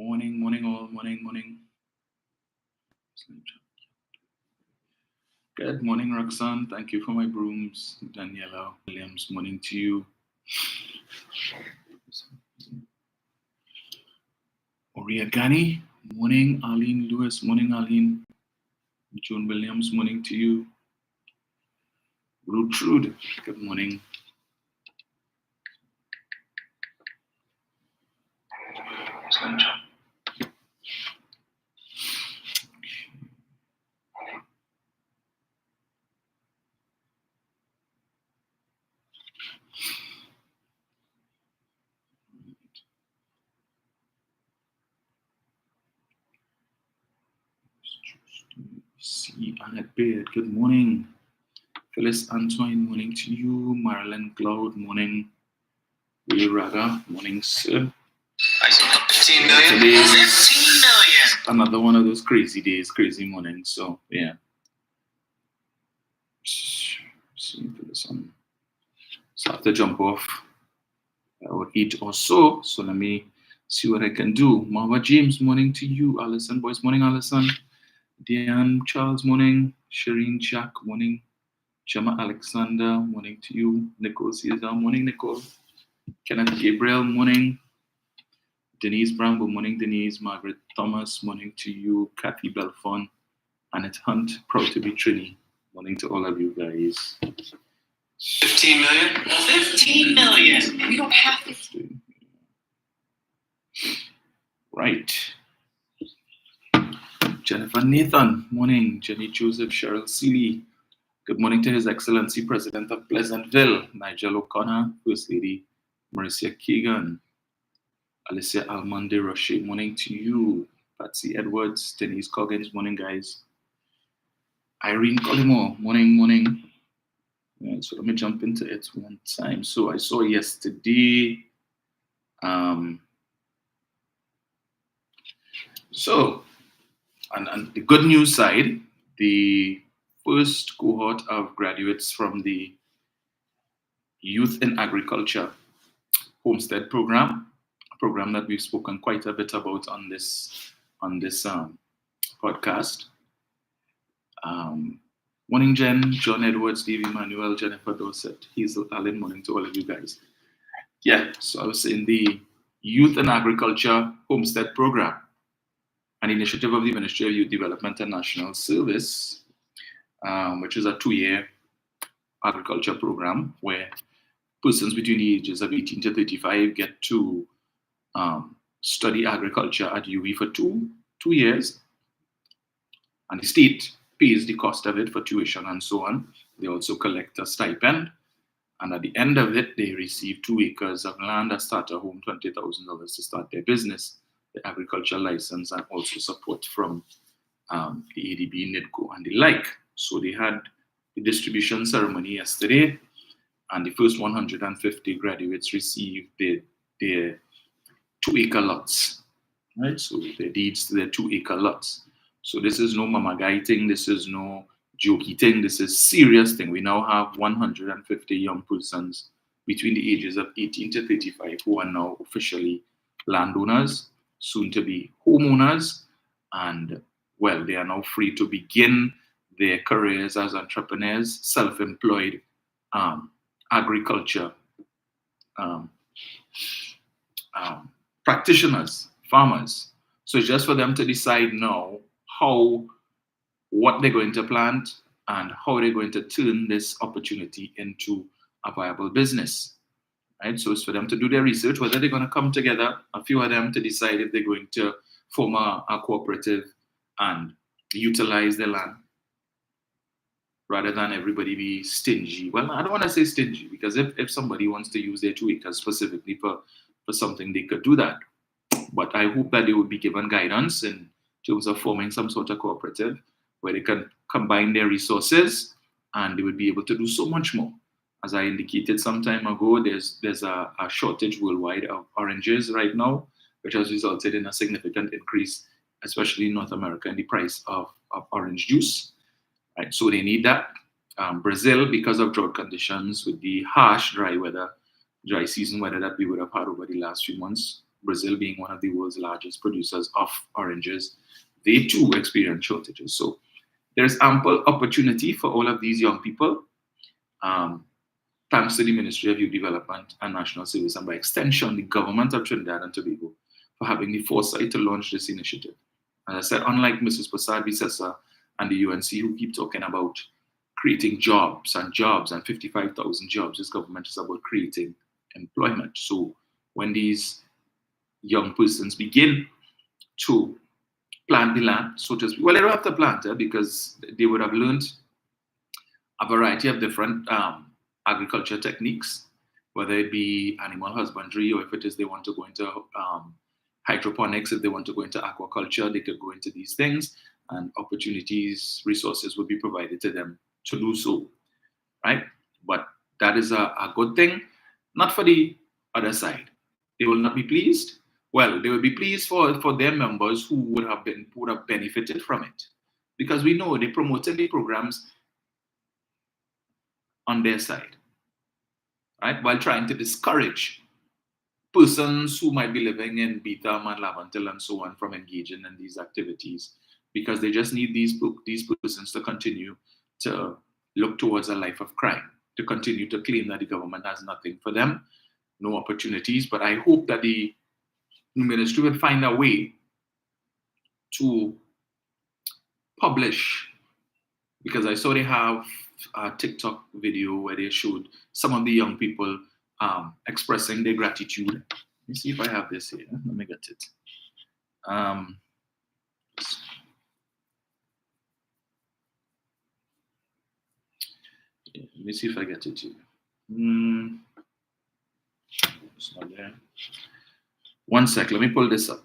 Morning, morning all, morning. Good morning, Roxanne. Thank you for my brooms. Daniela Williams, morning to you. Oriagani, morning. Arlene Lewis, morning, Arlene. June Williams, morning to you. Rutrude, good morning. See Annette Beard, good morning. Phyllis Antoine, morning to you. Marilyn Cloud, morning. Will Raga, morning, sir. 15 million? 15 million! Another one of those crazy days, crazy mornings. So, yeah. See Phyllis on. So I have to jump off. I would eat or so. So let me see what I can do. Marva James, morning to you. Alison Boyce, morning, Alison. Diane Charles, morning. Shireen Jack, morning. Gemma Alexander, morning to you. Nicole Caesar, morning, Nicole. Kenneth Gabriel, morning. Denise Brown, good morning, Denise. Margaret Thomas, morning to you. Kathy Belfon. Annette Hunt, proud to be Trini. Morning to all of you guys. 15 million? 15 million! We don't have 15. Right. Jennifer Nathan, morning. Jenny Joseph, Cheryl Seeley. Good morning to His Excellency President of Pleasantville, Nigel O'Connor, First Lady Marissa Keegan, Alicia Almonde Roche, morning to you. Patsy Edwards, Denise Coggins, morning guys. Irene Collymore, morning. Right, so let me jump into it one time. So I saw yesterday. And the good news side, the first cohort of graduates from the Youth in Agriculture Homestead program, a program that we've spoken quite a bit about on this podcast. Morning, Jen, John Edwards, Steve Emmanuel, Jennifer Dorset, Hazel Allen, morning to all of you guys. Yeah, so I was saying the Youth in Agriculture Homestead program, an initiative of the Ministry of Youth Development and National Service, which is a 2-year agriculture program where persons between the ages of 18 to 35 get to study agriculture at UWI for two years, and the state pays the cost of it for tuition and so on. They also collect a stipend, and at the end of it, they receive 2 acres of land, a starter home, $20,000 to start their business, the agriculture license, and also support from the ADB, NIDCO, and the like. So they had the distribution ceremony yesterday, and the first 150 graduates received their 2-acre lots, right? So their deeds to their 2-acre lots. So this is no mama guy thing, this is no jokey thing, this is serious thing. We now have 150 young persons between the ages of 18 to 35 who are now officially landowners, soon to be homeowners, and well, they are now free to begin their careers as entrepreneurs, self-employed agriculture practitioners, farmers. So it's just for them to decide now what they're going to plant and how they're going to turn this opportunity into a viable business. Right? So it's for them to do their research, whether they're going to come together, a few of them, to decide if they're going to form a cooperative and utilize their land, rather than everybody be stingy. Well, I don't want to say stingy, because if somebody wants to use their 2 acres specifically for something, they could do that. But I hope that they would be given guidance in terms of forming some sort of cooperative where they can combine their resources, and they would be able to do so much more. As I indicated some time ago, there's a shortage worldwide of oranges right now, which has resulted in a significant increase, especially in North America, in the price of orange juice. Right, so they need that. Brazil, because of drought conditions with the harsh dry season weather that we would have had over the last few months, Brazil being one of the world's largest producers of oranges, they too experience shortages. So there's ample opportunity for all of these young people, thanks to the Ministry of Youth Development and National Service, and by extension, the government of Trinidad and Tobago, for having the foresight to launch this initiative. As I said, unlike Mrs. Prasad Visesa and the UNC, who keep talking about creating jobs and 55,000 jobs, this government is about creating employment. So when these young persons begin to plant the land, so to speak, well, they don't have to plant it because they would have learned a variety of different agriculture techniques, whether it be animal husbandry, or if it is they want to go into hydroponics, if they want to go into aquaculture, they could go into these things, and opportunities, resources would be provided to them to do so, right? But that is a good thing, not for the other side. They will not be pleased. Well, they will be pleased for their members who would have benefited from it, because we know they promoted the programs on their side, right? While trying to discourage persons who might be living in Betham and Lavantil and so on from engaging in these activities, because they just need these persons to continue to look towards a life of crime, to continue to claim that the government has nothing for them, no opportunities. But I hope that the ministry will find a way to publish, because I saw they have a TikTok video where they showed some of the young people expressing their gratitude. Let me see if I have this here. Let me get it. Let me see if I get it here. It's not there. One sec, let me pull this up.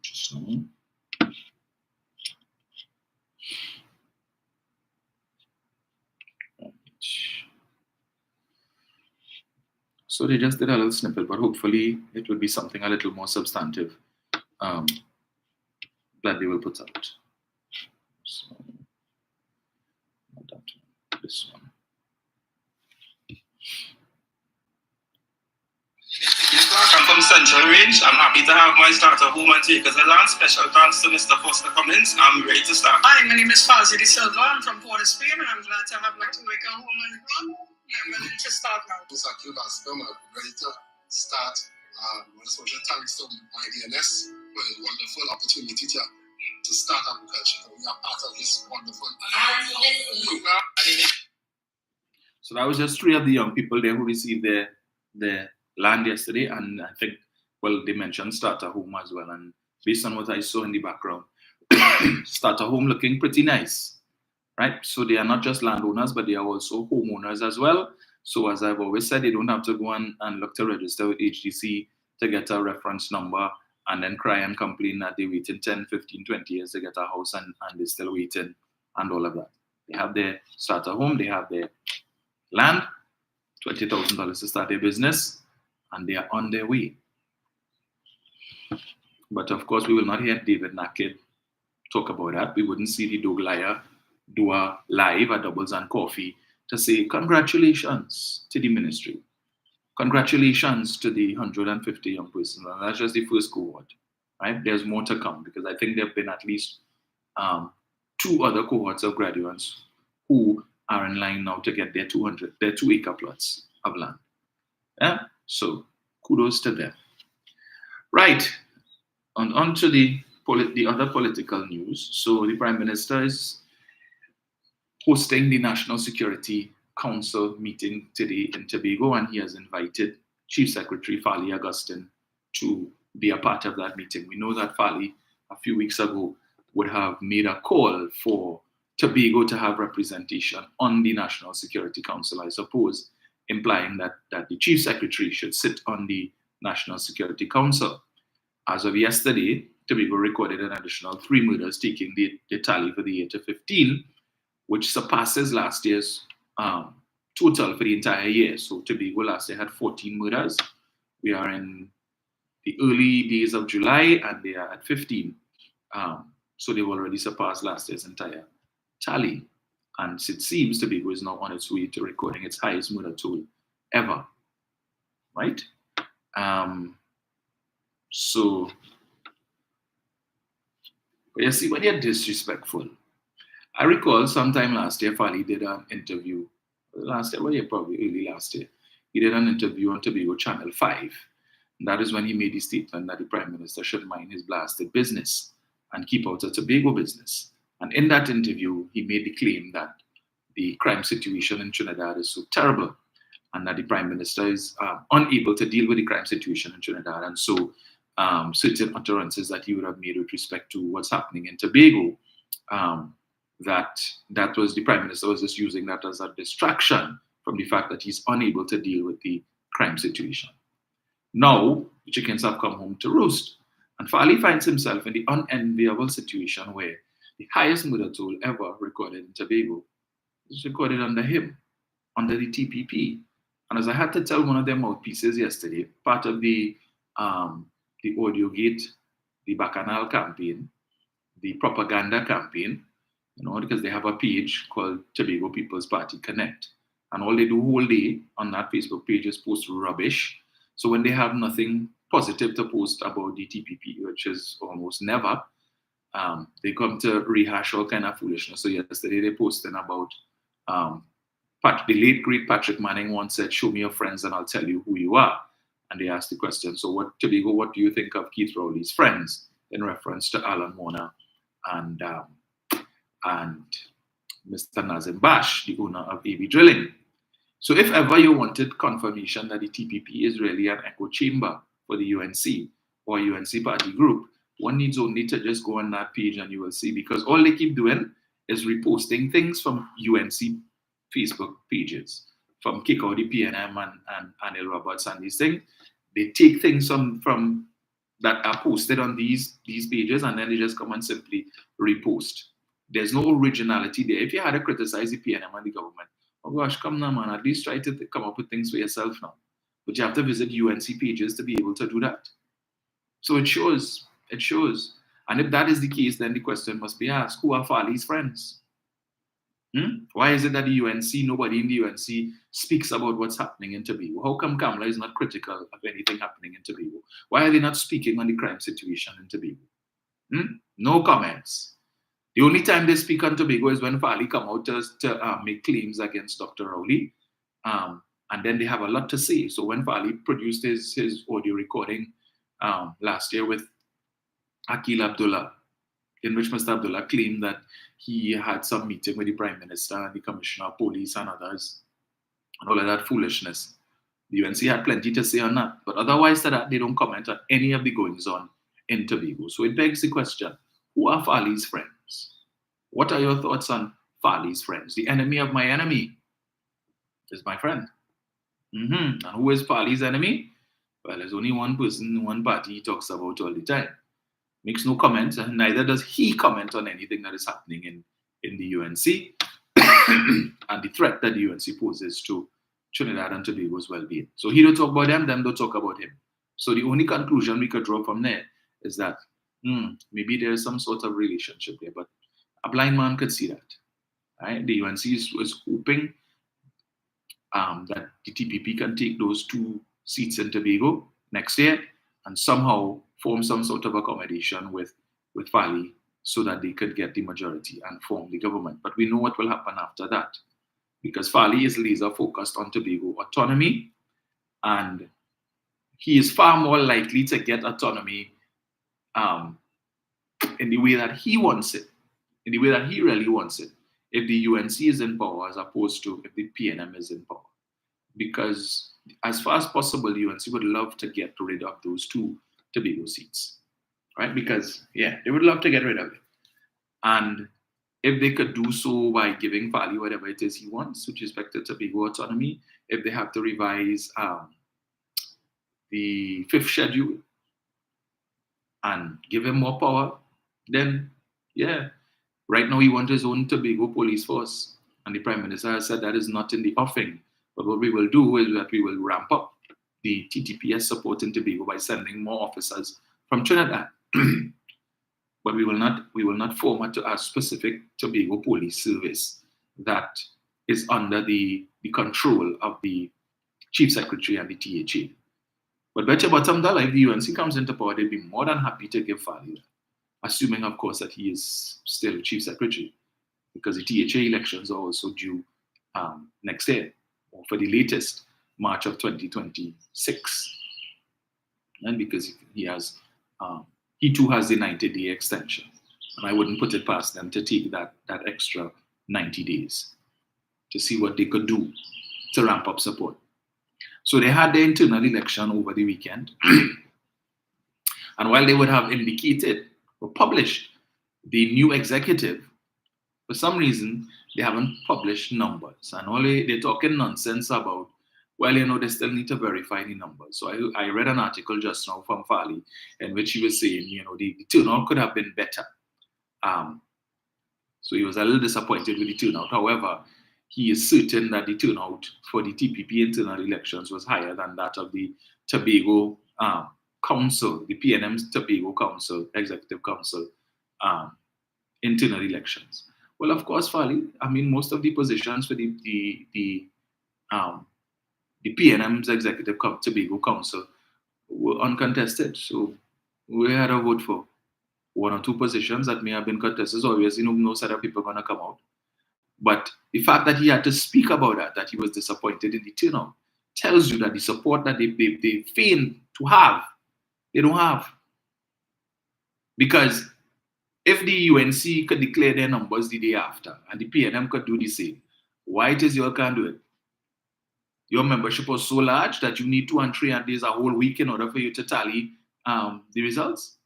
Just a moment. So they just did a little snippet, but hopefully it will be something a little more substantive that they will put out. So, not that one, this one. I'm from Central Range. I'm happy to have my starter home and takers along. Special thanks to Mr. Foster Cummins. I'm ready to start. Hi, my name is Fazzy De Silva. I'm from Port of Spain, and I'm glad to have my 2-acre home on the run. I'm ready to start now. I'm ready to start. Social thanks to my DNS for a wonderful opportunity to start agriculture. We are part of this wonderful program. So that was just 3 of the young people there who received their land yesterday, and I think, well, they mentioned starter home as well, and based on what I saw in the background, starter home looking pretty nice, right? So they are not just landowners, but they are also homeowners as well. So as I've always said, they don't have to go and look to register with HDC to get a reference number and then cry and complain that they waited 10, 15, 20 years to get a house and they're still waiting and all of that. They have their starter home, they have their land, $20,000 to start their business, and they are on their way. But of course, we will not hear David Naked talk about that. We wouldn't see the Doug Liar do a live at Doubles and Coffee to say congratulations to the ministry. Congratulations to the 150 young persons. And that's just the first cohort, right? There's more to come, because I think there have been at least 2 other cohorts of graduates who are in line now to get their 2-acre plots of land. Yeah? So kudos to them. Right, on to the other political news. So the Prime Minister is hosting the National Security Council meeting today in Tobago, and he has invited Chief Secretary Fali Augustine to be a part of that meeting. We know that Fali, a few weeks ago, would have made a call for Tobago to have representation on the National Security Council, I suppose, implying that the Chief Secretary should sit on the National Security Council. As of yesterday, Tobago recorded an additional 3 murders, taking the tally for the year to 15, which surpasses last year's total for the entire year. So Tobago last year had 14 murders. We are in the early days of July, and they are at 15. So they've already surpassed last year's entire tally. And it seems Tobago is now on its way to recording its highest murder toll ever, right? So, but you see, when you're disrespectful, I recall sometime last year, Fali did an interview. Last year, well, yeah, probably early last year. He did an interview on Tobago Channel 5. And that is when he made the statement that the Prime Minister should mind his blasted business and keep out of Tobago business. And in that interview, he made the claim that the crime situation in Trinidad is so terrible and that the Prime Minister is unable to deal with the crime situation in Trinidad. And so certain utterances that he would have made with respect to what's happening in Tobago, that was the Prime Minister was just using that as a distraction from the fact that he's unable to deal with the crime situation. Now, the chickens have come home to roost. And Fali finds himself in the unenviable situation where the highest murder toll ever recorded in Tobago is recorded under him, under the TPP. And as I had to tell one of their mouthpieces yesterday, part of the audio gate, the Bacchanal campaign, the propaganda campaign, because they have a page called Tobago People's Party Connect. And all they do whole day on that Facebook page is post rubbish. So when they have nothing positive to post about the TPP, which is almost never, they come to rehash all kind of foolishness. So yesterday they posted about the late great Patrick Manning once said, "Show me your friends and I'll tell you who you are." And they asked the question, so what do you think of Keith Rowley's friends, in reference to Alan Warner and Mr. Nazim Bash, the owner of AB Drilling. So if ever you wanted confirmation that the TPP is really an echo chamber for the UNC or UNC party group, one needs only to just go on that page and you will see, because all they keep doing is reposting things from UNC Facebook pages, from Kick Out the PNM and Anil Roberts and these things. They take things from that are posted on these pages and then they just come and simply repost. There's no originality there. If you had to criticize the PNM and the government, oh gosh, come now, man, at least try to come up with things for yourself now. But you have to visit UNC pages to be able to do that. So it shows. And if that is the case, then the question must be asked, who are Fali's friends? Why is it that the UNC, nobody in the UNC speaks about what's happening in Tobago? How come Kamala is not critical of anything happening in Tobago? Why are they not speaking on the crime situation in Tobago? No comments. The only time they speak on Tobago is when Fali come out to make claims against Dr. Rowley. And then they have a lot to say. So when Fali produced his audio recording last year with Akil Abdullah, in which Mr. Abdullah claimed that he had some meeting with the Prime Minister and the Commissioner of Police and others, and all of that foolishness. The UNC had plenty to say on that. But otherwise to that, they don't comment on any of the goings-on in Tobago. So it begs the question, who are Fali's friends? What are your thoughts on Fali's friends? The enemy of my enemy is my friend. And who is Fali's enemy? Well, there's only one person, one party he talks about all the time. Makes no comment, and neither does he comment on anything that is happening in the UNC and the threat that the UNC poses to Trinidad and Tobago's well-being. So he don't talk about them don't talk about him. So the only conclusion we could draw from there is that maybe there's some sort of relationship there, but a blind man could see that. Right? The UNC is hoping that the TPP can take those 2 seats in Tobago next year and somehow form some sort of accommodation with Fali so that they could get the majority and form the government. But we know what will happen after that, because Fali is laser focused on Tobago autonomy, and he is far more likely to get autonomy in the way that he wants it, in the way that he really wants it, if the UNC is in power as opposed to if the PNM is in power. Because as far as possible, the UNC would love to get rid of those 2 Tobago seats, right? Because, they would love to get rid of it. And if they could do so by giving Fali whatever it is he wants with respect to Tobago autonomy, if they have to revise the 5th schedule and give him more power, then, right now he wants his own Tobago police force. And the Prime Minister has said that is not in the offing. But what we will do is that we will ramp up the TTPS support in Tobago by sending more officers from Trinidad. But we will not form a specific Tobago police service that is under the control of the Chief Secretary and the THA. But bet your bottom dollar, if the UNC comes into power, they'd be more than happy to give Farley that. Assuming, of course, that he is still chief secretary, because the THA elections are also due next year, or for the latest March of 2026. And because he too has the 90-day extension. And I wouldn't put it past them to take that extra 90 days to see what they could do to ramp up support. So they had the internal election over the weekend. And while they would have indicated or published the new executive, for some reason, they haven't published numbers. And they're talking nonsense about, well, they still need to verify the numbers. So I read an article just now from Farley in which he was saying, the turnout could have been better. So he was a little disappointed with the turnout. However, he is certain that the turnout for the TPP internal elections was higher than that of the Tobago Council, the PNM's Tobago Council, Executive Council internal elections. Well, of course, Farley, most of the positions for the PNM's Executive Tobago Council were uncontested. So we had a vote for one or two positions that may have been contested. Obviously, no set of people are going to come out. But the fact that he had to speak about that he was disappointed in the turnout, tells you that the support that they feign to have, they don't have. Because if the UNC could declare their numbers the day after, and the PNM could do the same, why it is you all can't do it? Your membership was so large that you need 2 and 3 days, a whole week in order for you to tally the results?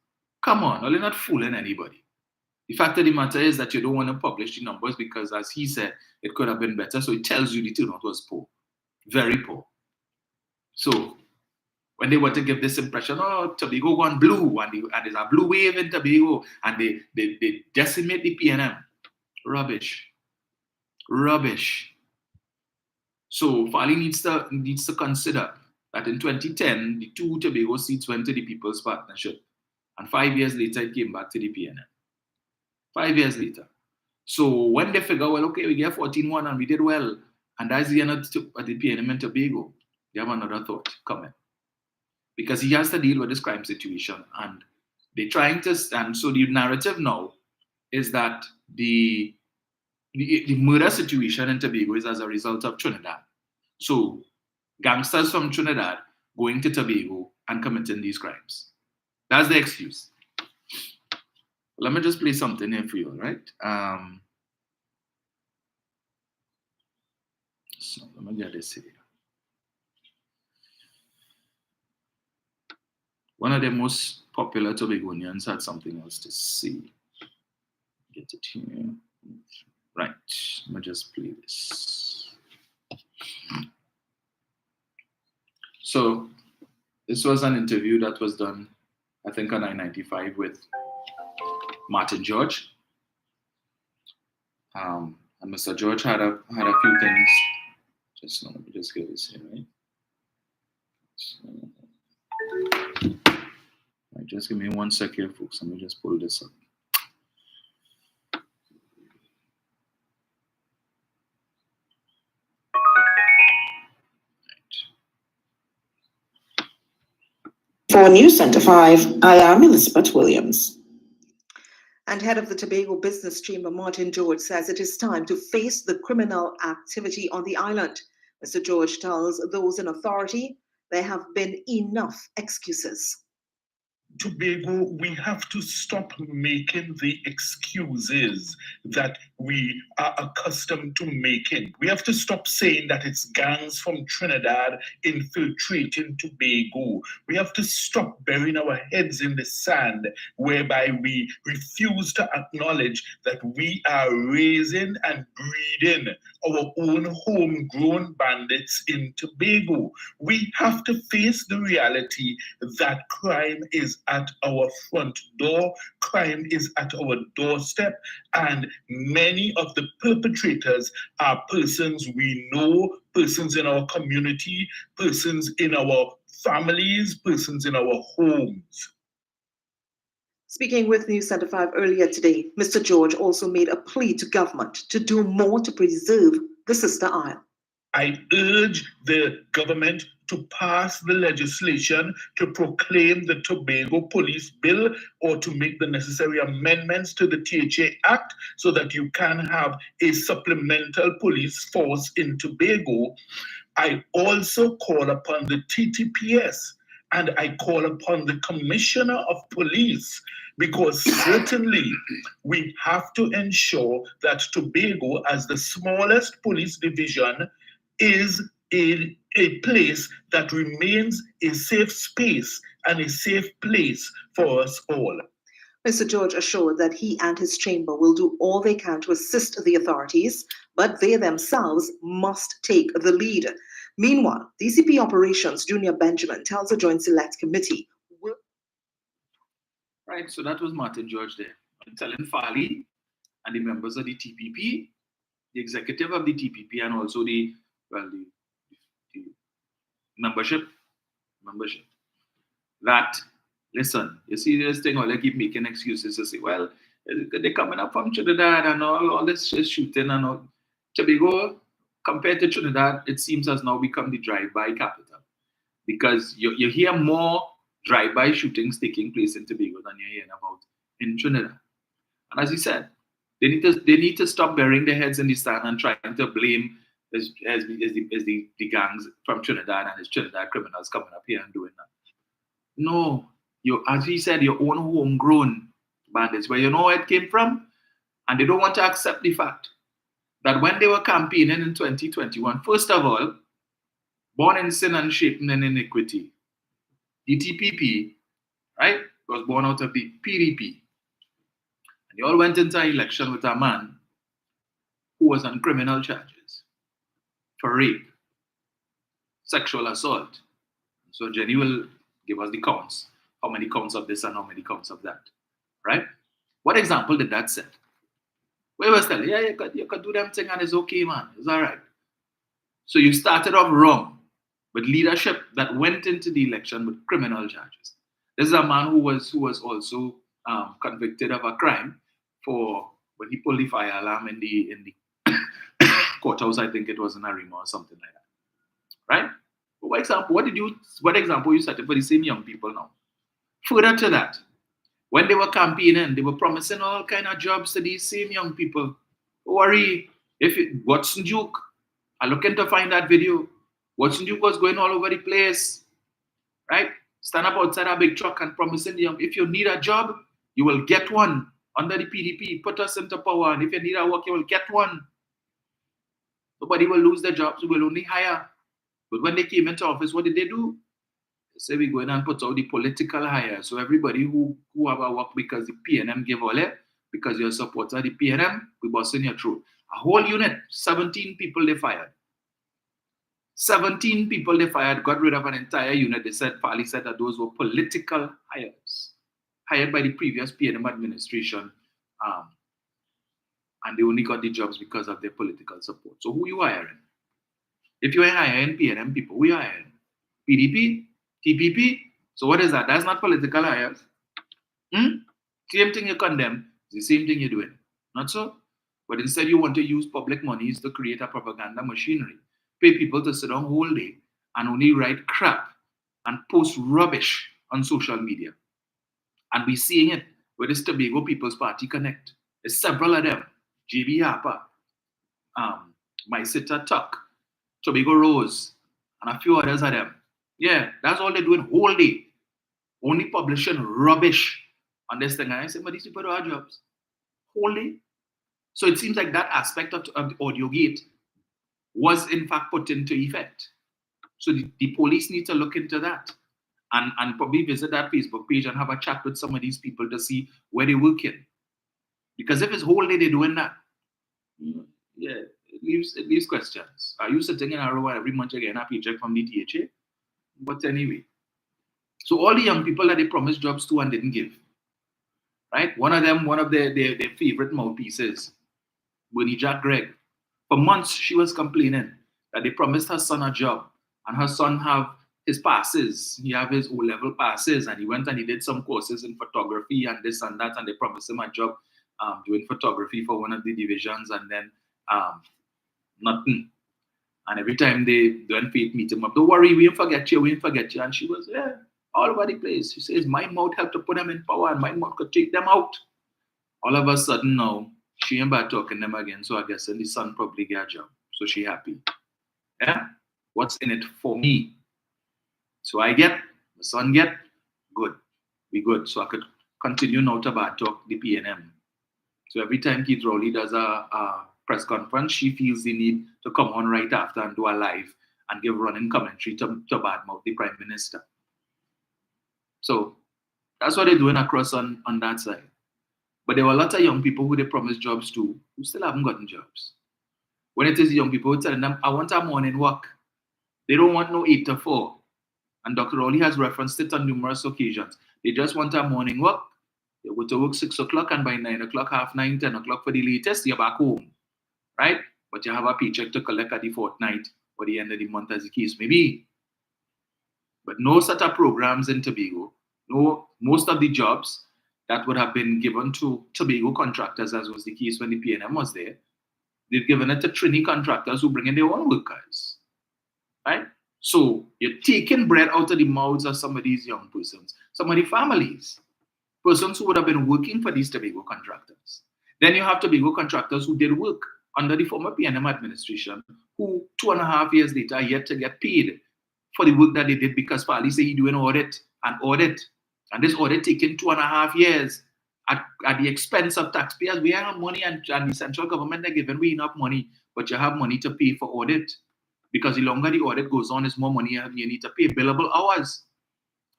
Come on, you're not fooling anybody. The fact of the matter is that you don't want to publish the numbers because, as he said, it could have been better. So it tells you the turnout was poor, very poor. So when they want to give this impression, Tobago gone blue, and there's a blue wave in Tobago, and they decimate the PNM. Rubbish. So Farley needs to consider that in 2010, the 2 Tobago seats went to the People's Partnership, and 5 years later, it came back to the PNM. 5 years later. So when they figure, well, okay, we get 14-1 and we did well, and that's the end of the PNM and Tobago, they have another thought coming. Because he has to deal with this crime situation, and they're trying to stand. So the narrative now is that the murder situation in Tobago is as a result of Trinidad. So gangsters from Trinidad going to Tobago and committing these crimes. That's the excuse. Let me just play something here for you, all right? So let me get this here. One of the most popular Tobagonians had something else to say. Get it here. Right, let me just play this. So this was an interview that was done, I think, on I-95 with Martin George. And Mr. George had a few things. Let me just get this here, right? So, right, just give me 1 second, folks. Let me just pull this up. For News Center 5, I am Elizabeth Williams. And head of the Tobago Business Chamber, Martin George, says it is time to face the criminal activity on the island. Mr. George tells those in authority there have been enough excuses. Tobago, we have to stop making the excuses that we are accustomed to making. We have to stop saying that it's gangs from Trinidad infiltrating Tobago. We have to stop burying our heads in the sand, whereby we refuse to acknowledge that we are raising and breeding our own homegrown bandits in Tobago. We have to face the reality that crime is at our front door, crime is at our doorstep, and many of the perpetrators are persons we know, persons in our community, persons in our families, persons in our homes. Speaking with News Center 5 earlier today, Mr. George also made a plea to government to do more to preserve the sister isle. I urge the government to pass the legislation to proclaim the Tobago Police Bill or to make the necessary amendments to the THA Act so that you can have a supplemental police force in Tobago. I also call upon the TTPS and I call upon the Commissioner of Police, because certainly we have to ensure that Tobago, as the smallest police division, is a place that remains a safe space and a safe place for us all. Mr. George assured that he and his chamber will do all they can to assist the authorities, but they themselves must take the lead. Meanwhile, DCP Operations Junior Benjamin tells the Joint Select Committee. Right, so that was Martin George there. I'm telling Farley and the members of the TPP, the executive of the TPP, and also the membership, that, listen, you see this thing, or they keep making excuses to say, well, they're coming up from Trinidad and all this shooting and all. Tobago, compared to Trinidad, it seems has now become the drive-by capital, because you hear more drive-by shootings taking place in Tobago than you're hearing about in Trinidad. And as he said, they need to stop burying their heads in the sand and trying to blame as the gangs from Trinidad and his Trinidad criminals coming up here and doing that. No, as he said, your own homegrown bandits, where you know where it came from, and they don't want to accept the fact that when they were campaigning in 2021, first of all, born in sin and shaped in iniquity, the TPP, right, was born out of the PDP. And they all went into an election with a man who was on criminal charges for rape, sexual assault. So Jenny will give us the counts, how many counts of this and how many counts of that, right? What example did that set? We was telling, yeah, you could do them thing and it's okay, man, it's all right. So you started off wrong with leadership that went into the election with criminal charges. This is a man who was also convicted of a crime for when he pulled the fire alarm in the courthouse. I think it was in Arima or something like that, right? But what example you set for the same young people now? Further to that, when they were campaigning, they were promising all kind of jobs to these same young people. Don't worry, Watson Duke, I'm looking to find that video. Watson Duke was going all over the place, right? Stand up outside a big truck and promising them, if you need a job, you will get one under the PDP. Put us into power, and if you need a work, you will get one. Nobody will lose their jobs, we will only hire. But when they came into office, what did they do? They said, we go in and put out the political hire. So everybody who have a work because the PNM give all it, because you're a supporter of the PNM, we bust in your throat. A whole unit, 17 people they fired. 17 people they fired, got rid of an entire unit. They said, Farley said that those were political hires, hired by the previous PNM administration. And they only got the jobs because of their political support. So who you hiring? If you are hiring PNM people, we are hiring PDP, TPP. So what is that? That's not political hires. Same thing you condemn, the same thing you're doing. Not so? But instead you want to use public monies to create a propaganda machinery. Pay people to sit down whole day and only write crap and post rubbish on social media. And we're seeing it with this Tobago People's Party Connect. There's several of them. JB Harper, My Sitter Tuck, Tobago Rose, and a few others of them. Yeah, that's all they're doing whole day. Only publishing rubbish on this thing. And I said, but these people don't have jobs. Whole day. So it seems like that aspect of the audio gate was in fact put into effect. So the police need to look into that and probably visit that Facebook page and have a chat with some of these people to see where they're working. Because if it's whole day they're doing that, yeah, it leaves questions. Are you sitting in a row every month again a paycheck from the THA? But anyway, so all the young people that they promised jobs to and didn't give, right? One of their favorite mouthpieces, Bernie Jack Gregg. For months, she was complaining that they promised her son a job, and her son have his passes. He have his O-level passes, and he went and he did some courses in photography and this and that, and they promised him a job doing photography for one of the divisions, and then nothing. And every time they when Faith meet him up, don't worry, we won't forget you, we won't forget you. And she was all over the place. She says, my mouth helped to put them in power, and my mouth could take them out. All of a sudden now, she ain't back talking them again. So I guess the son probably get a job. So she happy. Yeah? What's in it for me? So I get, my son get, good. We good. So I could continue now to bad talk the PNM. So every time Keith Rowley does a press conference, she feels the need to come on right after and do a live and give running commentary to badmouth the Prime Minister. So that's what they're doing across on that side. But there were a lot of young people who they promised jobs to who still haven't gotten jobs. When it is young people telling them, I want a morning work, they don't want no 8 to 4. And Dr. Rowley has referenced it on numerous occasions. They just want a morning work. They go to work 6 o'clock, and by 9 o'clock, 8:30, 10 o'clock for the latest, you're back home, right? But you have a paycheck to collect at the fortnight or the end of the month, as the case may be. But no such programs in Tobago. No, most of the jobs that would have been given to Tobago contractors, as was the case when the PNM was there, they've given it to Trini contractors who bring in their own workers, right? So you're taking bread out of the mouths of some of these young persons, some of the families, persons who would have been working for these Tobago contractors. Then you have Tobago contractors who did work under the former PNM administration, who 2.5 years later are yet to get paid for the work that they did because Pali said he do an audit. And this audit taking 2.5 years at the expense of taxpayers. We have money, and the central government, they're giving we enough money, but you have money to pay for audit. Because the longer the audit goes on, it's more money you need to pay, billable hours,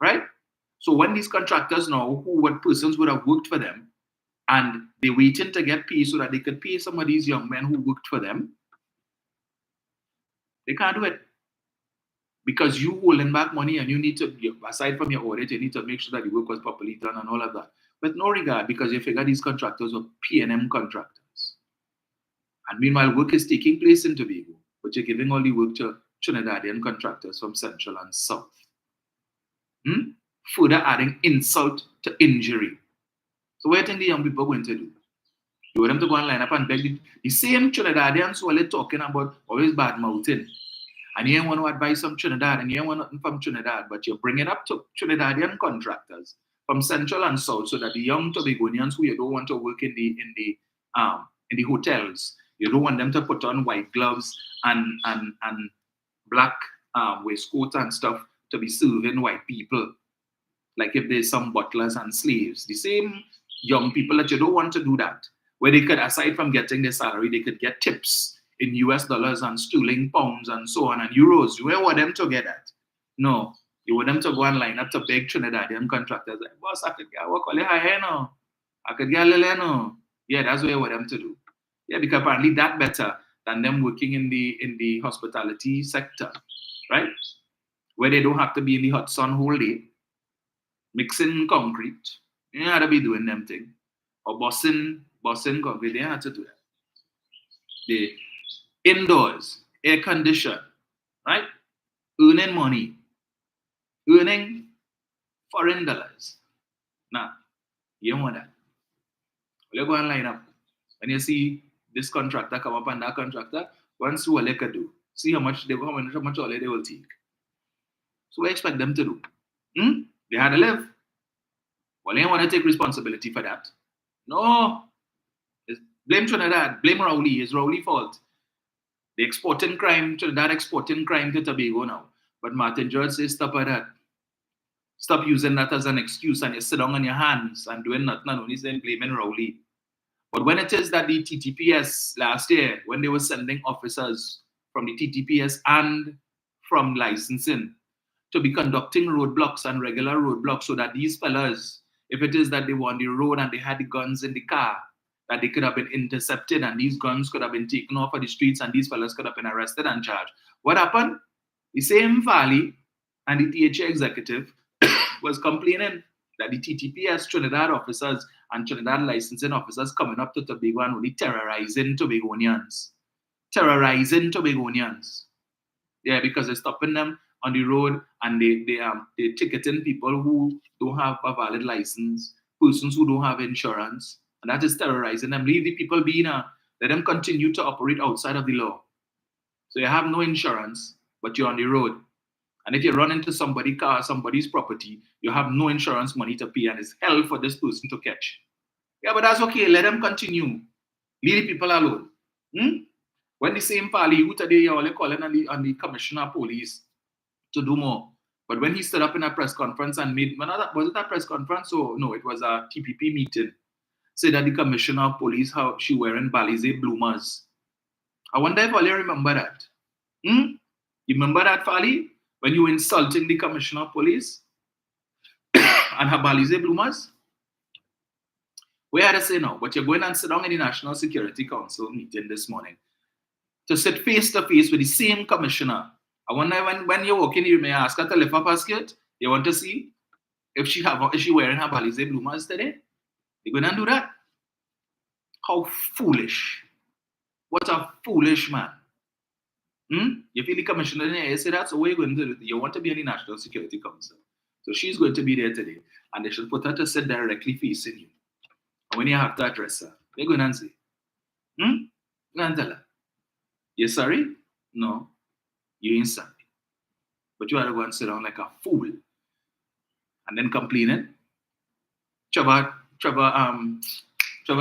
right? So when these contractors now, what persons would have worked for them, and they're waiting to get paid so that they could pay some of these young men who worked for them, they can't do it. Because you holding back money, and you need to, aside from your audit, you need to make sure that the work was properly done and all of that. But no regard, because you figure these contractors were PNM contractors. And meanwhile, work is taking place in Tobago, but you're giving all the work to Trinidadian contractors from Central and South. Further adding insult to injury. So what do you think the young people are going to do? You want them to go and line up and beg the same Trinidadians who are talking about always bad mouthing. And you don't want to advise from Trinidad, and you don't want nothing from Trinidad, but you're bringing up to Trinidadian contractors from Central and South, so that the young Tobagonians who you don't want to work in the hotels, you don't want them to put on white gloves and black waistcoat and stuff to be serving white people, like if there's some butlers and slaves. The same young people that you don't want to do that, where they could, aside from getting their salary, they could get tips in US dollars and sterling pounds and so on and euros. You want them to get that? No. You want them to go and line up to beg Trinidadian contractors. Like, boss, I could get work all high no. I could get a little no. Yeah, that's what you want them to do. Yeah, because apparently that better than them working in the hospitality sector, right? Where they don't have to be in the hot sun whole day, mixing concrete. You don't have to be doing them thing. Or bossing concrete. They don't have to do that. They indoors, air conditioned, right? Earning money, earning foreign dollars. Nah, you don't want that. You go and line up. When you see this contractor come up and that contractor, once you what they could do, see how much all they will take. So we expect them to do. They had to live. Well, they don't want to take responsibility for that. No. Blame Trinidad, blame Rowley. It's Rowley's fault. They exporting crime, Trinidad exporting crime to Tobago now. But Martin George says, stop at that. Stop using that as an excuse, and you sit down on your hands and doing nothing and only saying blaming Rowley. But when it is that the TTPS last year, when they were sending officers from the TTPS and from licensing to be conducting roadblocks and regular roadblocks, so that these fellas, if it is that they were on the road and they had the guns in the car, that they could have been intercepted and these guns could have been taken off of the streets and these fellas could have been arrested and charged. What happened? The same Valley and the THA executive was complaining that the TTPS Trinidad officers and Trinidad licensing officers coming up to Tobago and only terrorizing Tobagonians. Terrorizing Tobagonians. Yeah, because they're stopping them on the road and they're ticketing people who don't have a valid license, persons who don't have insurance. And that is terrorizing them. Leave the people be now. Let them continue to operate outside of the law. So you have no insurance, but you're on the road. And if you run into somebody's car, somebody's property, you have no insurance money to pay, and it's hell for this person to catch. Yeah, but that's okay. Let them continue. Leave the people alone. When the same party, who today you're all calling on the commissioner of police to do more. But when he stood up in a press conference and made, was it a press conference or no, it was a TPP meeting, said that the commissioner of police, how she wearing Balize bloomers. I wonder if all you remember that. You remember that, Fali? When you were insulting the commissioner of police and her Balize bloomers? We had to say no, but you're going and sit down in the National Security Council meeting this morning to sit face to face with the same commissioner. I wonder when you walk in, you may ask her to lift up her skirt. You want to see if she wearing her Balize bloomers today? You're going to do that? How foolish. What a foolish man. You feel the commissioner in here say that, so what are you going to do? You want to be in the National Security Council. So she's going to be there today. And they should put her to sit directly facing you. And when you have to address her, they're going to say, you're going to tell her, you're sorry? No, you ain't sorry. But you have to go and sit down like a fool. And then complaining. Trevor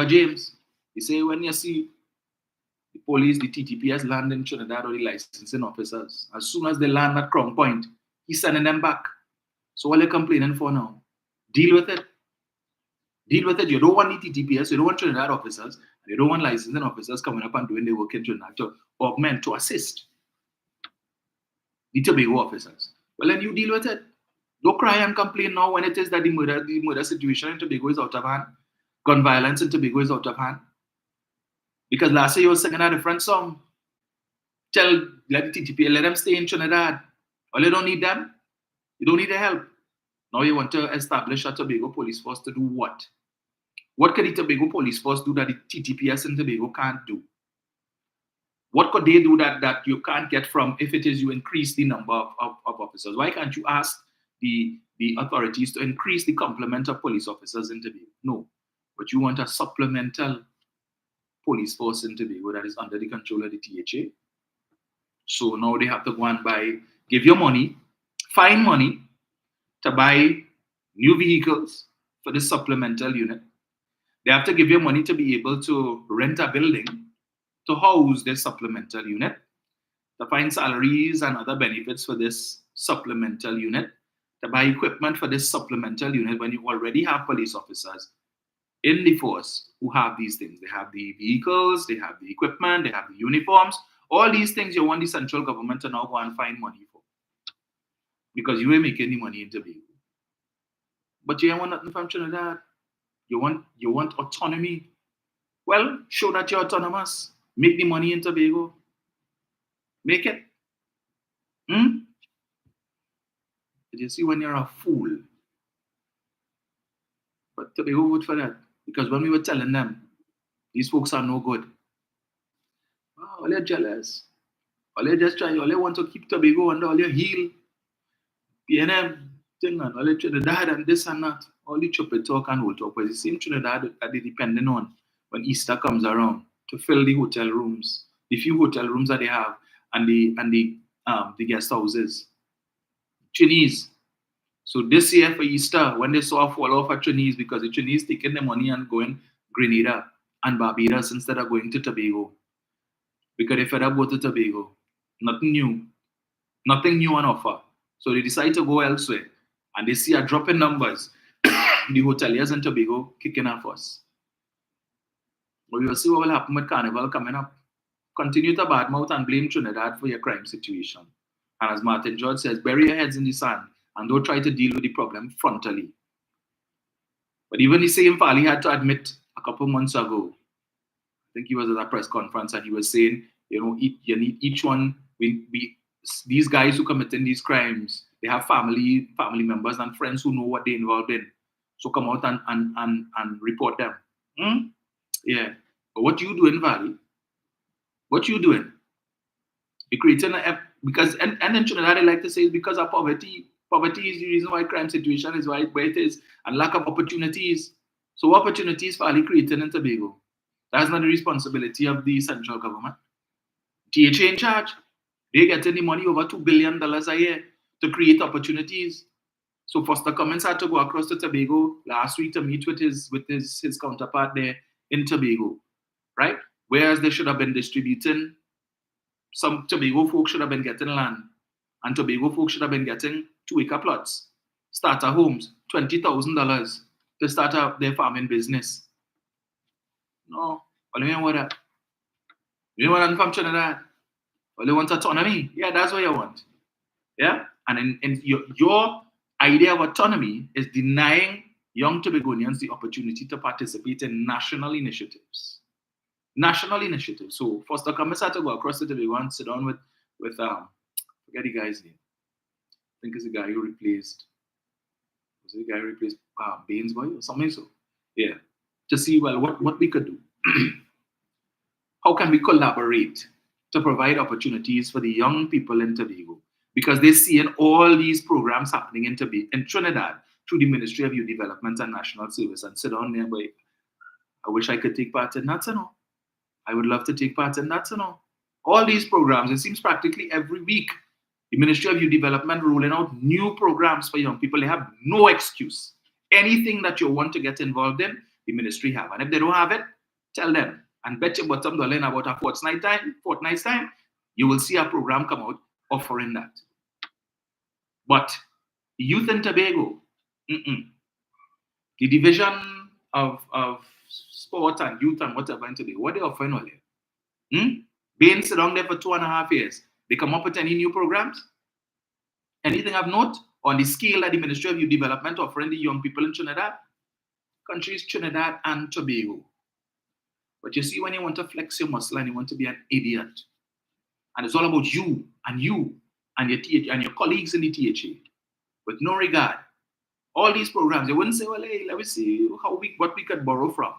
James, he say when you see the police, the TTPS land in Trinidad or the licensing officers, as soon as they land at Crown Point, he's sending them back. So what are you complaining for now? Deal with it. Deal with it. You don't want the TTPS, you don't want Trinidad officers, and you don't want licensing officers coming up and doing their work in Trinidad to augment, to assist the Tobago officers. Well, then you deal with it. Don't cry and complain now when it is that the murder situation in Tobago is out of hand. Gun violence in Tobago is out of hand. Because last year you were singing a different song. Let the TTP, let them stay in Trinidad. Well, you don't need them. You don't need their help. Now you want to establish a Tobago police force to do what? What could the Tobago police force do that the TTPS in Tobago can't do? What could they do that you can't get from if it is you increase the number of officers? Why can't you ask the authorities to increase the complement of police officers in Tobago? No. But you want a supplemental police force in Tobago that is under the control of the THA. So now they have to go and give you money, find money to buy new vehicles for the supplemental unit. They have to give you money to be able to rent a building to house this supplemental unit, to find salaries and other benefits for this supplemental unit, to buy equipment for this supplemental unit when you already have police officers in the force who have these things. They have the vehicles, they have the equipment, they have the uniforms. All these things you want the central government to now go and find money for. Because you ain't making any money in Tobago. But you ain't want nothing from Trinidad. You want autonomy. Well, show that you're autonomous. Make the money in Tobago. Make it. Did you see when you're a fool? But Tobago vote for that. Because when we were telling them, these folks are no good. Oh, all you're jealous. All you just trying, all you want to keep Tobago under all your heel. PNM thing and all you Trinidad and this and that. All the choppy talk and whole talk. But the same Trinidad that they depending on when Easter comes around to fill the hotel rooms, the few hotel rooms that they have, and the guest houses. Chinese. So this year for Easter, when they saw a fall off at Chinese because the Chinese taking the money and going Grenada and Barbados instead of going to Tobago. Because they fed up go to Tobago. Nothing new on offer. So they decide to go elsewhere. And they see a drop in numbers. The hoteliers in Tobago kicking off us. But we will see what will happen with Carnival coming up. Continue to badmouth and blame Trinidad for your crime situation. And as Martin George says, bury your heads in the sand and don't try to deal with the problem frontally. But even the same Fali had to admit a couple months ago, I think he was at a press conference and he was saying, you need each one, these guys who committing these crimes, they have family members and friends who know what they're involved in. So come out and report them. Yeah. But what you doing, Valley? What you doing? You're creating because in Trinidad, they like to say it's because of poverty. Poverty is the reason why crime situation is where it is, and lack of opportunities. So opportunities for creating in Tobago. That's not the responsibility of the central government. THA in charge. They getting the money over $2 billion a year to create opportunities. So Foster Cummins had to go across to Tobago last week to meet with his counterpart there in Tobago, right? Whereas they should have been distributing, some Tobago folks should have been getting land, and Tobago folks should have been getting 2-acre plots, starter homes, $20,000 to start up their farming business. No, what do you want that? You want from Trinidad? Well, you want autonomy? Yeah, that's what you want. Yeah, and in your idea of autonomy is denying young Tobagonians the opportunity to participate in national initiatives. National initiatives. So Foster Cummins had to go across the Tobago and sit down with forget the guy's name. I think it's the guy who replaced. Was it the guy who replaced Bainsboy or something? So yeah, to see well what we could do. How can we collaborate to provide opportunities for the young people in Tobago? Because they're seeing all these programs happening in Trinidad through the Ministry of Youth Development and National Service, and sit down there, boy, I wish I could take part in that, you know. I would love to take part in that, you know. All these programs, it seems practically every week, the Ministry of Youth Development rolling out new programs for young people. They have no excuse. Anything that you want to get involved in, the ministry have. And if they don't have it, tell them. And bet your bottom dollar in about a fortnight's time, you will see a program come out offering that. But youth in Tobago, the division of sport and youth and whatever in Tobago, what they offering all here? Being sit down there for 2.5 years, they come up with any new programs? Anything of note on the scale that the Ministry of Youth Development offering the young people in Trinidad? Countries Trinidad and Tobago. But you see, when you want to flex your muscle and you want to be an idiot, and it's all about you and your colleagues in the THA, with no regard, all these programs, you wouldn't say, well, hey, let me see what we could borrow from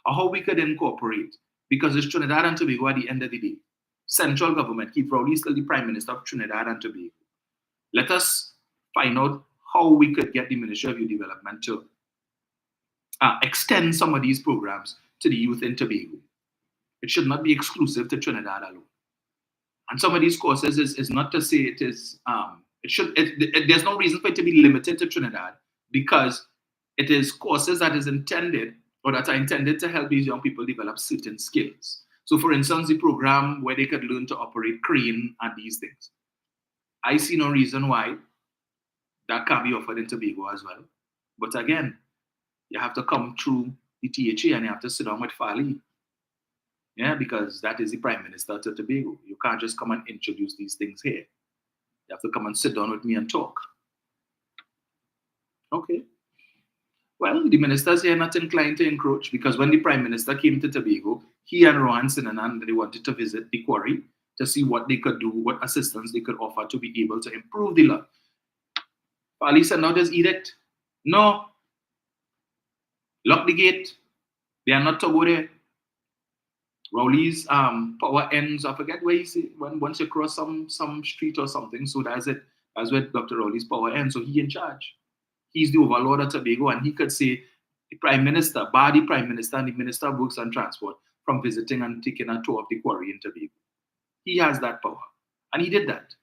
or how we could incorporate, because it's Trinidad and Tobago at the end of the day. Central government, Keith Rowley is still the Prime Minister of Trinidad and Tobago. Let us find out how we could get the Ministry of Youth Development to extend some of these programs to the youth in Tobago. It should not be exclusive to Trinidad alone. And some of these courses is not to say it is, there's no reason for it to be limited to Trinidad, because it is courses that are intended to help these young people develop certain skills. So for instance, the program where they could learn to operate crane and these things. I see no reason why that can't be offered in Tobago as well. But again, you have to come through the THA and you have to sit down with Fali. Yeah, because that is the Prime Minister to Tobago. You can't just come and introduce these things here. You have to come and sit down with me and talk. Okay. Well, the ministers here are not inclined to encroach, because when the Prime Minister came to Tobago, he and Rohan Sinanan, they wanted to visit the quarry to see what they could do, what assistance they could offer to be able to improve the law. Fali said, now just edict. No. Lock the gate. They are not to go there. Rowley's power ends, I forget where you see, once you cross some street or something, so that's it. That's where Dr. Rowley's power ends, so he in charge. He's the overlord of Tobago, and he could say the Prime Minister, bar the Prime Minister and the Minister of Works and Transport from visiting and taking a tour of the quarry in Tobago. He has that power, and he did that.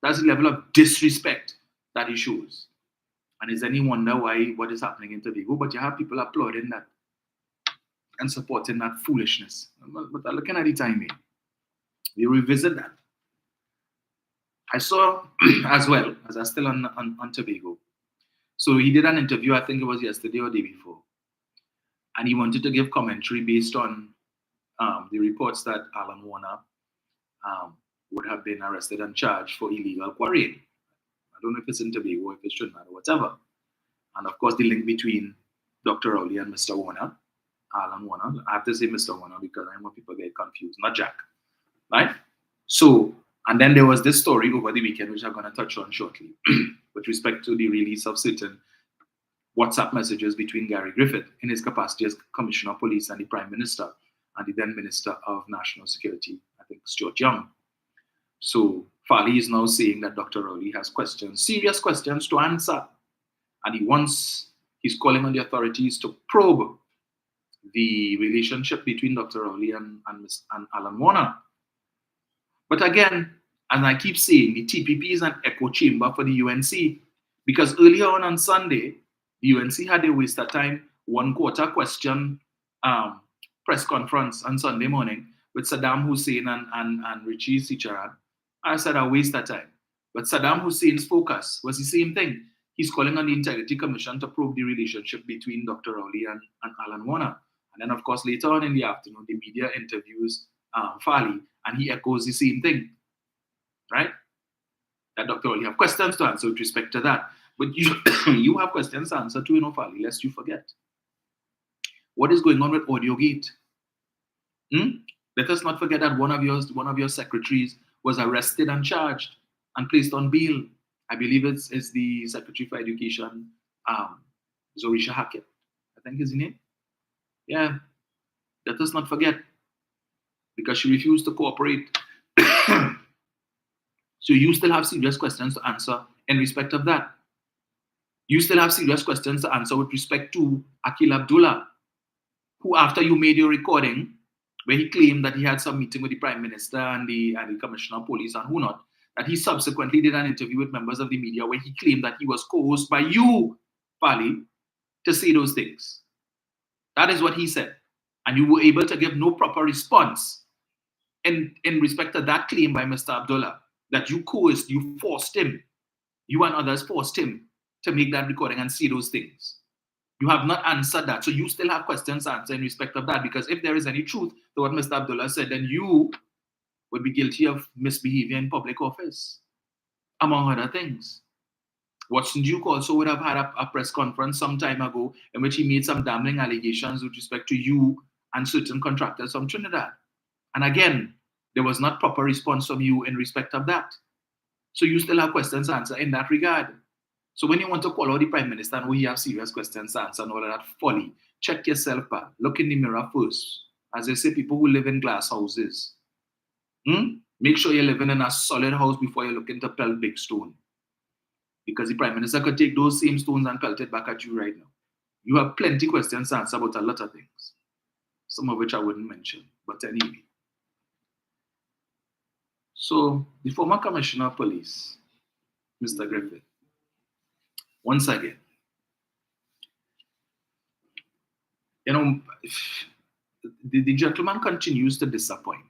That's the level of disrespect that he shows. And is any wonder what is happening in Tobago? But you have people applauding that and supporting that foolishness. But looking at the timing, we revisit that. I saw as well, as I'm still on Tobago. So he did an interview, I think it was yesterday or the day before. And he wanted to give commentary based on the reports that Alan Warner would have been arrested and charged for illegal quarrying. I don't know if it's in Tobago, if it's Trinidad or whatever. And of course, the link between Dr. Rowley and Mr. Warner, Alan Warner. I have to say Mr. Warner because I want people get confused, not Jack. Right? So, and then there was this story over the weekend, which I'm going to touch on shortly, with respect to the release of certain WhatsApp messages between Gary Griffith in his capacity as Commissioner of Police and the Prime Minister and the then Minister of National Security, I think Stuart Young. So Fali is now saying that Dr. Rowley has questions, serious questions to answer. And he's calling on the authorities to probe the relationship between Dr. Rowley and Alan Warner. But again, And I keep saying the TPP is an echo chamber for the UNC, because earlier on Sunday, the UNC had a waste of time 1/4 question press conference on Sunday morning with Saddam Hussein and Richie Sicharan. I said a waste of time. But Saddam Hussein's focus was the same thing. He's calling on the Integrity Commission to probe the relationship between Dr. Rowley and Alan Warner. And then, of course, later on in the afternoon, the media interviews Farley, and he echoes the same thing, right? That Dr. Rowley have questions to answer with respect to that. But you, you have questions to answer too, Farley, lest you forget. What is going on with AudioGate? Let us not forget that one of your secretaries was arrested and charged and placed on bail. I believe it's the Secretary for Education, Zorisha Hackett, I think is his name. Yeah, let us not forget, because she refused to cooperate. So you still have serious questions to answer in respect of that. You still have serious questions to answer with respect to Akil Abdullah, who, after you made your recording, where he claimed that he had some meeting with the Prime Minister and the Commissioner of Police and who not, that he subsequently did an interview with members of the media where he claimed that he was coerced by you, Farley, to say those things. That is what he said. And you were able to give no proper response in respect to that claim by Mr. Abdullah, that you coerced, you forced him, you and others forced him to make that recording and say those things. You have not answered that. So you still have questions to answer in respect of that, because if there is any truth to what Mr. Abdullah said, then you would be guilty of misbehavior in public office, among other things. Watson Duke also would have had a press conference some time ago in which he made some damning allegations with respect to you and certain contractors from Trinidad. And again, there was not proper response from you in respect of that. So you still have questions to answer in that regard. So when you want to call out the Prime Minister and we have serious questions to answer and all of that folly, check yourself, pal. Look in the mirror first. As they say, people who live in glass houses. Make sure you're living in a solid house before you're looking to pelt big stone. Because the Prime Minister could take those same stones and pelt it back at you right now. You have plenty of questions to answer about a lot of things. Some of which I wouldn't mention. But anyway. So, the former Commissioner of Police, Mr. Griffith, once again, the gentleman continues to disappoint.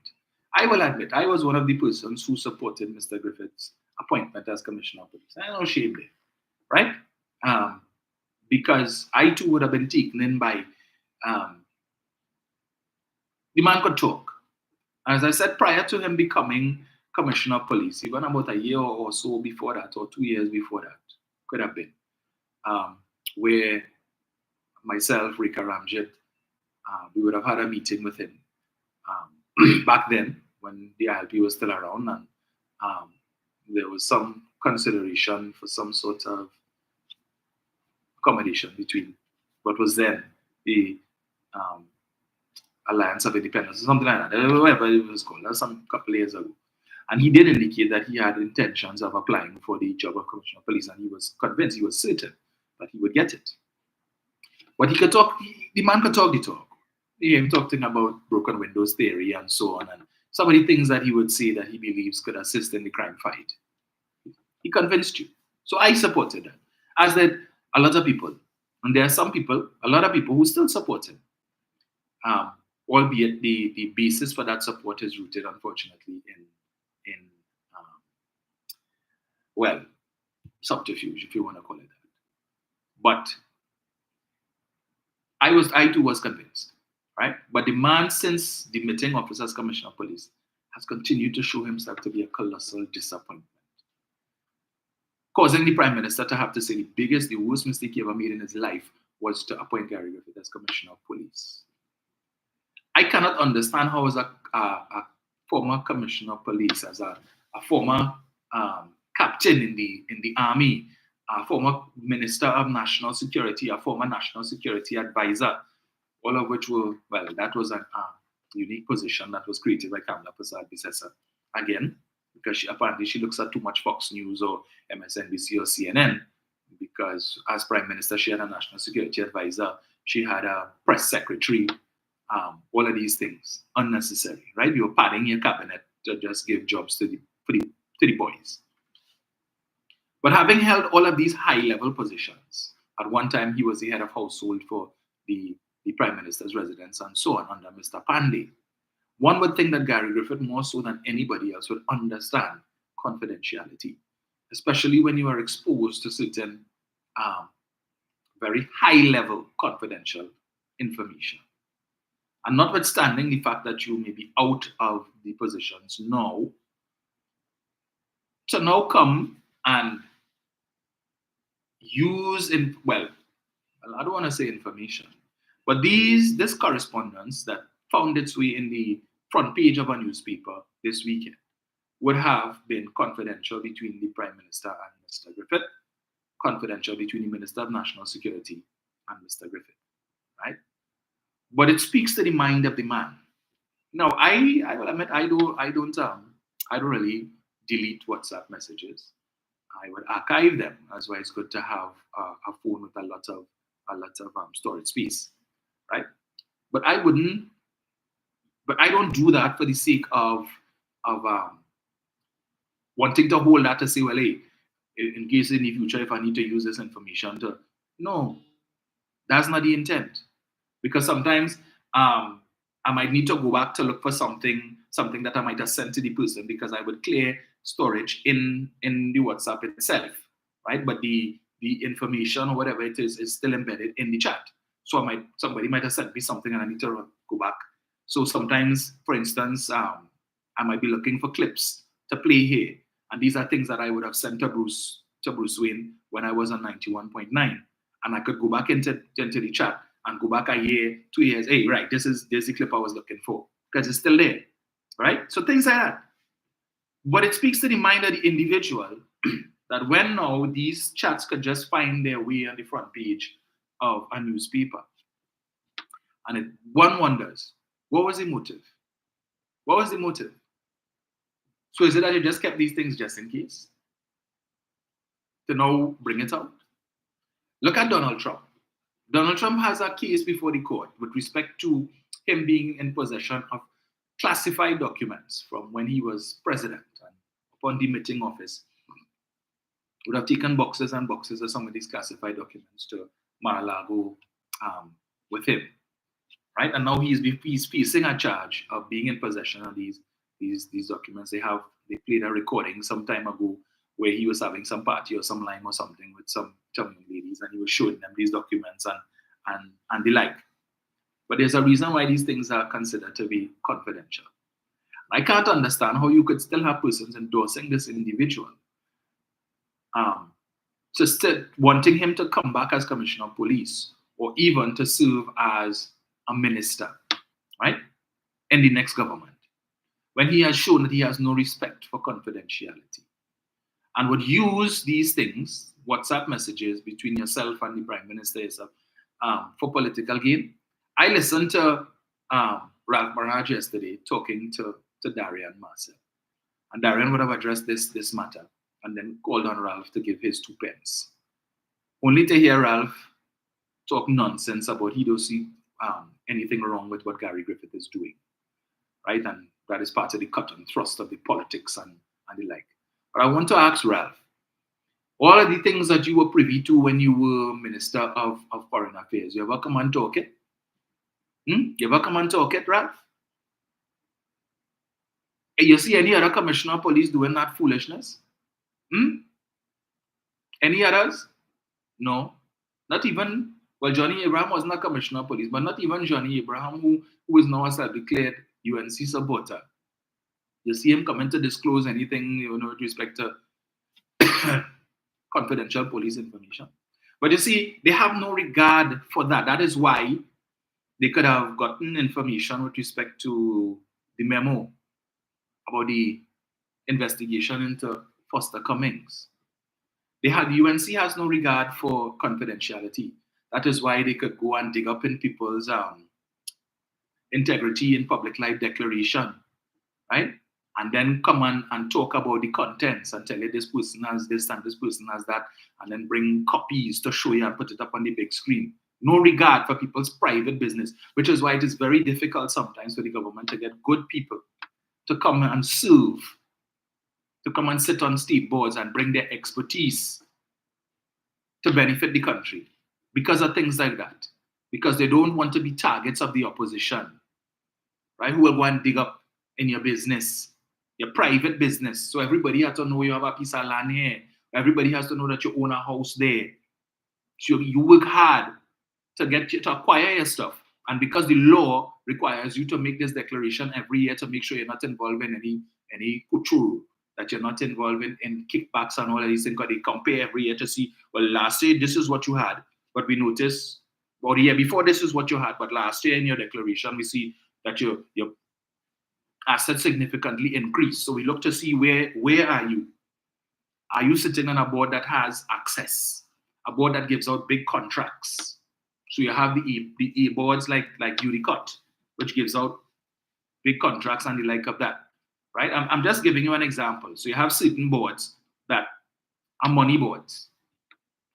I will admit, I was one of the persons who supported Mr. Griffith's appointment as Commissioner of Police. I no shame there, right? Because I too would have been taken in by, the man could talk. As I said, prior to him becoming Commissioner of Police, even about a year or so before that, or 2 years before that, could have been, where myself, Rika Ramjit, we would have had a meeting with him back then when the ILP was still around, and there was some consideration for some sort of accommodation between what was then the Alliance of Independence, or something like that, whatever it was called. That was some couple of years ago. And he did indicate that he had intentions of applying for the job of Commissioner of Police, and he was convinced, he was certain that he would get it. But he could talk, the man could talk the talk. You hear him talking about broken windows theory and so on, and some of the things that he would say that he believes could assist in the crime fight. He convinced you. So I supported that, as did a lot of people. And there are some people, a lot of people who still support him. Albeit the basis for that support is rooted, unfortunately, in well, subterfuge, if you want to call it that. But I too was convinced, right? But the man, since the meeting office as Commissioner of Police, has continued to show himself to be a colossal disappointment, causing the Prime Minister to have to say the worst mistake he ever made in his life was to appoint Gary Griffith as Commissioner of Police. I cannot understand how, as a former Commissioner of Police, as a former captain in the army, a former Minister of National Security, a former National Security Advisor, all of which were, well, that was a unique position that was created by Kamala Prasad Bissessa. Again, because apparently she looks at too much Fox News or MSNBC or CNN, because as Prime Minister, she had a National Security Advisor, she had a press secretary, all of these things, unnecessary, right? You're padding your cabinet to just give jobs for the to the boys. But having held all of these high-level positions, at one time he was the head of household for the Prime Minister's residence and so on under Mr. Pandey. One would think that Gary Griffith, more so than anybody else, would understand confidentiality, especially when you are exposed to certain very high-level confidential information. And notwithstanding the fact that you may be out of the positions now, to now come and use I don't want to say information, but this correspondence that found its way in the front page of a newspaper this weekend would have been confidential between the Prime Minister and Mr. Griffith, confidential between the Minister of National Security and Mr. Griffith, right? But it speaks to the mind of the man. Now, I will admit I don't really delete WhatsApp messages. I would archive them. That's why it's good to have a phone with a lot of storage space, right? But I don't do that for the sake of wanting to hold that to say, well, hey, in case in the future if I need to use this information to. No, that's not the intent. Because sometimes I might need to go back to look for something that I might have sent to the person because I would clear storage in the WhatsApp itself, right? But the information or whatever it is still embedded in the chat. So somebody might have sent me something and I need to go back. So sometimes, for instance, I might be looking for clips to play here, and these are things that I would have sent to Bruce Wayne when I was on 91.9, and I could go back into the chat and go back a year, 2 years. Hey, right, there's the clip I was looking for because it's still there, right? So things like that. But it speaks to the mind of the individual that when now these chats could just find their way on the front page of a newspaper. And one wonders, what was the motive? What was the motive? So is it that you just kept these things just in case? To now bring it out? Look at Donald Trump. Donald Trump has a case before the court with respect to him being in possession of classified documents from when he was president, and upon demitting office, would have taken boxes and boxes of some of these classified documents to Mar-a-Lago with him, right? And now he's facing a charge of being in possession of these documents. They played a recording some time ago where he was having some party or some line or something with some young ladies, and he was showing them these documents and the like. But there's a reason why these things are considered to be confidential. I can't understand how you could still have persons endorsing this individual, just wanting him to come back as commissioner of police or even to serve as a minister, right, in the next government, when he has shown that he has no respect for confidentiality and would use these things, WhatsApp messages between yourself and the Prime Minister yourself, for political gain. I listened to Ralph Maraj yesterday talking to Darian Marcel. And Darian would have addressed this matter and then called on Ralph to give his 2 pence. Only to hear Ralph talk nonsense about he don't see anything wrong with what Gary Griffith is doing, right? And that is part of the cut and thrust of the politics and the like. But I want to ask Ralph, all of the things that you were privy to when you were Minister of Foreign Affairs, you ever come and talk it? You ever come and talk it, Ralph? You see any other commissioner of police doing that foolishness? Any others? No. Not even, well, Johnny Abraham wasn't a commissioner of police, but not even Johnny Abraham, who is now a self-declared UNC supporter. You see him coming to disclose anything, with respect to confidential police information. But you see, they have no regard for that. That is why they could have gotten information with respect to the memo about the investigation into Foster Cummings. UNC has no regard for confidentiality. That is why they could go and dig up in people's integrity in public life declaration, right? And then come on and talk about the contents and tell you this person has this and this person has that, and then bring copies to show you and put it up on the big screen. No regard for people's private business, which is why it is very difficult sometimes for the government to get good people to come and serve to come and sit on state boards and bring their expertise to benefit the country because of things like that. Because they don't want to be targets of the opposition, right? Who will go and dig up in your business, your private business. So everybody has to know you have a piece of land here. Everybody has to know that you own a house there. So you work hard to acquire your stuff. And because the law requires you to make this declaration every year to make sure you're not involved in any couture, that you're not involved in kickbacks and all of these things, because they compare every year to see, well, last year this is what you had, but we noticed, or the year before this is what you had, but last year in your declaration we see that your assets significantly increased. So we look to see where are you? Are you sitting on a board that has access, a board that gives out big contracts? So you have the E boards like Udicot, which gives out big contracts and the like of that, right? I'm just giving you an example. So you have certain boards that are money boards.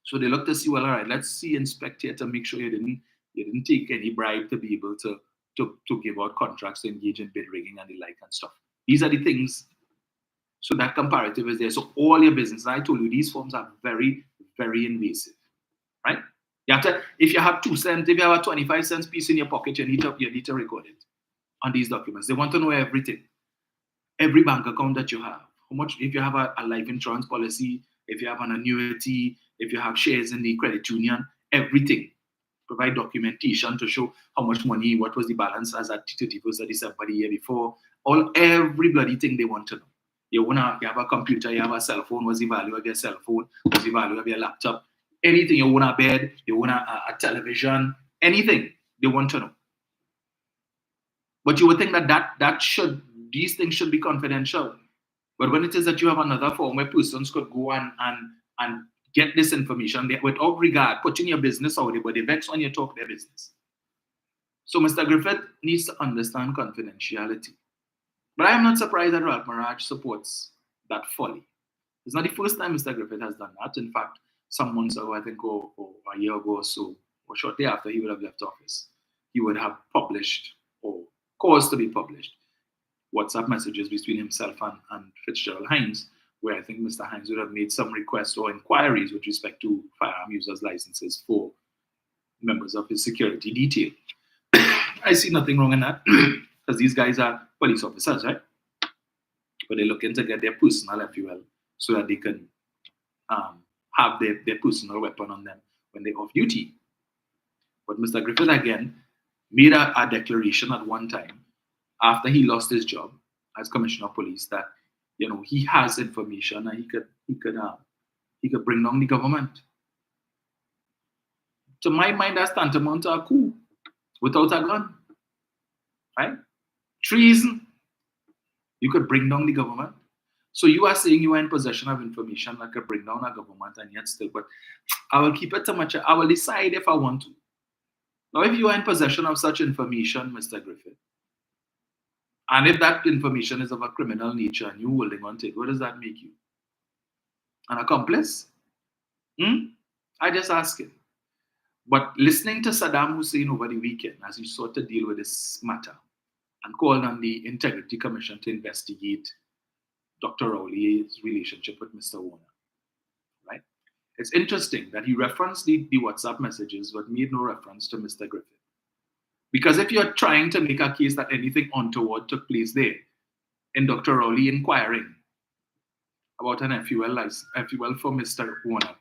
So they look to see, well, all right, let's see, inspect here to make sure you didn't take any bribe to be able to give out contracts, to engage in bid rigging and the like and stuff. These are the things. So that comparative is there. So all your business, I told you, these forms are very, very invasive, right? You have to, if you have 2 cents, if you have a 25 cents piece in your pocket, you need to record it on these documents. They want to know everything, every bank account that you have, how much, if you have a life insurance policy, if you have an annuity, if you have shares in the credit union, everything. Provide documentation to show how much money, what was the balance as at 31st of December the year before. Every bloody thing they want to know. You have a computer, you have a cell phone, what's the value of your cell phone, what's the value of your laptop, anything. You own a bed, you own a television, anything they want to know. But you would think that these things should be confidential. But when it is that you have another form where persons could go and get this information without regard, putting your business out there, but they vex when you talk their business. So Mr. Griffith needs to understand confidentiality. But I am not surprised that Ralph Maraj supports that folly. It's not the first time Mr. Griffith has done that. In fact, some months ago, I think, or a year ago or so, or shortly after he would have left office, he would have published or caused to be published WhatsApp messages between himself and Fitzgerald Hines, where I think Mr. Hines would have made some requests or inquiries with respect to firearm users licenses for members of his security detail. I see nothing wrong in that, because these guys are police officers, right? But they're looking to get their personal, if you will, so that they can have their personal weapon on them when they're off duty. But Mr. Griffith, again, made a declaration at one time after he lost his job as Commissioner of Police that, he has information and he could bring down the government. To my mind, that's tantamount to a coup without a gun, right? Treason. You could bring down the government. So you are saying you are in possession of information that could bring down a government, and yet still, but I will keep it to much. I will decide if I want to. Now, if you are in possession of such information, Mr. Griffith, and if that information is of a criminal nature and you holding on to it, what does that make you? An accomplice? I just ask it. But listening to Saddam Hussein over the weekend as he sought to deal with this matter and called on the Integrity Commission to investigate Dr. Rowley's relationship with Mr. Warner, right? It's interesting that he referenced the WhatsApp messages but made no reference to Mr. Griffith. Because if you're trying to make a case that anything untoward took place there, in Dr. Rowley inquiring about an FUL for Mr. Warner,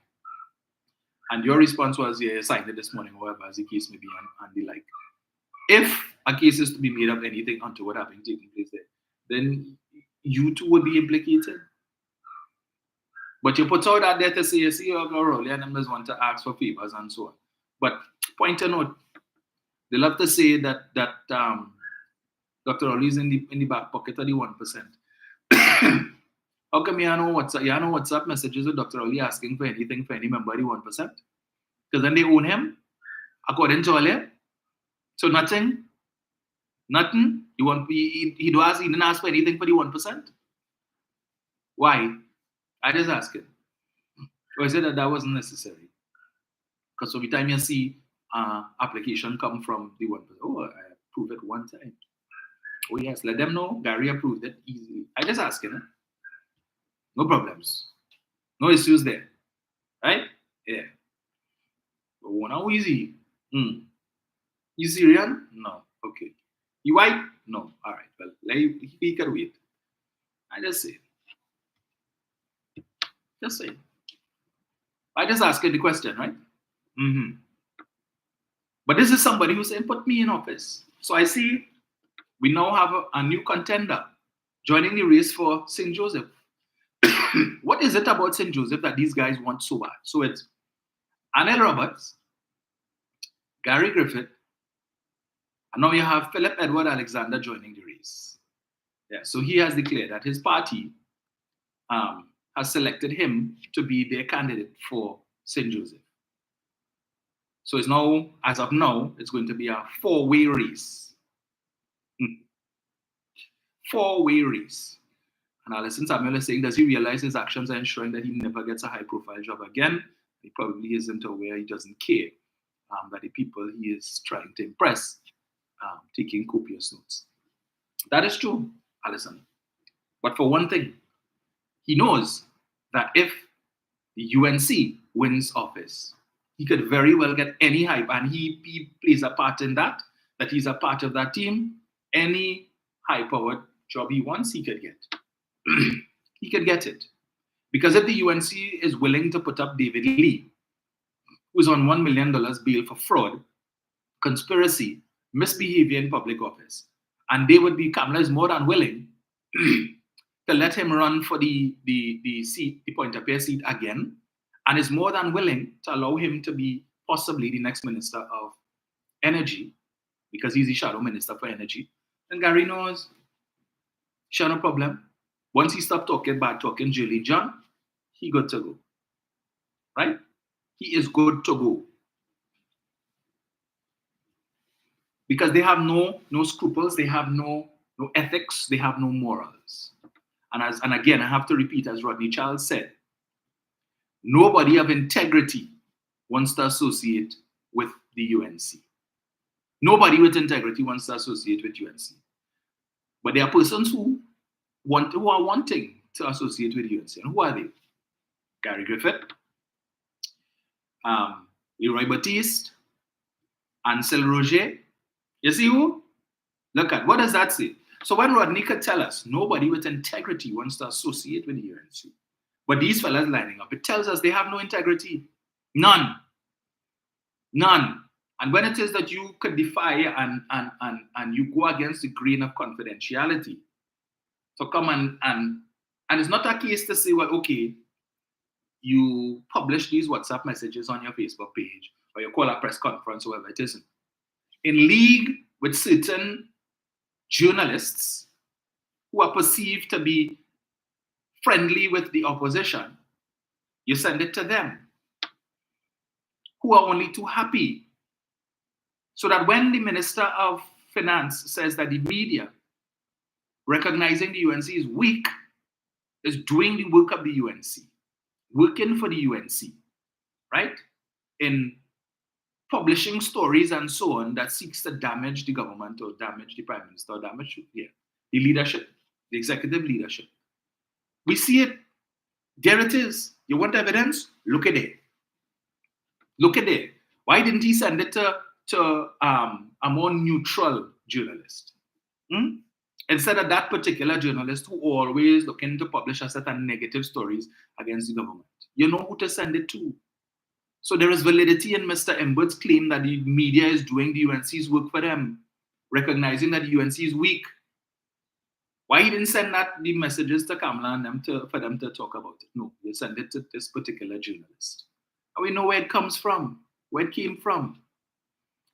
and your response was, yeah, you signed it this morning, however, as the case may be, and the like. If a case is to be made of anything untoward having taken place there, then you too would be implicated. But you put out that there to say, you see, Dr. Rowley and members want to ask for favors and so on. But point to note, they love to say that Dr. Rowley is in the back pocket of the 1%. How come you know WhatsApp messages with Dr. Rowley asking for anything for any member of the 1%? Because then they own him, according to Ole. So nothing. He didn't ask for anything for the 1%. Why? I just ask him. So I said that wasn't necessary. Because every time you see application come from the 1%, oh, I approved it one time. Oh yes, let them know Gary approved it easily. I just ask him. No problems. No issues there. Right? Yeah. Oh, now easy. You Syrian? No. Okay. You white? No. All right. Well, he can wait. I just say. Just say. I just asking the question, right? But this is somebody who's saying, put me in office. So I see we now have a new contender joining the race for St. Joseph. What is it about St. Joseph that these guys want so bad? So it's Anel Roberts, Gary Griffith, and now you have Philip Edward Alexander joining the race. Yeah, so he has declared that his party has selected him to be their candidate for St. Joseph. So it's now, as of now, it's going to be a four-way race. Four-way race. And Alison Samuel is saying, does he realize his actions are ensuring that he never gets a high-profile job again? He probably isn't aware, he doesn't care that the people he is trying to impress taking copious notes. That is true, Alison. But for one thing, he knows that if the UNC wins office, he could very well get any hype, and he plays a part in that he's a part of that team. Any high-powered job he wants, he could get. He could get it. Because if the UNC is willing to put up David Lee, who's on $1 million bail for fraud, conspiracy, misbehavior in public office, and they would be, Kamala is more than willing to let him run for the seat, the Pointe-a-Pierre seat again, and is more than willing to allow him to be possibly the next Minister of Energy, because he's the shadow Minister for Energy. And Gary knows, sure, no problem. Once he stopped talking bad talking Julie John, he good to go. Right? He is good to go. Because they have no scruples, they have no ethics, they have no morals. And again, I have to repeat, as Rodney Charles said, nobody of integrity wants to associate with the UNC. Nobody with integrity wants to associate with UNC. But there are persons who are wanting to associate with UNC. And who are they? Gary Griffith, Leroy Baptiste, Ansel Roger. You see who? Look at, what does that say? So when Rodney could tell us nobody with integrity wants to associate with the UNC, but these fellas lining up, it tells us they have no integrity. None. None. And when it is that you could defy and you go against the grain of confidentiality, to come and it's not a case to say, well, okay, you publish these WhatsApp messages on your Facebook page, or you call a press conference, or whatever it isn't. In league with certain journalists who are perceived to be friendly with the opposition, you send it to them, who are only too happy. So that when the Minister of Finance says that the media, recognizing the UNC is weak, is doing the work of the UNC, working for the UNC, right? In publishing stories and so on that seeks to damage the government or damage the Prime Minister or damage the leadership, the executive leadership. We see it. There it is. You want evidence? Look at it. Look at it. Why didn't he send it to a more neutral journalist? Instead of that particular journalist who always looking to publish a set of negative stories against the government. You know who to send it to. So there is validity in Mr. Embert's claim that the media is doing the UNC's work for them, recognizing that the UNC is weak. Why he didn't send the messages to Kamala and them for them to talk about it? No, you send it to this particular journalist. And we know where it comes from, where it came from.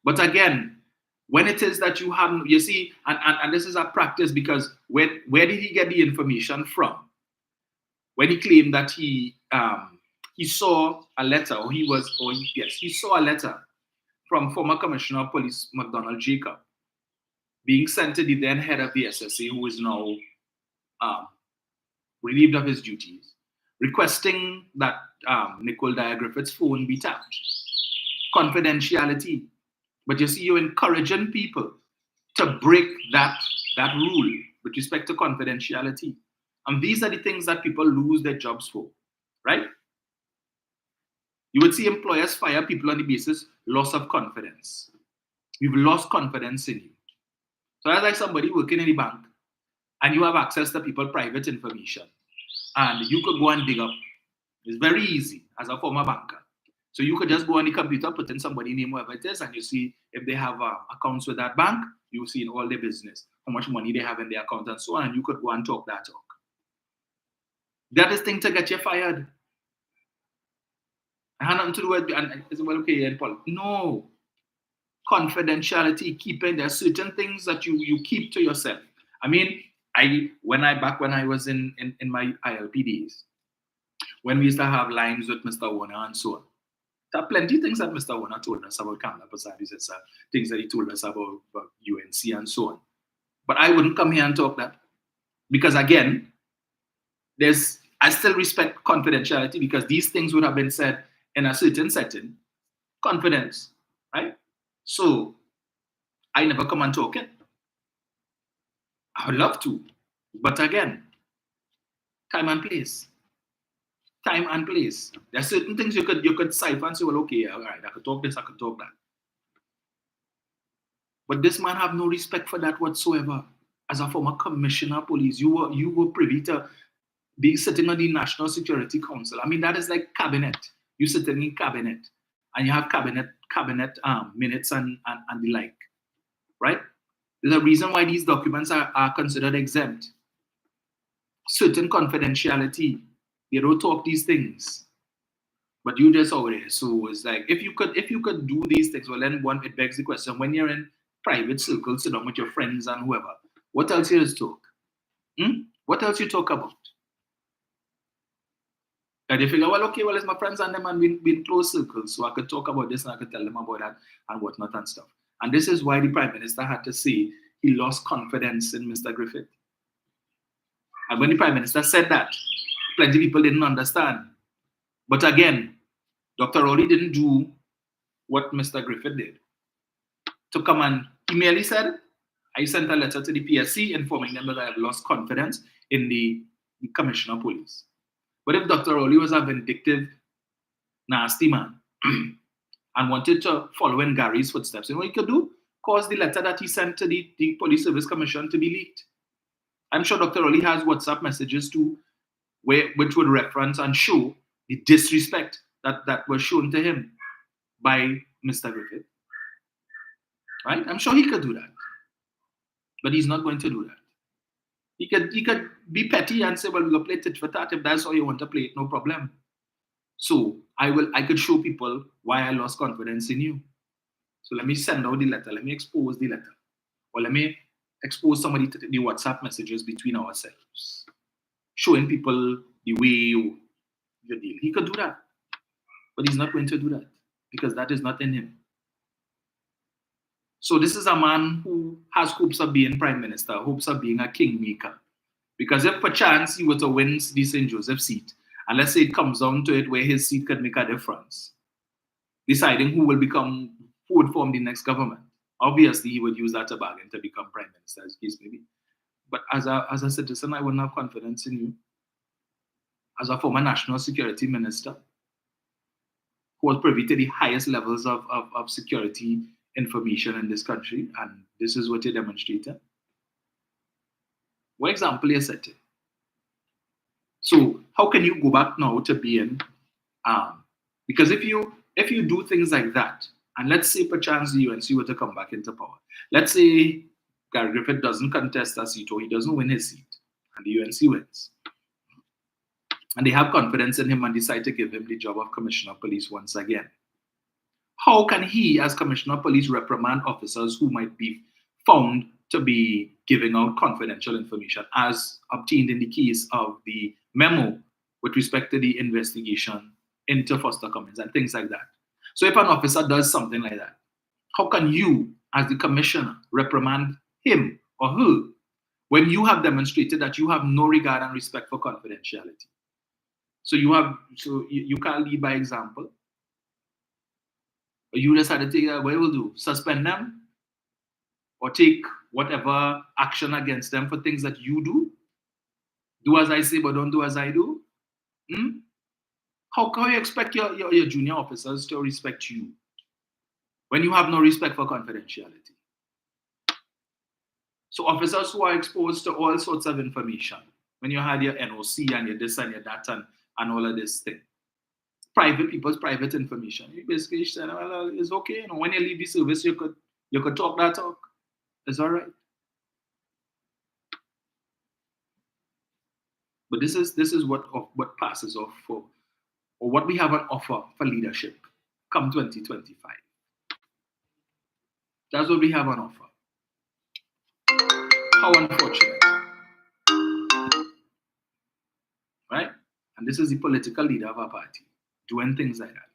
But again, when it is that you have, you see, and this is a practice, because where did he get the information from? When he claimed that he saw a letter, he saw a letter from former Commissioner of Police McDonald Jacob being sent to the then head of the SSA, who is now relieved of his duties, requesting that Nicole Dyer Griffith's phone be tapped. Confidentiality. But you see, you're encouraging people to break that rule with respect to confidentiality. And these are the things that people lose their jobs for, right? You would see employers fire people on the basis loss of confidence. We've lost confidence in you. So that's like somebody working in the bank and you have access to people's private information and you could go and dig up. It's very easy as a former banker. So you could just go on the computer, put in somebody's name, whoever it is, and you see if they have accounts with that bank, you see in all their business, how much money they have in their account and so on, and you could go and talk that talk. That is thing to get you fired. I had nothing to do with, and it's well, okay, and Paul. No. Confidentiality, keeping, there are certain things that you keep to yourself. I mean, when I was in my ILP days, when we used to have lines with Mr. Warner and so on, there are plenty of things that Mr. Warner told us about Kamala Prasad, things that he told us about UNC and so on. But I wouldn't come here and talk that. Because again, I still respect confidentiality because these things would have been said in a certain setting. Confidence, right? So I never come and talk it. I would love to. But again, time and place. Time and place. There are certain things you could cipher and say, well, okay, all right, I could talk this, I could talk that. But this man have no respect for that whatsoever. As a former commissioner of police, you were privy to be sitting on the National Security Council. I mean, that is like cabinet. You sitting in cabinet and you have cabinet minutes and the like, right? There's a reason why these documents are considered exempt. Certain confidentiality. They don't talk these things. But you just over there. So it's like if you could do these things, well then it begs the question, when you're in private circles, sit down with your friends and whoever, what else you just talk? What else you talk about? And they figure, well, okay, well, it's my friends and them and we in close circles, so I could talk about this and I could tell them about that and whatnot and stuff. And this is why the Prime Minister had to say he lost confidence in Mr. Griffith. And when the Prime Minister said that, plenty of people didn't understand. But again, Dr. Rowley didn't do what Mr. Griffith did. To come and, he merely said, I sent a letter to the PSC informing them that I have lost confidence in the Commissioner of Police. But if Dr. Rowley was a vindictive, nasty man and wanted to follow in Gary's footsteps, you know what he could do? Cause the letter that he sent to the Police Service Commission to be leaked. I'm sure Dr. Rowley has WhatsApp messages too, which would reference and show the disrespect that was shown to him by Mr. Griffith. Right? I'm sure he could do that. But he's not going to do that. He could be petty and say, well, we're going to play tit for tat. If that's how you want to play it, no problem. So I could show people why I lost confidence in you. So let me send out the letter. Let me expose the letter. Or let me expose somebody to the WhatsApp messages between ourselves. Showing people the way you deal. He could do that. But he's not going to do that. Because that is not in him. So this is a man who has hopes of being Prime Minister, hopes of being a kingmaker. Because if perchance he were to win the St. Joseph seat, and let's say it comes down to it where his seat could make a difference, deciding who would form the next government, obviously he would use that to bargain to become Prime Minister, as case may be. But as a citizen, I wouldn't have confidence in you. As a former National Security Minister, who was privy to the highest levels of security information in this country, and this is what you demonstrated. What example you setting? So how can you go back now to being because if you do things like that, and let's say perchance the UNC were to come back into power, let's say Gary Griffith doesn't contest a seat or he doesn't win his seat, and the UNC wins, and they have confidence in him and decide to give him the job of Commissioner of Police once again. How can he, as Commissioner of Police, reprimand officers who might be found to be giving out confidential information, as obtained in the case of the memo with respect to the investigation into Foster Cummins and things like that? So if an officer does something like that, how can you, as the commissioner, reprimand him or her when you have demonstrated that you have no regard and respect for confidentiality? So you can't lead by example. You decided to take that, what you will do? Suspend them? Or take whatever action against them for things that you do? Do as I say, but don't do as I do. How can you expect your junior officers to respect you when you have no respect for confidentiality? So officers who are exposed to all sorts of information, when you had your NOC and your this and your that and all of this thing, people's private information, you basically said, well, it's okay. You know, when you leave the service, you could talk that talk. It's all right. But this is what passes off for, or what we have on offer for leadership come 2025. That's what we have on offer. How unfortunate. Right? And this is the political leader of our party doing things like that.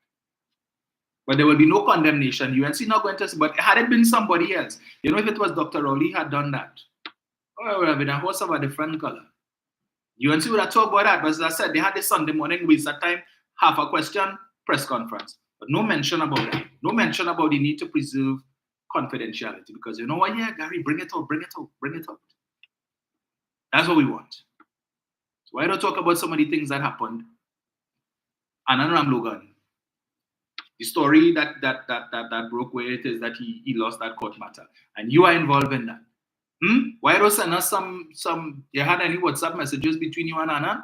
But there will be no condemnation. UNC not going to say, but had it been somebody else, if it was Dr. Rowley had done that, or it would have been a horse of a different color. UNC would have talked about that, but as I said, they had this Sunday morning waste of time, half a question, press conference. But no mention about that. No mention about the need to preserve confidentiality. Because you know what, yeah, Gary, bring it out. That's what we want. So why don't talk about some of the things that happened? Anand Ramlogan, the story that broke where it is that he lost that court matter. And you are involved in that. Why don't send us some you had any WhatsApp messages between you and Anand?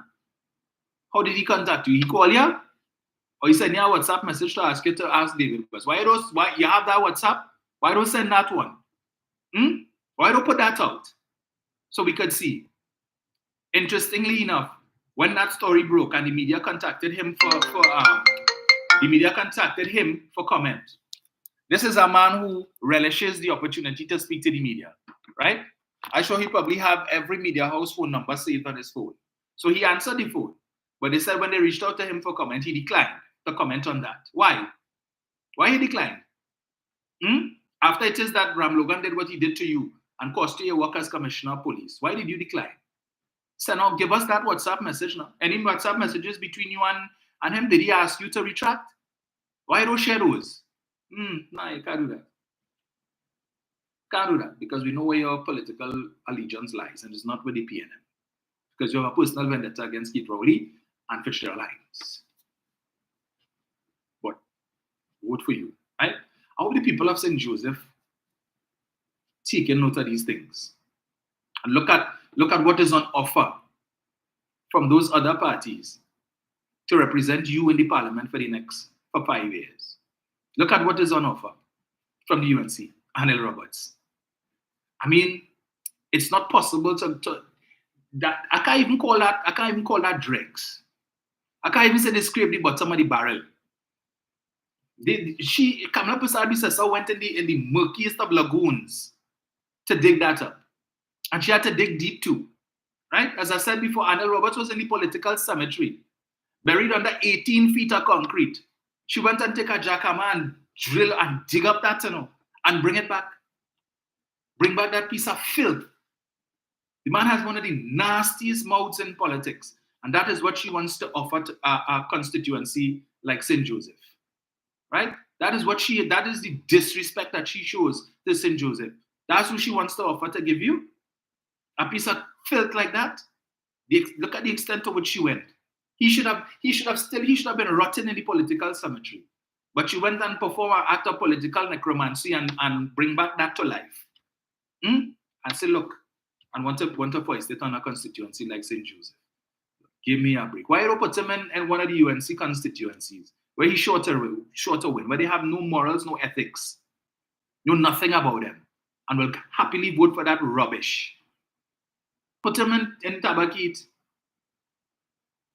How did he contact you? He called you? Or he sent you a WhatsApp message to ask you to ask David? Why you have that WhatsApp? Why don't send that one? Why don't put that out? So we could see. Interestingly enough, when that story broke and the media contacted him for comment. This is a man who relishes the opportunity to speak to the media, right? I'm sure he probably have every media house phone number saved on his phone. So he answered the phone. But they said when they reached out to him for comment, he declined to comment on that. Why? Why he declined? After it is that Ramlogan did what he did to you and cost you your work as commissioner of police, why did you decline? So now give us that WhatsApp message now. Any WhatsApp messages between you and him, did he ask you to retract? Why don't share those? No, you can't do that. Can't do that because we know where your political allegiance lies and it's not with the PNM. Because you have a personal vendetta against Keith Rowley and Fitzgerald Hines. But vote for you, right? How the people of St. Joseph taking note of these things? And look at what is on offer from those other parties to represent you in the parliament for 5 years. Look at what is on offer from the UNC, Anil Roberts. I mean, it's not possible to that I can't even call that dregs. I can't even say they scraped the bottom of the barrel. Kamala Prasad went in the murkiest of lagoons to dig that up. And she had to dig deep too. Right? As I said before, Anil Roberts was in the political cemetery, buried under 18 feet of concrete. She went and take a jackhammer and drill and dig up that tunnel and bring it back. Bring back that piece of filth. The man has one of the nastiest mouths in politics. And that is what she wants to offer to our constituency like St. Joseph. Right? That is the disrespect that she shows to St. Joseph. That's what she wants to offer to give you. A piece of filth like that. Look at the extent to which she went. He should have been rotting in the political cemetery. But she went and performed an act of political necromancy and bring back that to life. And say, look, and want to foist it on a constituency like St. Joseph. Give me a break. Why don't put him in one of the UNC constituencies where he's sure to win, where they have no morals, no ethics, know nothing about them, and will happily vote for that rubbish. Put him in Tabakit.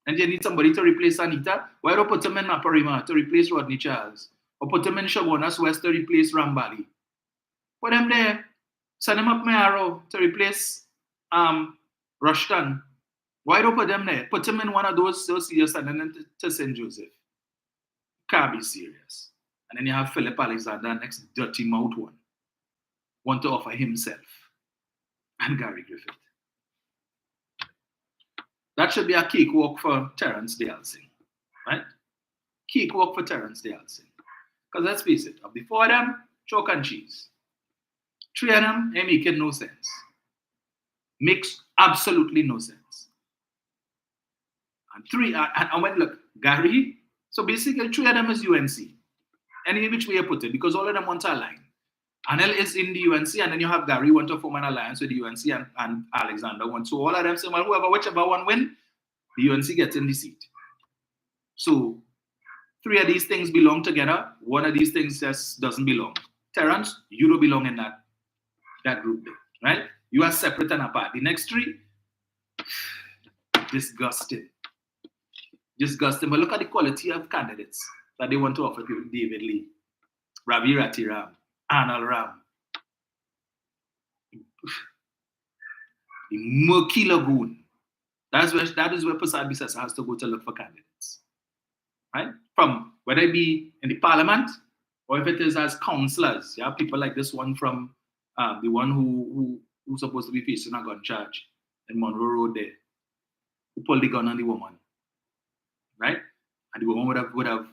And you need somebody to replace Anita. Why don't put him in Naparima to replace Rodney Charles? Or put him in Shabonas West to replace Rambali? Put him there. Send him up Mayaro to replace Rushton. Why don't put them there? Put him in one of those serious and then to St. Joseph. Can't be serious. And then you have Philip Alexander, next dirty mouth one. Want to offer himself. And Gary Griffith. That should be a cakewalk for Terence Dale-Singh, right? Cakewalk for Terence Dale-Singh. Because let's face it, of the four of them, chalk and cheese. Three of them, they making no sense. Makes absolutely no sense. And three, and I went, look, Gary, so basically 3 of them is UNC. Any which way you put it, because all of them want to align. Anel is in the UNC, and then you have Gary want to form an alliance with the UNC, and Alexander wants. So all of them say, well, whichever one win, the UNC gets in the seat. So 3 of these things belong together. 1 of these things just doesn't belong. Terrence, you don't belong in that group there, right? You are separate and apart. The next 3, disgusting. Disgusting. But look at the quality of candidates that they want to offer people. David Lee, Ravi Ratiram, Anal Ram, the murky lagoon. That is where Prasad Bisesa has to go to look for candidates, right? From whether it be in the parliament or if it is as councillors, yeah, people like this one from the one who's supposed to be facing a gun charge in Monroe Road there, who pulled the gun on the woman, right? And the woman would have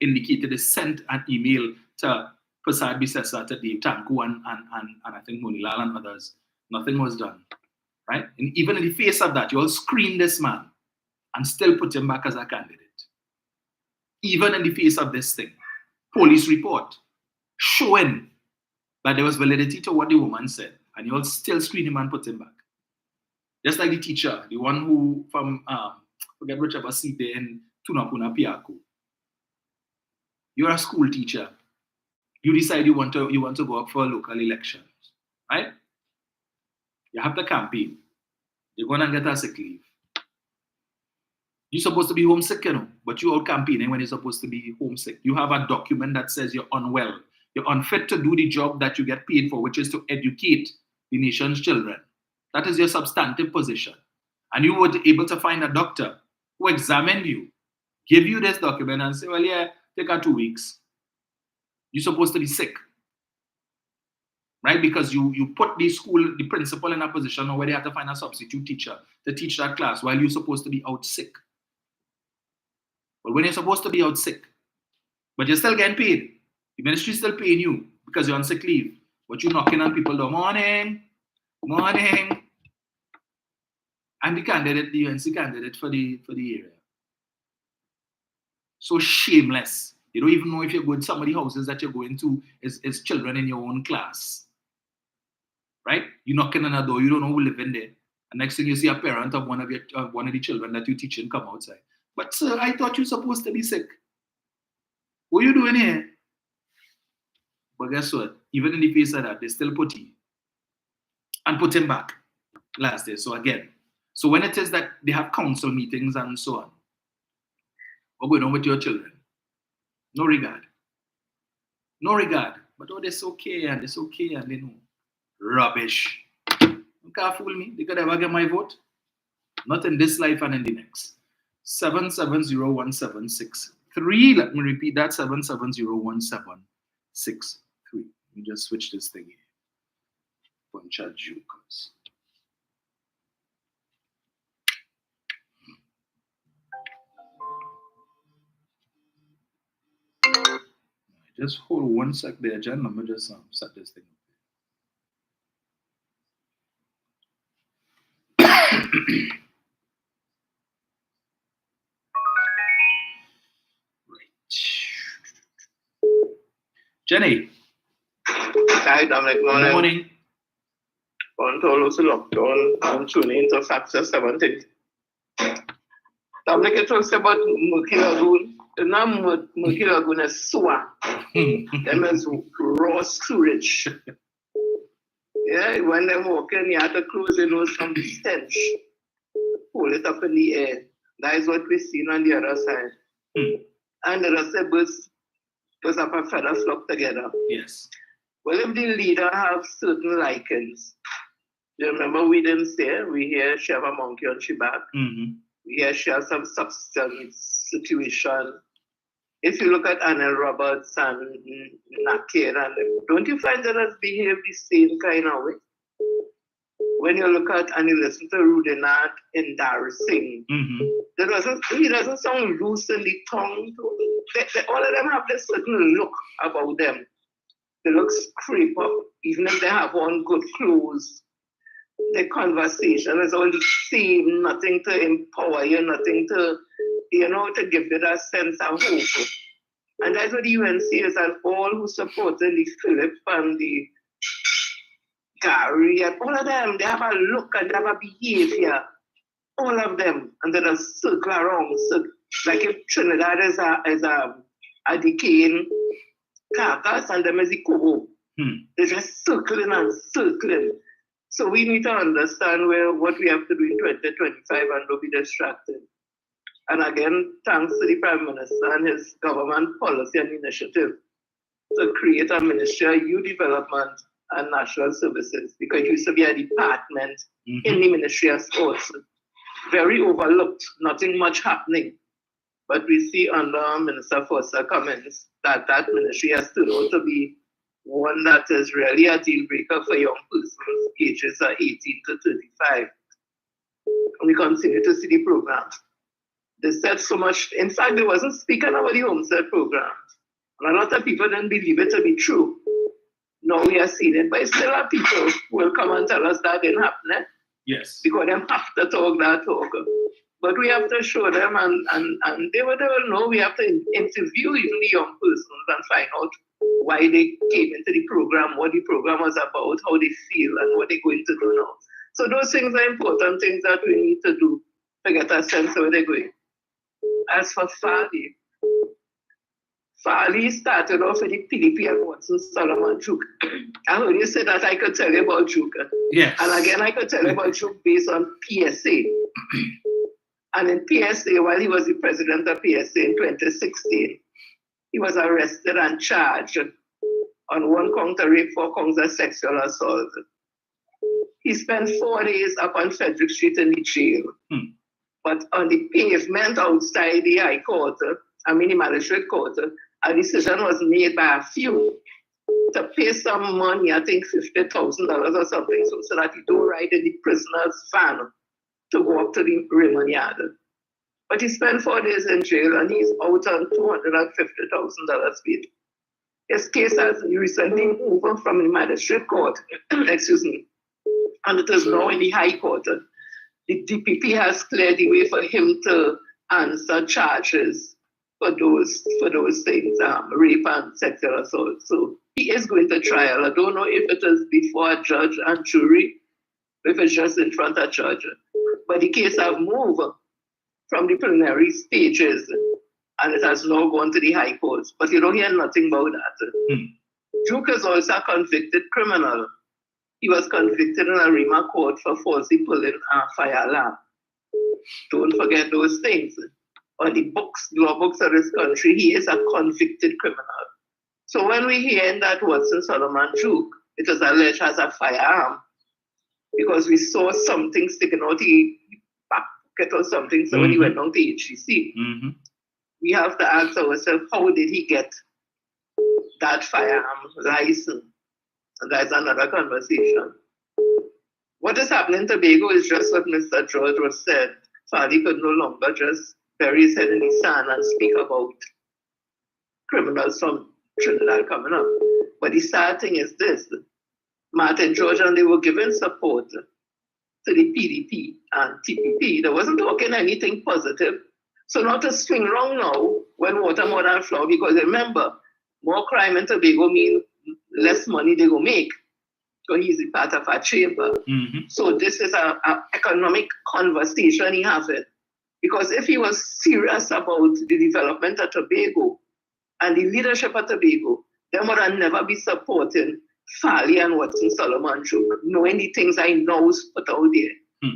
indicated, they sent an email to Prasad Bisesa, to Dave Tanku, and I think Monilal and others. Nothing was done, right? And even in the face of that, you all screen this man and still put him back as a candidate. Even in the face of this thing, police report showing that there was validity to what the woman said, and you all still screen him and put him back. Just like the teacher, the one who from forget whichever seat there in Tunapuna Piaku. You're a school teacher. You decide you want to go up for local elections, right? You have to campaign. You're gonna get a sick leave. You're supposed to be homesick, you know, but you're out campaigning when you're supposed to be homesick. You have a document that says you're unwell. You're unfit to do the job that you get paid for, which is to educate the nation's children. That is your substantive position. And you were able to find a doctor who examined you, give you this document and say, well, yeah, take 2 weeks. You're supposed to be sick, right? Because you put the principal in a position where they have to find a substitute teacher to teach that class while you're supposed to be out sick. But when you're supposed to be out sick, but you're still getting paid, the ministry's still paying you because you're on sick leave, but you're knocking on people door, morning, and the UNC candidate for the area. So shameless. You don't even know if you're going to some of the houses that you're going to is children in your own class, right? You're knocking on a door, you don't know who live in there. And next thing you see a parent of one of the children that you're teaching come outside. But sir, I thought you're supposed to be sick. What are you doing here? But guess what? Even in the face of that, they still put him and put him back last year. So again, so when it is that they have council meetings and so on, what's going on with your children? No regard. No regard. But oh, that's okay, and it's okay, and they know. Rubbish. You can't fool me. They could ever get my vote. Not in this life and in the next. 7701763. Let me repeat that. 7701763. Let me just switch this thing here. Bunch of jokers. Just hold 1 sec there, Jen. Let me just set this thing up. Right. Jenny. Hi, Dominic. Good morning. On to also lockdown and tuning into Factor 70. Dominic, it talks about Murky Lagoon. The name Murky Lagoon is sewer. That means raw sewage. Yeah, when they're walking, you have to close your nose from the stench. Pull it up in the air. That is what we've seen on the other side. And the rest of us up a feather flock together. Yes. Well, if the leader have certain likings, you remember we didn't say, we hear she have a monkey on she back. We hear she has some substance situation. If you look at Anel Roberts and Nakir, don't you find that has behaved the same kind of way? When you look at and you listen to Rudinath embarrassing, he doesn't sound loose in the tongue. All of them have this certain look about them. They look scrape up, even if they have on good clothes. the conversation is all the same, nothing to empower you, nothing to, to give you that sense of hope. And that's what the UNC is, and all who supported the Philip and the Gary and all of them, they have a look and they have a behavior. All of them, and then a circle around. So, like if Trinidad is a decaying carcass and them is the Kobo. They're just circling and circling. So we need to understand what we have to do in 2025 and not be distracted. And again, thanks to the Prime Minister and his government policy and initiative to create a Ministry of Youth Development and National Services, because it used to be a department in the Ministry of Sports. Very overlooked, nothing much happening. But we see under Minister Foster Cummins that ministry has turned out to be one that is really a deal breaker for young persons ages 18 to 35. And we continue to see the program. They said so much. In fact, they wasn't speaking about the Homestead program. And a lot of people didn't believe it to be true. Now we are seeing it, but still are people who will come and tell us that didn't happen. Yes. Because they have to talk that talk. But we have to show them, and they will know. We have to interview even the young persons and find out why they came into the program, what the program was about, how they feel, and what they're going to do now. So those things are important things that we need to do to get a sense of where they're going. As for Farley started off with the PDP and Watson Solomon Juke. I heard you say that I could tell you about Juke. Yes. And again, I could tell you about Juke based on PSA. And in PSA, while he was the president of PSA in 2016, he was arrested and charged on 1 count of rape, 4 counts of sexual assault. He spent 4 days up on Frederick Street in the jail. But on the pavement outside the High Court, the Magistrate Court, a decision was made by a few to pay some money, I think $50,000 or something, so that he don't ride in the prisoner's van to go up to the Raymond Yard. But he spent 4 days in jail and he's out on $250,000 bail. His case has recently moved from the Magistrate Court, and it is now in the High Court. The DPP has cleared the way for him to answer charges for those things, rape and sexual assault. So he is going to trial. I don't know if it is before a judge and jury, if it's just in front of a judge. But the case has moved from the preliminary stages and it has now gone to the High Court. But you don't hear nothing about that. Duke is also a convicted criminal. He was convicted in a Rima court for falsely pulling a fire alarm. Don't forget those things. On the law books of this country, he is a convicted criminal. So when we hear that Watson Solomon Duke, it is alleged as a firearm, because we saw something sticking out the back pocket or something, so when he went down to HCC, we have to ask ourselves, how did he get that firearm license? And that's another conversation. What is happening in Tobago is just what Mr. George was said. Farley could no longer just bury his head in the sand and speak about criminals from Trinidad coming up. But the sad thing is this. Martin George and they were giving support to the PDP and TPP. They wasn't talking anything positive. So not to swing wrong now when water more than flour, because remember, more crime in Tobago means less money they go make. So he's a part of our chamber. So this is an economic conversation he has it. Because if he was serious about the development of Tobago and the leadership of Tobago, they would have never be supporting Farley and Watson Solomon Duke, knowing the things I know is put out there.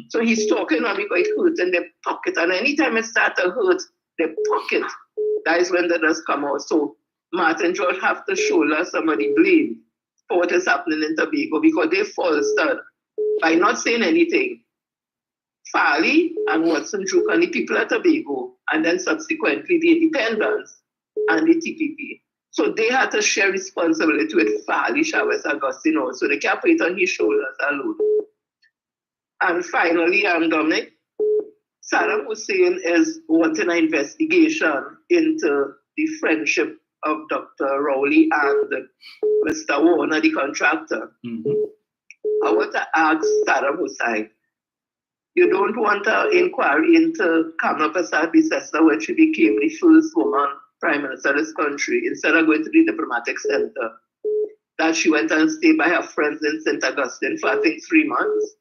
So he's talking on because it hurts in their pocket. And anytime it starts to hurt their pocket, that is when they just come out. So Martin George have to shoulder some of the blame for what is happening in Tobago, because they faltered by not saying anything. Farley and Watson Duke and the people at Tobago, and then subsequently the independents and the TPP. So they had to share responsibility with Farley, Chavez, Augustine also. They can't put it on his shoulders alone. And finally, Dominic, Saddam Hussein is wanting an investigation into the friendship of Dr. Rowley and Mr. Warner, the contractor. I want to ask Saddam Hussein, you don't want to inquire into Kamala Persad-Bissessar when she became the first woman prime minister of this country, instead of going to the diplomatic center, that she went and stayed by her friends in St. Augustine for, I think, 3 months.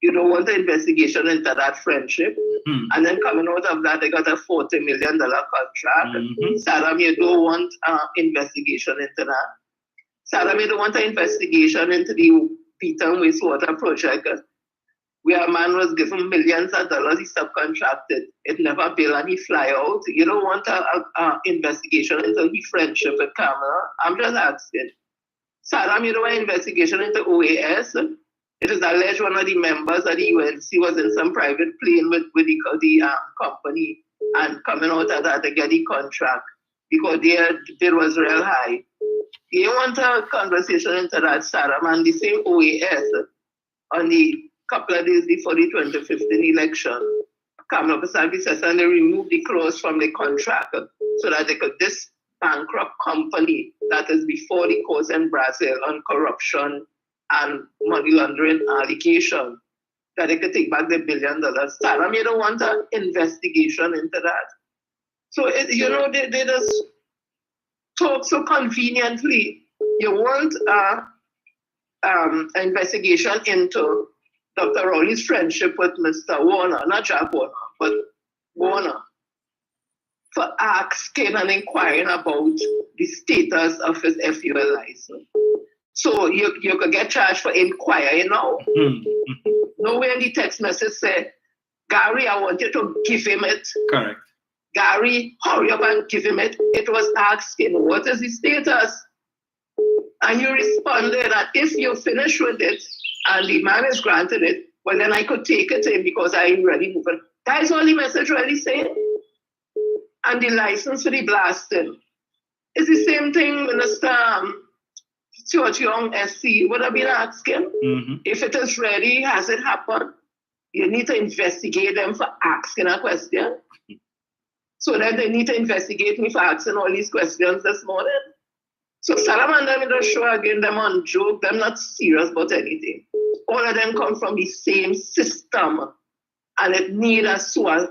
You don't want an investigation into that friendship. And then coming out of that, they got a $40 million contract. Saddam, you don't want an investigation into that. Saddam, you don't want an investigation into the Peter wastewater project, where a man was given millions of dollars, he subcontracted. It never built and he fly out. You don't want an investigation into his friendship with Kamala. I'm just asking. Saddam, you don't want an investigation into OAS. It is alleged one of the members of the UNC was in some private plane with the company, and coming out of that, they get the contract because their bill was real high. You want a conversation into that, Saddam, and the same OAS on the couple of days before the 2015 election, Kamala Persad-Bissessar, and they removed the clause from the contract so that they could, this bankrupt company that is before the courts in Brazil on corruption and money laundering allegation, that they could take back the $1 billion. Saddam, you don't want an investigation into that. So, they just talk so conveniently. You want an investigation into Dr. Rowley's friendship with Mr. Warner, not Jack Warner, but Warner, for asking and inquiring about the status of his FUL license. So you could get charged for inquiring now. Nowhere in the text message said, Gary, I want you to give him it. Correct. Gary, hurry up and give him it. It was asking, what is the status? And you responded that if you finish with it and the man is granted it, well, then I could take it in because I'm ready moving. That is all the message really saying. And the license for the blasting. It's the same thing, Minister Stuart Young, SC, would have been asking. If it is ready, has it happened? You need to investigate them for asking a question. So that they need to investigate me for asking all these questions this morning. So Saddam and them in the show again, them on joke, them not serious about anything. All of them come from the same system. And it need a SOA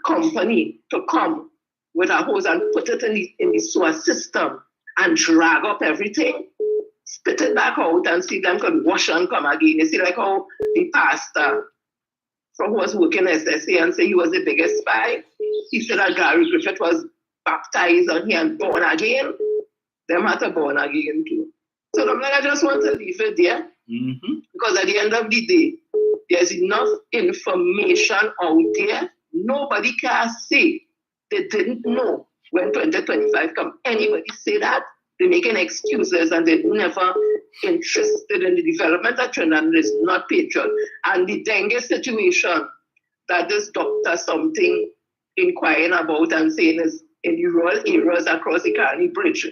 company to come with a hose and put it in the SOA system and drag up everything, spit it back out and see them could wash and come again. You see like how the pastor from who was working as SSA and say he was the biggest spy. He said that Gary Griffith was baptized and he and born again. Them had to born again too. So I'm like, I just want to leave it there. Because at the end of the day, there's enough information out there. Nobody can say they didn't know when 2025 come. Anybody say that? They're making excuses and they're never interested in the development of Trinidad. Is not patriot. And the dengue situation that this doctor something inquiring about and saying is in the rural areas across the Carney Bridge,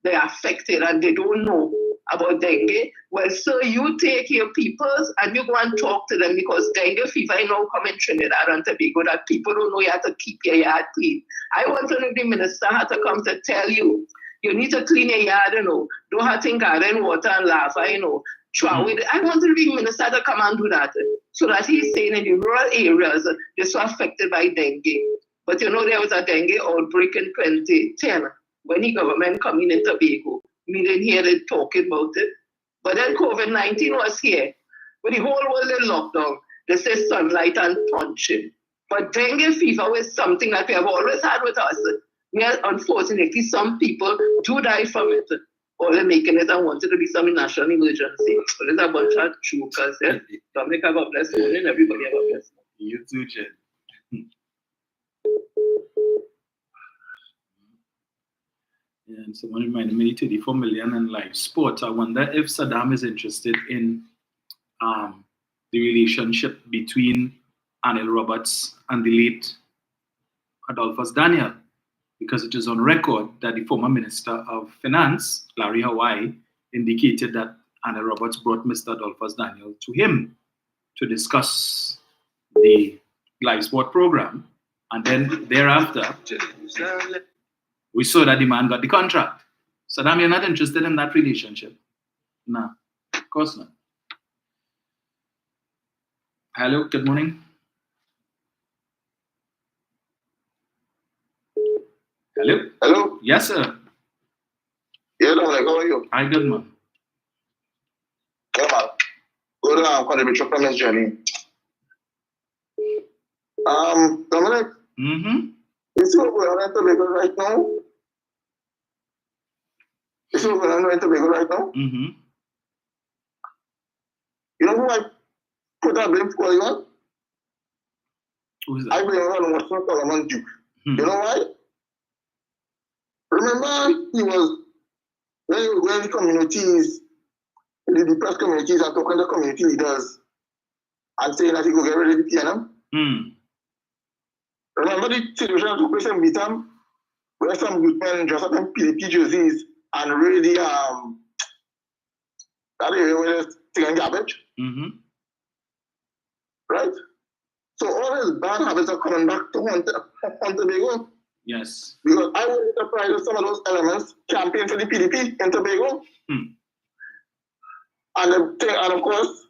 they're affected and they don't know about dengue. Well, so you take your peoples and you go and talk to them because dengue fever now come in Trinidad and Tobago that people don't know you have to keep your yard clean. I want to know if the minister had to come to tell you, you need to clean your yard, Don't have to garden water and lava, I want the minister to come and do that. So that he's saying in the rural areas, they're so affected by dengue. But there was a dengue outbreak in 2010 when the government come in Tobago. We didn't hear them talking about it. But then COVID-19 was here. When the whole world in lockdown, they say sunlight and punching. But dengue fever was something that we have always had with us. Unfortunately, some people do die from it. Or they're making it and want it to be some national emergency. So there's a bunch of chokers there. Dominica, God bless you, and everybody, God bless you. You too, Jen. And someone reminded me, 34 million in live sports. I wonder if Saddam is interested in the relationship between Anil Roberts and the late Adolphus Daniel, because it is on record that the former Minister of Finance, Larry Hawaii, indicated that Anil Roberts brought Mr. Adolphus Daniel to him to discuss the live sport program. And then thereafter, we saw that the man got the contract. Saddam, you're not interested in that relationship? No, of course not. Hello, good morning. Hello? Hello? Yes, sir. Yeah, Dominic, how are you? Hi, good man. Yeah, man. Good contribution from this journey. Dominic, you see what we're on in Tobago right now? You see what we're on in Tobago right now? You know who I put that blame for you on? Who's that? I blame on Washington Solomon Duke. You know why? Remember, when he was going to communities, the depressed communities, and talking to community leaders and saying that he could get rid of the PNM? Remember the situation that took place in Vietnam, where some youth men dressed up in PDP jerseys and really that area where they're taking garbage? Right? So all these bad habits are coming back to haunt Tobago. Yes. Because I would be surprised if some of those elements campaign for the PDP in Tobago. And of course,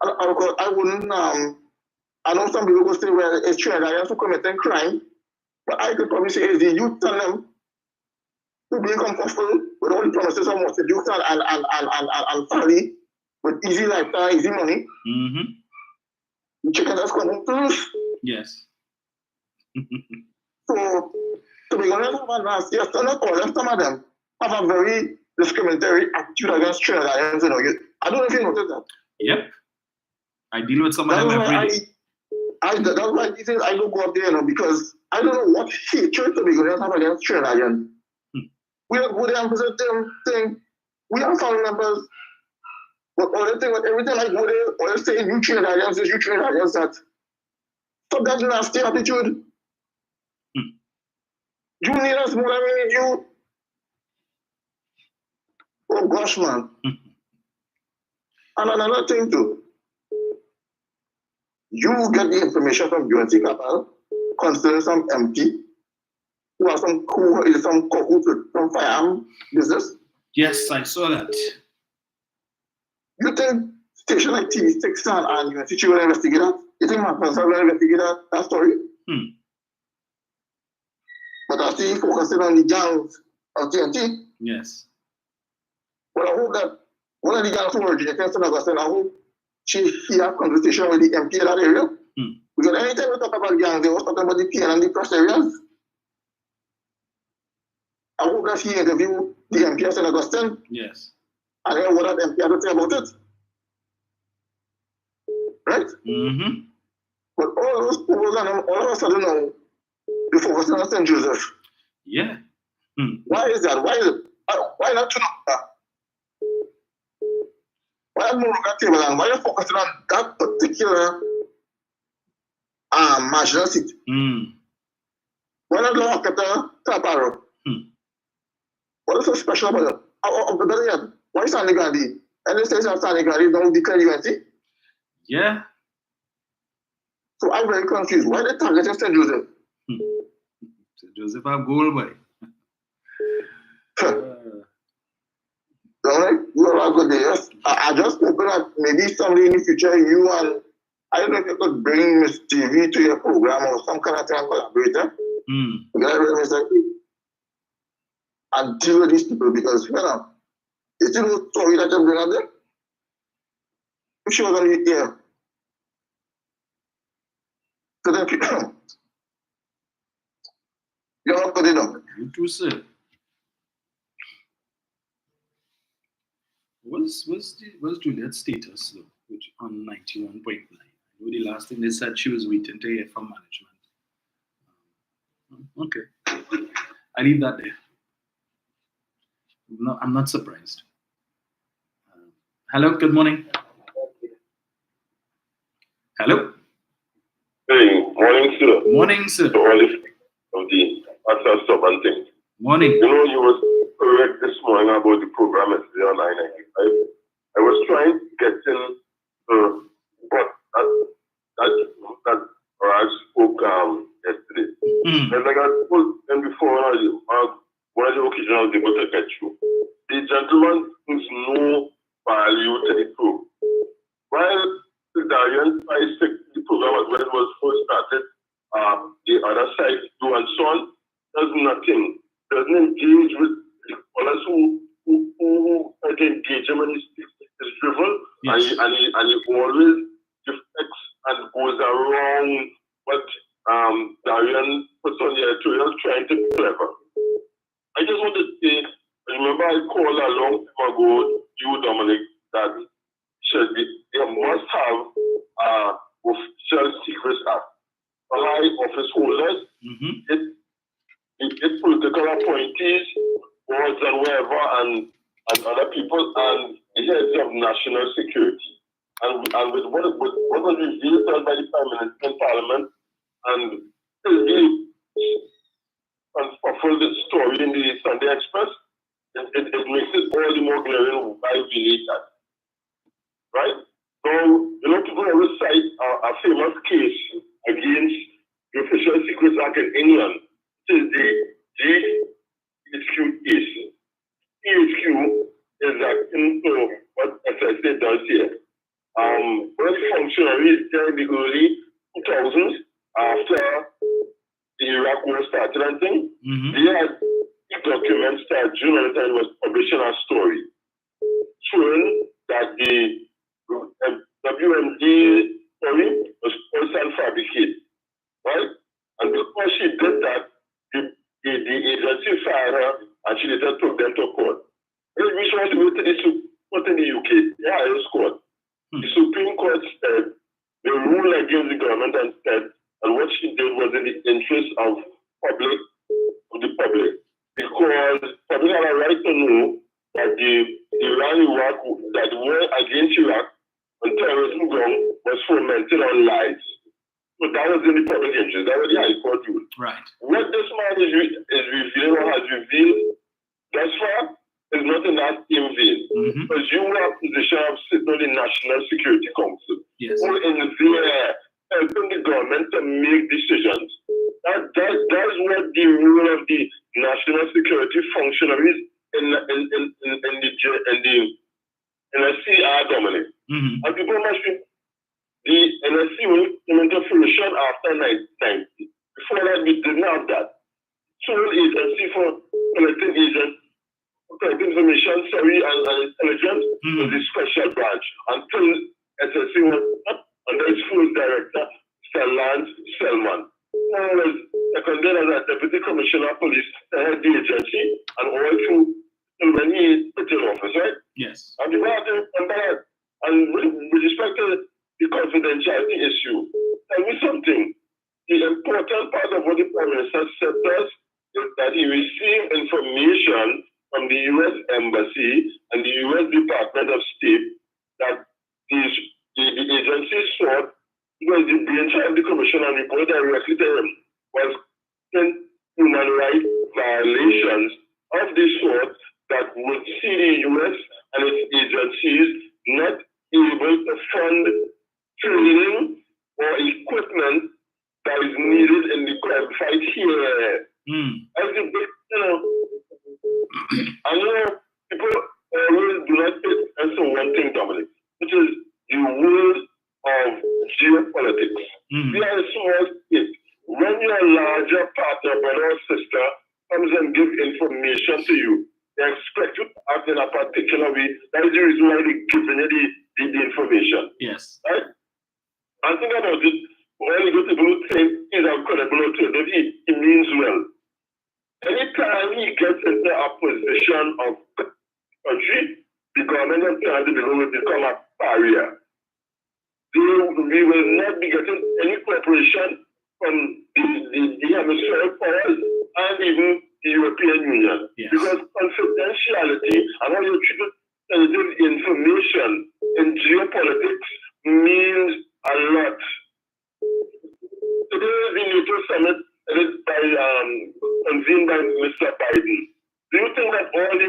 I wouldn't. I know some people will say, well, it's Trinidadians who committing crime, but I could probably say it's the youth and them who being comfortable with all the promises of Mr. Dukes and family with easy lifestyle, easy money. The chicken that's coming through. Yes. So, to be honest, yes, not all, some of them have a very discriminatory attitude against Trinidadians. I don't know if you noticed that. Yep. I deal with some of them every day. That's why he says I don't go up there, because I don't know what hatred Tobagonians have against Trinidadians. We don't go there and visit them, saying, we are family members. But all the thing, every time I go there, all they say, you Trinidadians, that. Stop that nasty attitude. You need us more than we need you. Oh gosh, man. And another thing too. You get the information from UNC Capital concerning some MP who is some cahoots with some firearm business. Yes, I saw that. You think station like TV6 and UNC will investigate that? You think my person will investigate that story? But I see focusing on the gangs of TNT. Yes. But I hope that one of the gangs who originated in St. Augustine, I hope he have conversation with the MP in that area. Because anytime we talk about gangs, they always talk about the PN and the press areas. I hope that he interviewed the MP of St. Augustine. Yes. And hear what that MP had to say about it. Right? But all those people, all of a sudden now, they focusing on St. Joseph. Yeah. Why is that? Why not Tunapa? Why not Muruga Table? And why are you focusing on that particular marginal seat? Why not Locketa Taparo? What is so special about it? Why Sandy Gandhi? And they say Sandy Gandhi don't declare UNC? Yeah. So I'm very confused. Why they target St. Joseph? St. Joseph have goal, boy. You have a good day. Yes. I just hope that maybe someday in the future you and I don't know if you could bring Miss TV to your program or some kind of thing collaborator. And deal with these people because it's a little story that you bring up there. If she was on the air. So then people you're not good enough. You too, sir. What's Juliet's status though? Which on 91.9? I know the last thing they said she was waiting to hear from management. Okay. I leave that there. No, I'm not surprised. Hello, good morning. Hello. Hey, morning, sir. Morning, sir. To all of the answer stuff and things. Morning. You know, you was correct this morning about the program yesterday on 995. I was trying to get in what that Raj spoke yesterday. And like I told them before, one of the occasions I was able to get you. The gentleman brings no value to the crew. While the Darian tries Yes. And he always deflects and goes around what Darian puts on the editorial, trying to be clever. I just want to say, remember I called a long time ago, you, Dominic, that they must have official secrets act. High office holders, it political appointees, boards and whatever, and other people, and the heads of national security. And with what was revealed by the Prime Minister in Parliament, and really unfurled the story in the Sunday Express, it makes it all the more glaring why we need that. Right? So, people always cite a famous case against the Official Secrets Act in England, which is the GHQ case. GHQ is acting to what SSA does here. When functionaries during the early 2000s, after the Iraq War started and things, they had documents that Jonathan was publishing a story showing that the WMD story was false and fabricated, right? And because she did that, the agency fired her and she later took them to court. Which was the court in the UK, the highest court. The Supreme Court said they ruled against the government and said, and what she did was in the interest of the public, because public had a right to know that the Iran-Iraq, that the war against Iraq and terrorism ground was fomented on lies. So that was in the public interest. That was the High Court rule. Right. What this man is revealing or has revealed thus far is not in that same vein. Because you were a position of sitting on the National Security Council. Yes. Who in there helping the government to make decisions. That is what the role of the national security functionaries in the NSC are, Dominic. And people must be the NSC will come into fruition after 1990. Before that, we didn't have that. Sole agency for collecting information, and intelligence was the special branch until SSC was up under its full director, Sir Lance Selman. Who was seconded as a deputy commissioner of police to head the agency and all through when he took office, right? Yes. And people have to remember that. And with respect to the confidentiality issue, tell me something. The important part of what the Prime Minister said to us is that he received information from the U.S. Embassy and the U.S. Department of State that the agency sought, because the nature of the commission and report directly to him was human rights violations of the sort that would see the U.S. and its agencies not able to fund training or equipment that is needed in the crime fight here. I know people always do not pay attention to one thing, Dominic, which is the world of geopolitics. We are a small state. When your larger partner, brother or sister, comes and gives information to you, they expect you to act in a particular way. That is the reason why they're giving you the information. Yes. Right? And think about it. When you go to Blue Team, he's a credible alternative. He means well. Anytime he gets into a position of country, the government of Canada will become a barrier. We will not be getting any cooperation from the hemispheric powers and even the European Union. Yes. Because confidentiality and how you treat sensitive information in geopolitics means a lot. Today, the NATO summit convened by Mr. Biden. Do you think that all the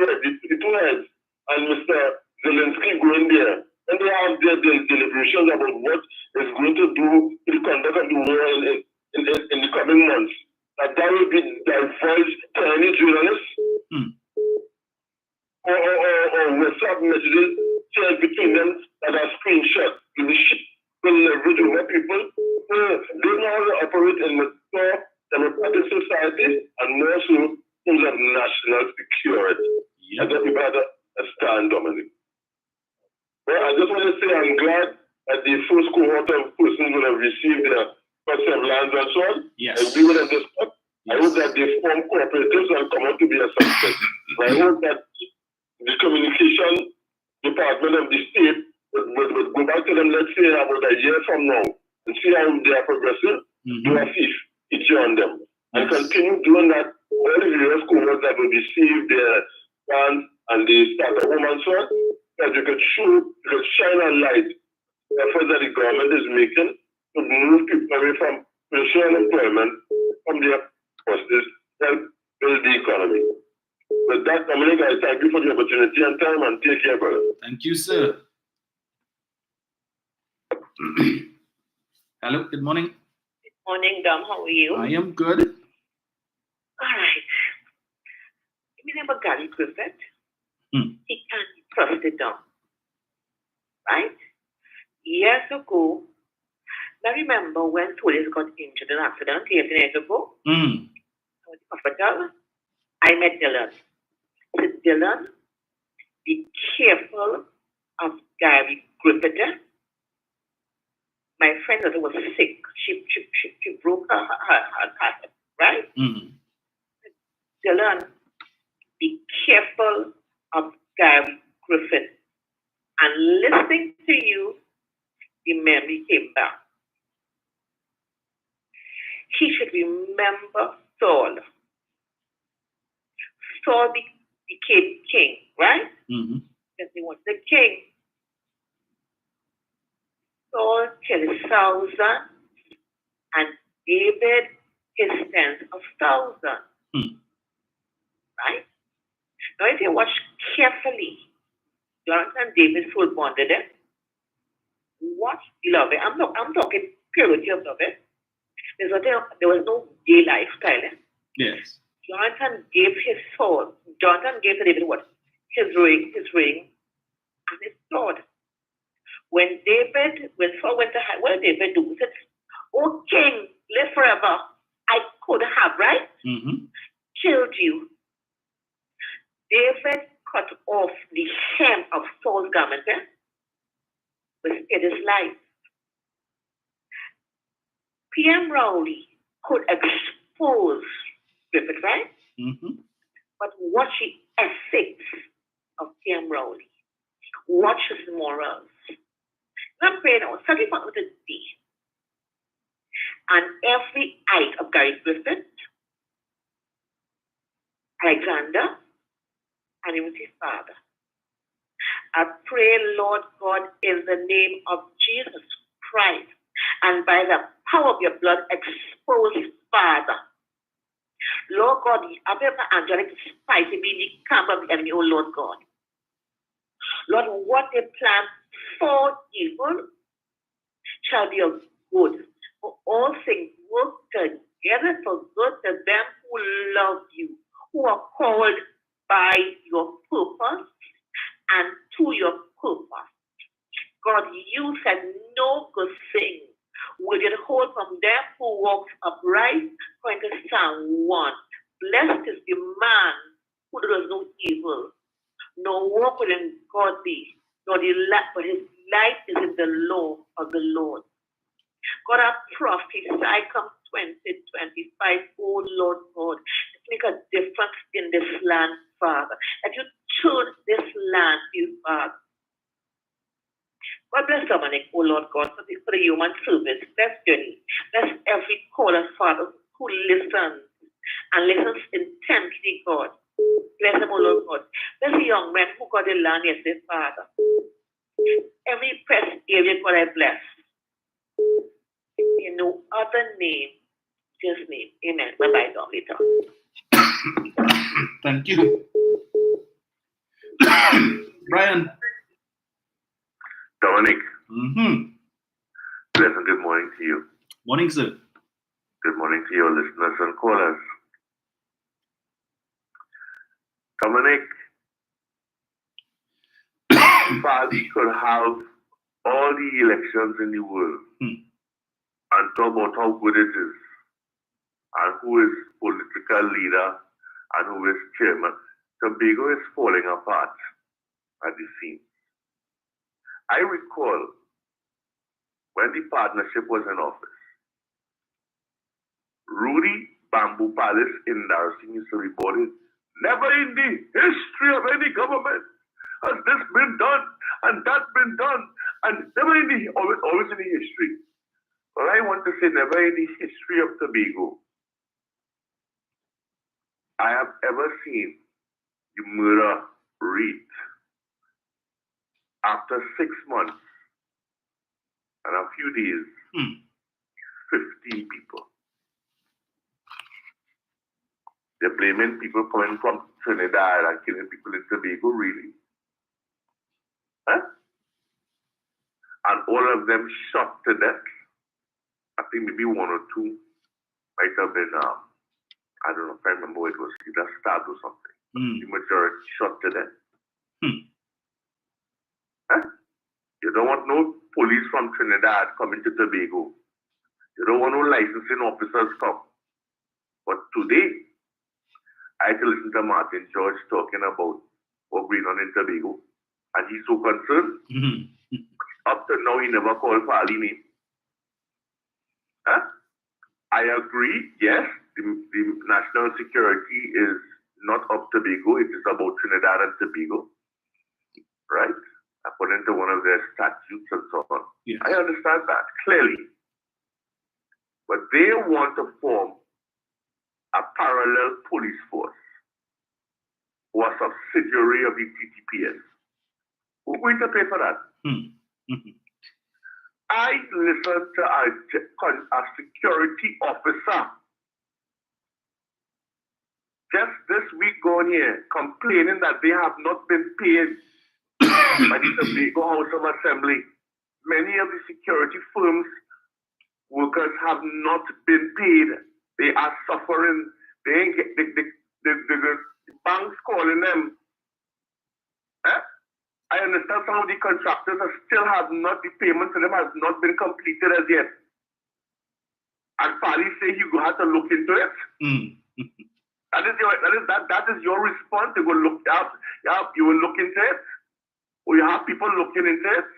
two heads and Mr. Zelensky go in there and they have their deliberations about what is going to do to the conduct of the war in the coming months, that will be divulged to any journalists or WhatsApp messages shared between them that are screenshots will leverage over people? They know how to operate in the democratic society and more so in terms of national security. Yep. I don't know about stand, Dominic. Well, I just want to say I'm glad that the first cohort of persons will have received their first lands and so on. Yes. I agree with them this part. I hope that they form cooperatives and come out to be a success. I hope that the communication department of the state would go back to them, let's say, about a year from now, and see how they are progressing, do a feature on them, and continue doing that. All the various cohorts that will receive their grants and the starter home and so on, that you could shine a light the efforts that the government is making to move people away from traditional employment, from their forces, help build the economy. With that, Dominic, I thank you for the opportunity and time, and take care, brother. Thank you, sir. Hello, good morning. Good morning, Dom. How are you? I am good. All right. You remember Gary Griffith? He can't be trusted, Dom. Right? Years ago, I remember when police got injured in an accident 18 years ago. I was in hospital. I met Dylan. I said, Dylan, be careful of Gary Griffith. My friend that was sick. She broke her heart, right? Dylan, be careful of Gary Griffith. And listening to you, the memory came back. He should remember Saul. Saul became king, right? Because he was the king. Saul killed 1,000 and David his tens of thousands. Right? Now, if you watch carefully, Jonathan and David soul bonded it. Watch, beloved. I'm talking purity of love. There was no gay lifestyle. Yes. Jonathan gave his soul. Jonathan gave to David what? His ring, and his sword. When Saul went to hide, what did David do? He said, "Oh king, live forever. I could have, right? Killed you." David cut off the hem of Saul's garment, but spared his life. PM Rowley could expose Griffith, right? But watch the ethics of PM Rowley. Watch his morals. I'm praying out, starting from the D. And every eye of Gary Griffith, Alexander, and even his father. I pray, Lord God, in the name of Jesus Christ, and by the power of your blood, expose his father. Lord God, the angelic spice be the camp of the enemy, oh Lord God. Lord, what they plan for evil shall be of good. For all things work together for good to them who love you, who are called by your purpose and to your purpose. God, you said no good thing will you hold from them who walks upright, according to Psalm 1. Blessed is the man who does no evil, nor walk within godly, nor but his light is in the law of the Lord. God, I prophesy come 2025, oh Lord God, make a difference in this land, Father. That you turn this land, you Father. God bless Dominic, oh Lord God, for the human service. Bless Jenny. Bless every caller, Father, who listens and listens intently, God. Bless them, oh Lord God. Bless the young men who got the land yesterday, Father. Every press area, God, I bless. In no other name, just name. Amen. Bye-bye, Dom. Later. Thank you. Brian. Dominic. Pleasant good morning to you. Morning, sir. Good morning to your listeners and callers. Dominic, we could have all the elections in the world and talk about how good it is and who is political leader and who is chairman. Tobago is falling apart at the seams. I recall when the partnership was in office, Rudy Bamboo Palace in Darcy used to report it. Never in the history of any government has this been done and that been done, and never in the always in the history. But I want to say never in the history of Tobago I have ever seen the murder rate after 6 months and a few days, 15 people. They're blaming people coming from Trinidad and killing people in Tobago, really? Huh? And all of them shot to death. I think maybe one or two might have been, I don't know if I remember what it was, either stabbed or something. The majority shot to death. Huh? You don't want no police from Trinidad coming to Tobago. You don't want no licensing officers come. But today, I had to listen to Martin George talking about what's going on in Tobago. And he's so concerned. Up to now, he never called for Ali name. Huh? I agree, yes, the national security is not of Tobago, it is about Trinidad and Tobago, right? According to one of their statutes and so on. Yes. I understand that, clearly. But they want to form a parallel police force or a subsidiary of the TTPS. Who's going to pay for that? I listened to a security officer just this week going here complaining that they have not been paid by the Tobago House of Assembly. Many of the security firms workers have not been paid. They are suffering. They ain't get the banks calling them. I understand some of the contractors still have not, the payment to them has not been completed as yet. And Pali say you have to look into it. That is your response. You go look up, you will look into it. Or you have people looking into it.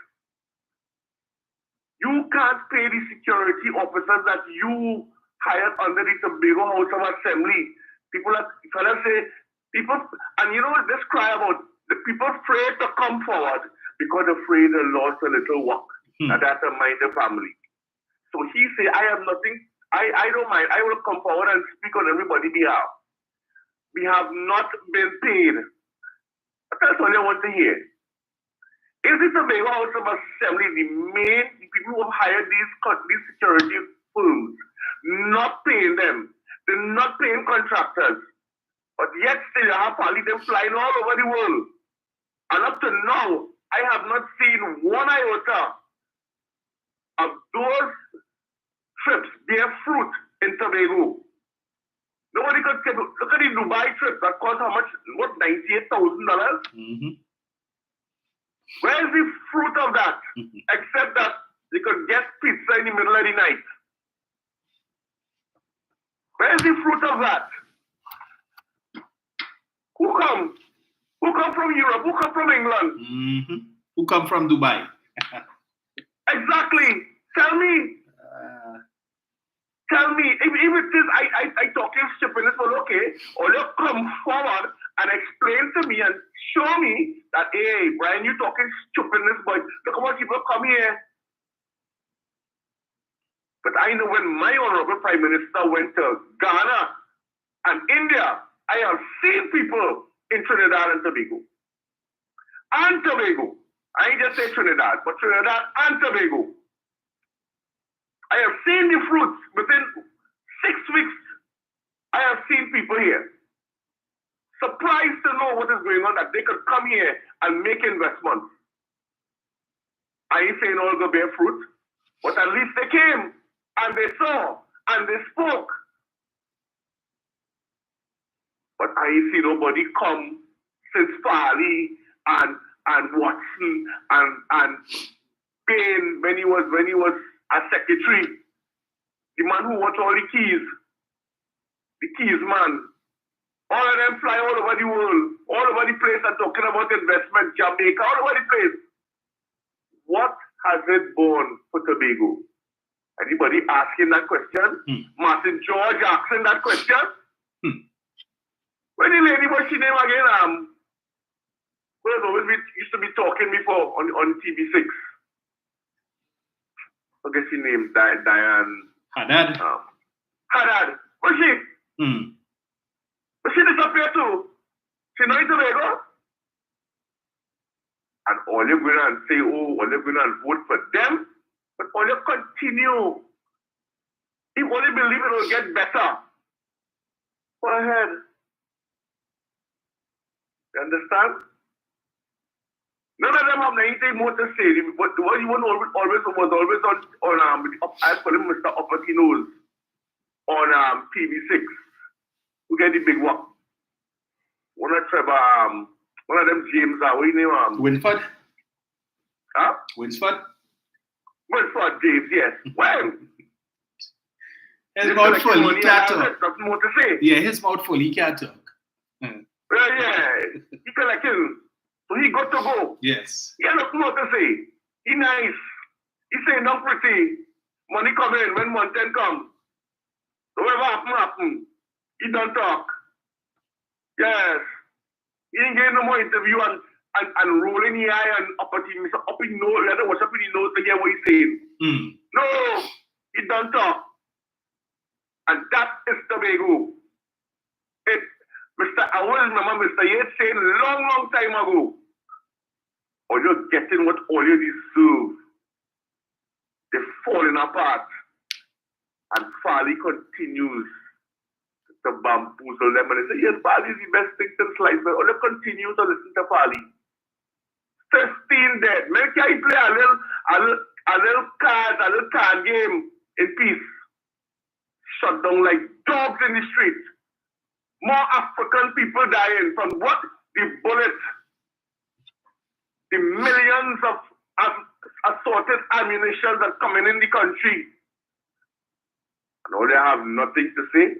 You can't pay the security officers that you hired under the Tobago House of Assembly. Fellas say, people, and you know what this cry about? The people afraid to come forward because afraid they lost a little work. And that's a mind the family. So he say, I have nothing, I don't mind. I will come forward and speak on everybody's behalf. We have not been paid. That's all I want to hear. Is it the Tobago House of Assembly, the people who have hired these security firms, not paying them? They're not paying contractors. But yet still you have Pali them flying all over the world. And up to now, I have not seen one iota of those trips bear fruit in Tobago. Nobody could say, look at the Dubai trip that cost how much? What, $98,000? Where's the fruit of that? Except that you could get pizza in the middle of the night. Where's the fruit of that? Who come? Who come from Europe? Who come from England? Who come from Dubai? Exactly. Tell me. Tell me. If it is, I talk in stupidness, but okay. Or you come forward and explain to me and show me that, hey, Brian, you talking stupidness, but look how much people come here. But I know when my honorable Prime Minister went to Ghana and India, I have seen people in Trinidad and Tobago. And Tobago. I ain't just say Trinidad, but Trinidad and Tobago. I have seen the fruits within 6 weeks. I have seen people here. Surprised to know what is going on, that they could come here and make investments. I ain't saying all go bear fruit, but at least they came and they saw and they spoke. But I ain't see nobody come since Farley and Watson and Payne when he was a secretary. The man who wants all the keys man. All of them fly all over the world, all over the place and talking about investment, Jamaica, all over the place. what has it borne for Tobago? Anybody asking that question? Martin George asking that question? When the lady, what's she name again? Used to be talking before on TV6. I guess she named Diane Haddad. Haddad. What's she? But she disappeared too. She not in Tobago. And all you're going to say, all you're going to vote for them, but all you continue. If only believe it will get better. Go ahead. You understand? None of them have anything more to say. But the one you want always on I call him Mr. Opportunos on TV6. Who get the big one? One of them James, what you name? Winford. Huh? Winsford. Winford James, yes. Well, his mouth full, he can't talk. Nothing more to say. Yeah, his mouth full, he can't talk. Yeah, he collecting. So he got to go. Yes. He had nothing more to say. He nice. He say not pretty. Money come in when month end come. So whatever happen. He don't talk. Yes. He ain't getting no more interview and rolling the eye and up in nose. You know what's up in the nose to hear what he's saying. No, he don't talk. And that is Tobago. I always remember Mr. Yates saying long time ago, or you're getting what all you deserve. They're falling apart. And Farley continues to bamboozle them. And they say, yes, Farley is the best thing since sliced bread. Or they continue to listen to Farley. 15 dead. Make I play a little card game in peace. Shut down like dogs in the street. More African people dying from what? The bullets. The millions of assorted ammunition that's coming in the country. And all they have nothing to say.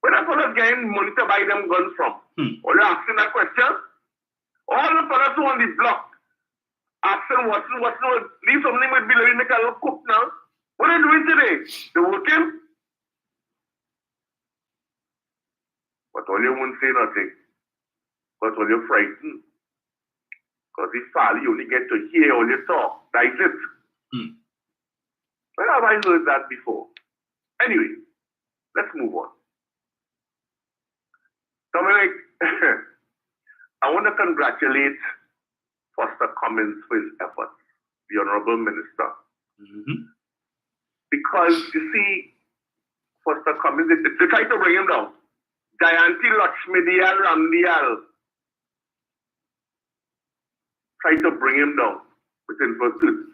Where the fellas getting money to buy them guns from? All you asking that question? All the fellas who on the block asking what's leave something with Billy make a little cook now. What are they doing today? They working? But all you won't say nothing. But all you're frightened. Because if Farley you only get to hear all your talk. That's it. Where have I heard that before? Anyway, let's move on. Dominic, I want to congratulate Foster Cummins for his efforts, the Honorable Minister. Because, you see, Foster Cummins, they tried to bring him down. Jayanti Lakshmidiyal Ramdiyal tried to bring him down with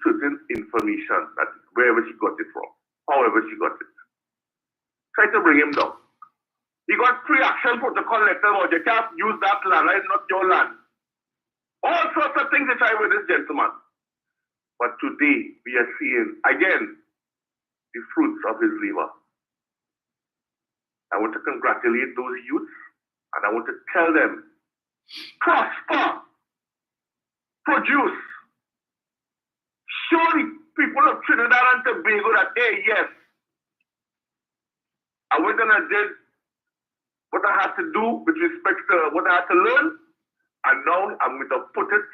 certain information, that wherever she got it from, however she got it. Tried to bring him down. He got pre-action protocol letter, or you can't use that land, it's not your land. All sorts of things they try with this gentleman. But today, we are seeing, again, the fruits of his labor. I want to congratulate those youths, and I want to tell them, prosper, produce, show the people of Trinidad and Tobago that, hey, yes, I went and I did what I had to do with respect to what I had to learn, and now I'm going to put it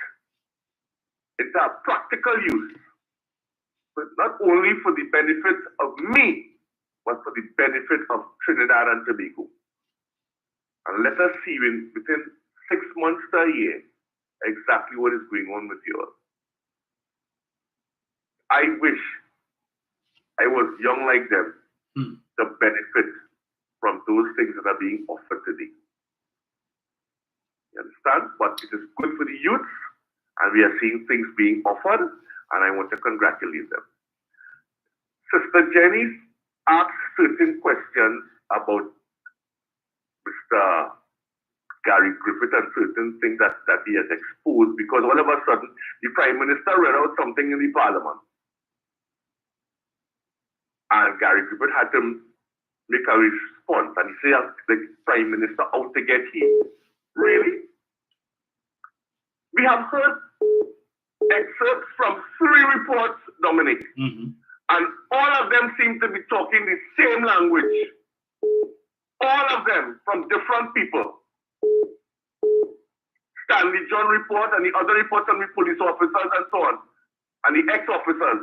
into a practical use. But not only for the benefit of me, but for the benefit of Trinidad and Tobago. And let us see within 6 months to a year exactly what is going on with you all. I wish I was young like them to benefit from those things that are being offered today. You understand? But it is good for the youth, and we are seeing things being offered, and I want to congratulate them. Sister Jenny asked certain questions about Mr. Gary Griffith and certain things that he has exposed, because all of a sudden the Prime Minister read out something in the Parliament. And Gary Griffith had to make a response, and he said the Prime Minister out to get him. Really? We have heard excerpts from 3 reports, Dominic. And all of them seem to be talking the same language. All of them from different people. Stanley John report and the other reports on the police officers and so on, and the ex-officers.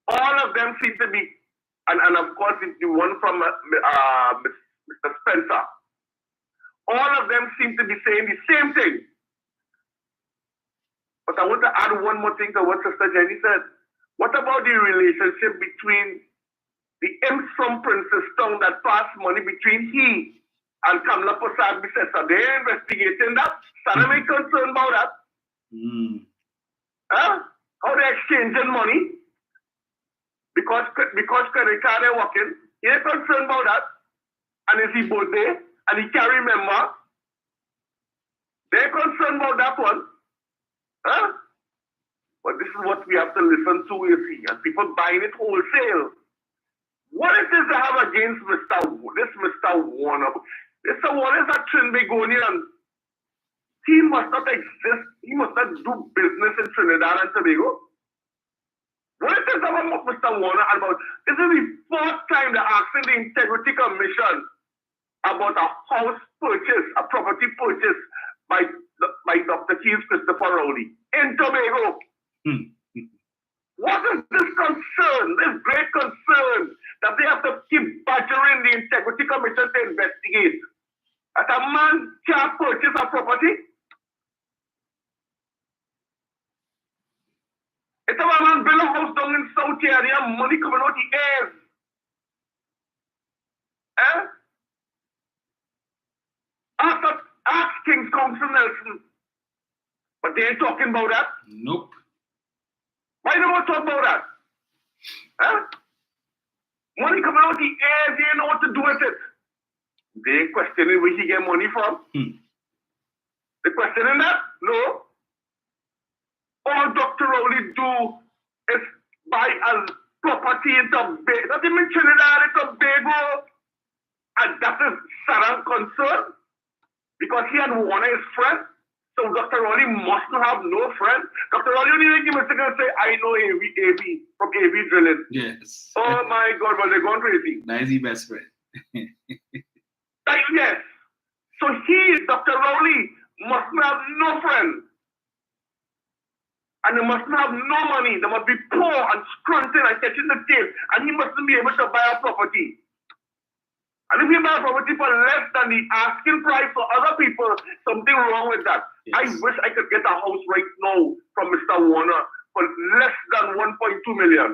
All of them seem to be, and of course the one from Mr. Spencer. All of them seem to be saying the same thing. But I want to add one more thing to what Sister Jenny said. What about the relationship between the imps from Princess Town that passed money between he and Kamla Prasad Bisesa? They're investigating that. Sana may concerned about that. How they're exchanging money because credit card they're working. They're concerned about that. And is he birthday? And he carry member. They're concerned about that one. But this is what we have to listen to, you see, and people buying it wholesale. What it is to have against Mr. Warner? Mr. Warner is a Trinbagonian. He must not exist. He must not do business in Trinidad and Tobago. What it is about Mr. Warner about? This is the 4th time they're asking the Integrity Commission about a house purchase, a property purchase by Dr. Keith Christopher Rowley in Tobago. What is this concern, this great concern that they have to keep badgering the Integrity Commission to investigate? That a man can't purchase a property? It's a man build a house down in South area, money coming out the ears. Ask King's Council Nelson. But they ain't talking about that. Nope. Why don't we talk about that? Money coming out the air, they know what to do with it. They questioning where he get money from. They questioning that? No. All Dr. Rowley do is buy a property in Tobago, not even Trinidad and Tobago. And that is Sarah's concern. Because he had one of his friends. So Dr. Rowley mustn't have no friend. Dr. Rowley only give a second and say, I know AV from AV drilling. Yes. Oh my God, but they're going crazy. That is his best friend. Yes. So Dr. Rowley, mustn't have no friend. And they mustn't have no money. They must be poor and scrunting and catching the tail. And he mustn't be able to buy a property. And if you buy a property for less than the asking price for other people, something wrong with that. Yes. I wish I could get a house right now from Mr. Warner for less than 1.2 million.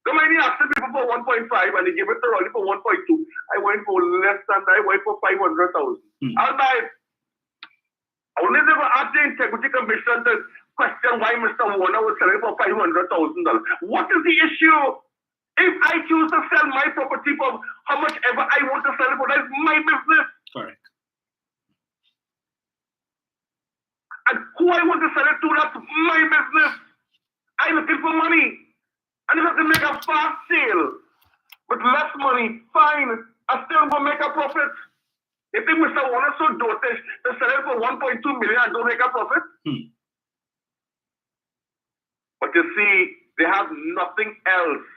They might be asking people for 1.5 and they give it to Rowley for 1.2. I went for less than that. I went for 500,000. I'll buy it. I will never ask the Integrity Commission to question why Mr. Warner was selling for $500,000. What is the issue? If I choose to sell my property for how much ever I want to sell it for, that's my business. Correct. And who I want to sell it to, that's my business. I'm looking for money. And if I can make a fast sale with less money, fine. I still will make a profit. If Mr. Warner so dotish to sell it for 1.2 million and don't make a profit. But you see, they have nothing else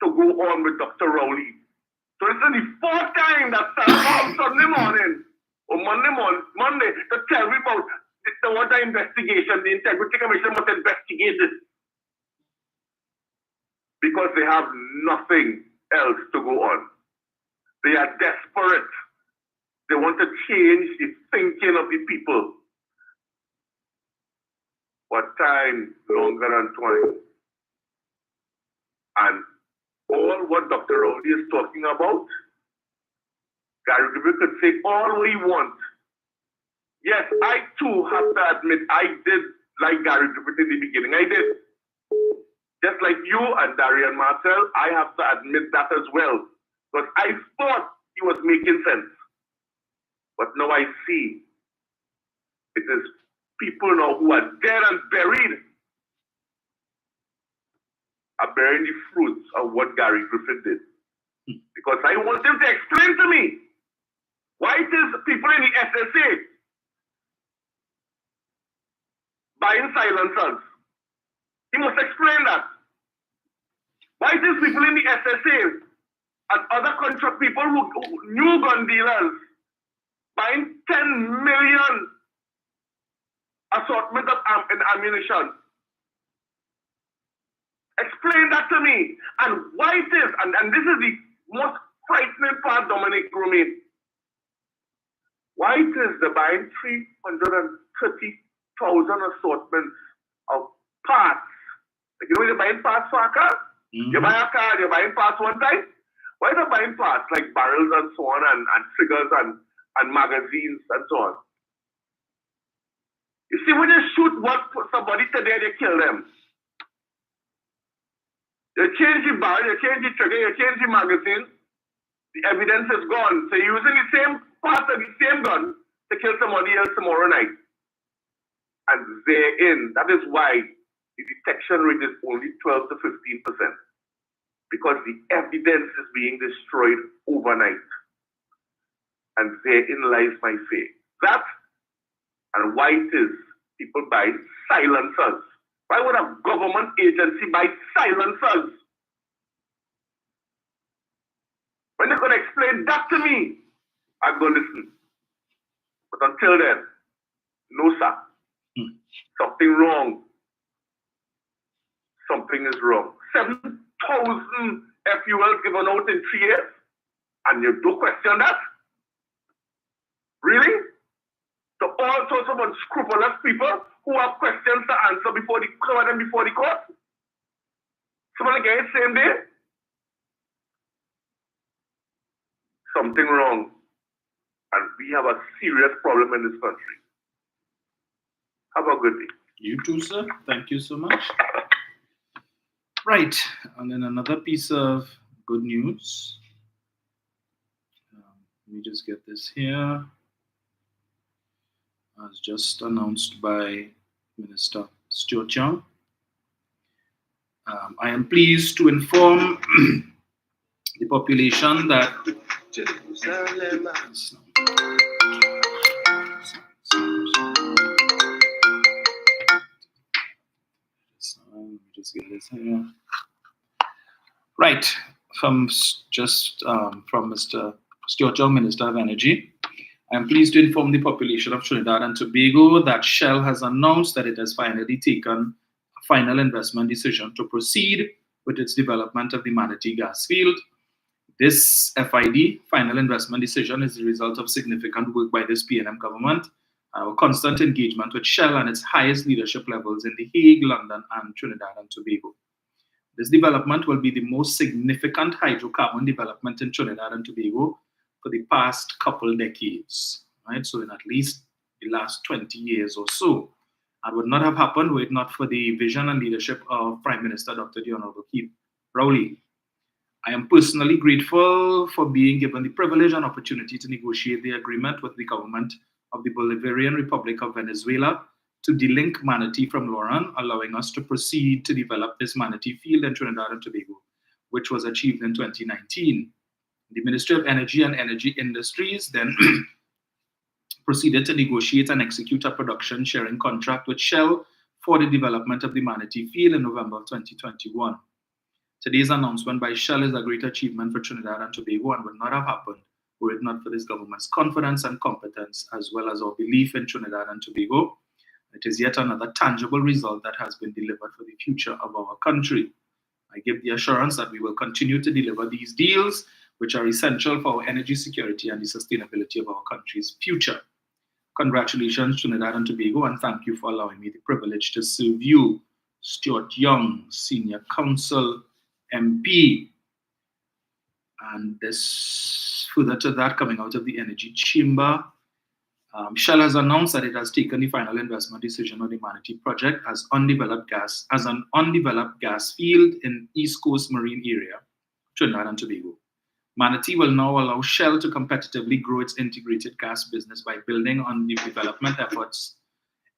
to go on with Dr. Rowley. So this is the 4th time that Sarah on Sunday morning or Monday to tell me about the water investigation. The Integrity Commission must investigate this. Because they have nothing else to go on. They are desperate. They want to change the thinking of the people. But time longer than twine. And all what Dr. Rowley is talking about, Gary Griffith could say all we want. Yes, I too have to admit I did like Gary Griffith in the beginning. I did. Just like you and Darian Marcel, I have to admit that as well. Because I thought he was making sense. But now I see it is people now who are dead and buried are bearing the fruits of what Gary Griffith did. Because I want him to explain to me why it is people in the SSA buying silencers Just explain that. Why these people in the SSA and other contract people who new gun dealers buying 10 million assortment of ammunition? Explain that to me. And why it is, and this is the most frightening part, Dominic Romain. Why it is they're buying 330,000 assortments of parts. Like, you know, you're buying parts for a car? You buy a car, you're buying parts one time? Why are they buying parts like barrels and so on, and triggers and magazines and so on? You see, when you shoot somebody today, they kill them. You change the barrel, you change the trigger, you change the magazine, the evidence is gone. So you're using the same parts of the same gun to kill somebody else tomorrow night. And therein, that is why the detection rate is only 12 to 15%. Because the evidence is being destroyed overnight. And therein lies my fear. That and why it is people buy silencers. Why would a government agency buy silencers? When they're going to explain that to me, I'll go listen. But until then, no sir. Something wrong. Something is wrong. 7,000 FULs given out in 3 years, and you don't question that? Really? So all sorts of unscrupulous people who have questions to answer before the court? Someone get it same day? Something wrong. And we have a serious problem in this country. Have a good day. You too, sir. Thank you so much. Right, and then another piece of good news. Let me just get this here. As just announced by Minister Stuart Young. I am pleased to inform the population that just get this here. Right, from Mr. Stuart Young, Minister of Energy. I am pleased to inform the population of Trinidad and Tobago that Shell has announced that it has finally taken a final investment decision to proceed with its development of the Manatee gas field. This FID, final investment decision, is the result of significant work by this PNM government and our constant engagement with Shell and its highest leadership levels in The Hague, London, and Trinidad and Tobago. This development will be the most significant hydrocarbon development in Trinidad and Tobago for the past couple decades, right? So in at least the last 20 years or so. And would not have happened were it not for the vision and leadership of Prime Minister Dr. Keith Rowley. I am personally grateful for being given the privilege and opportunity to negotiate the agreement with the government of the Bolivarian Republic of Venezuela to delink Manatee from Lauren, allowing us to proceed to develop this Manatee field in Trinidad and Tobago, which was achieved in 2019. The Ministry of Energy and Energy Industries then proceeded to negotiate and execute a production sharing contract with Shell for the development of the Manatee field in November of 2021. Today's announcement by Shell is a great achievement for Trinidad and Tobago and would not have happened were it not for this government's confidence and competence, as well as our belief in Trinidad and Tobago. It is yet another tangible result that has been delivered for the future of our country. I give the assurance that we will continue to deliver these deals, which are essential for our energy security and the sustainability of our country's future. Congratulations, Trinidad and Tobago, and thank you for allowing me the privilege to serve you, Stuart Young, Senior Counsel, MP. And this, further to that, coming out of the Energy Chamber, Shell has announced that it has taken the final investment decision on the Manatee project as an undeveloped gas field in East Coast Marine Area, Trinidad and Tobago. Manatee will now allow Shell to competitively grow its integrated gas business by building on the development efforts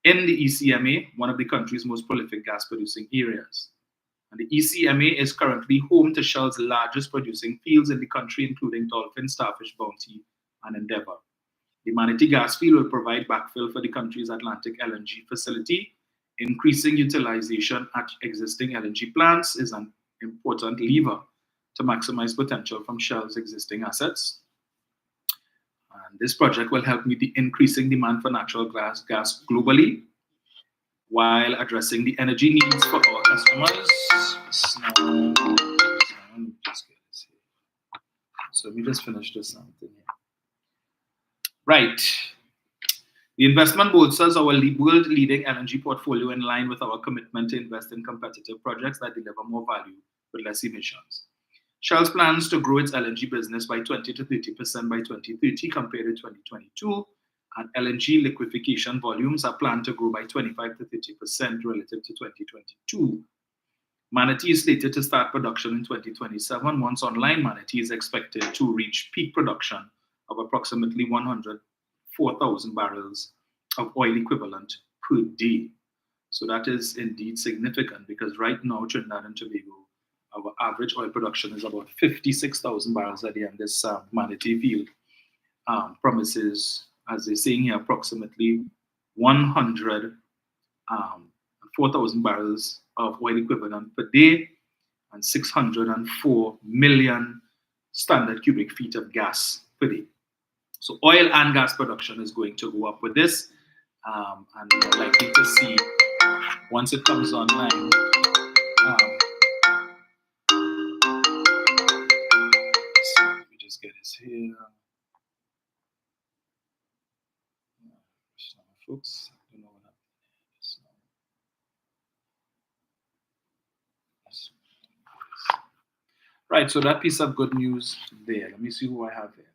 in the ECMA, one of the country's most prolific gas producing areas. And the ECMA is currently home to Shell's largest producing fields in the country, including Dolphin, Starfish, Bounty, and Endeavour. The Manatee gas field will provide backfill for the country's Atlantic LNG facility Increasing utilization at existing LNG plants is an important lever to maximize potential from Shell's existing assets. And this project will help meet the increasing demand for natural gas globally while addressing the energy needs for our customers. So let me just finish this thing here. Right. The investment bolsters our world-leading LNG portfolio in line with our commitment to invest in competitive projects that deliver more value with less emissions. Shell's plans to grow its LNG business by 20 to 30% by 2030 compared to 2022, and LNG liquefaction volumes are planned to grow by 25 to 30% relative to 2022. Manatee is slated to start production in 2027. Once online, Manatee is expected to reach peak production of approximately 104,000 barrels of oil equivalent per day. So that is indeed significant because right now, Trinidad and Tobago, our average oil production is about 56,000 barrels a day, and this Manatee field promises, as they're saying here, approximately 104,000 barrels of oil equivalent per day and 604 million standard cubic feet of gas per day. So oil and gas production is going to go up with this, and we're likely to see, once it comes online, so let me just get this here. Folks, I don't know what happened. Right, so that piece of good news there. Let me see who I have here.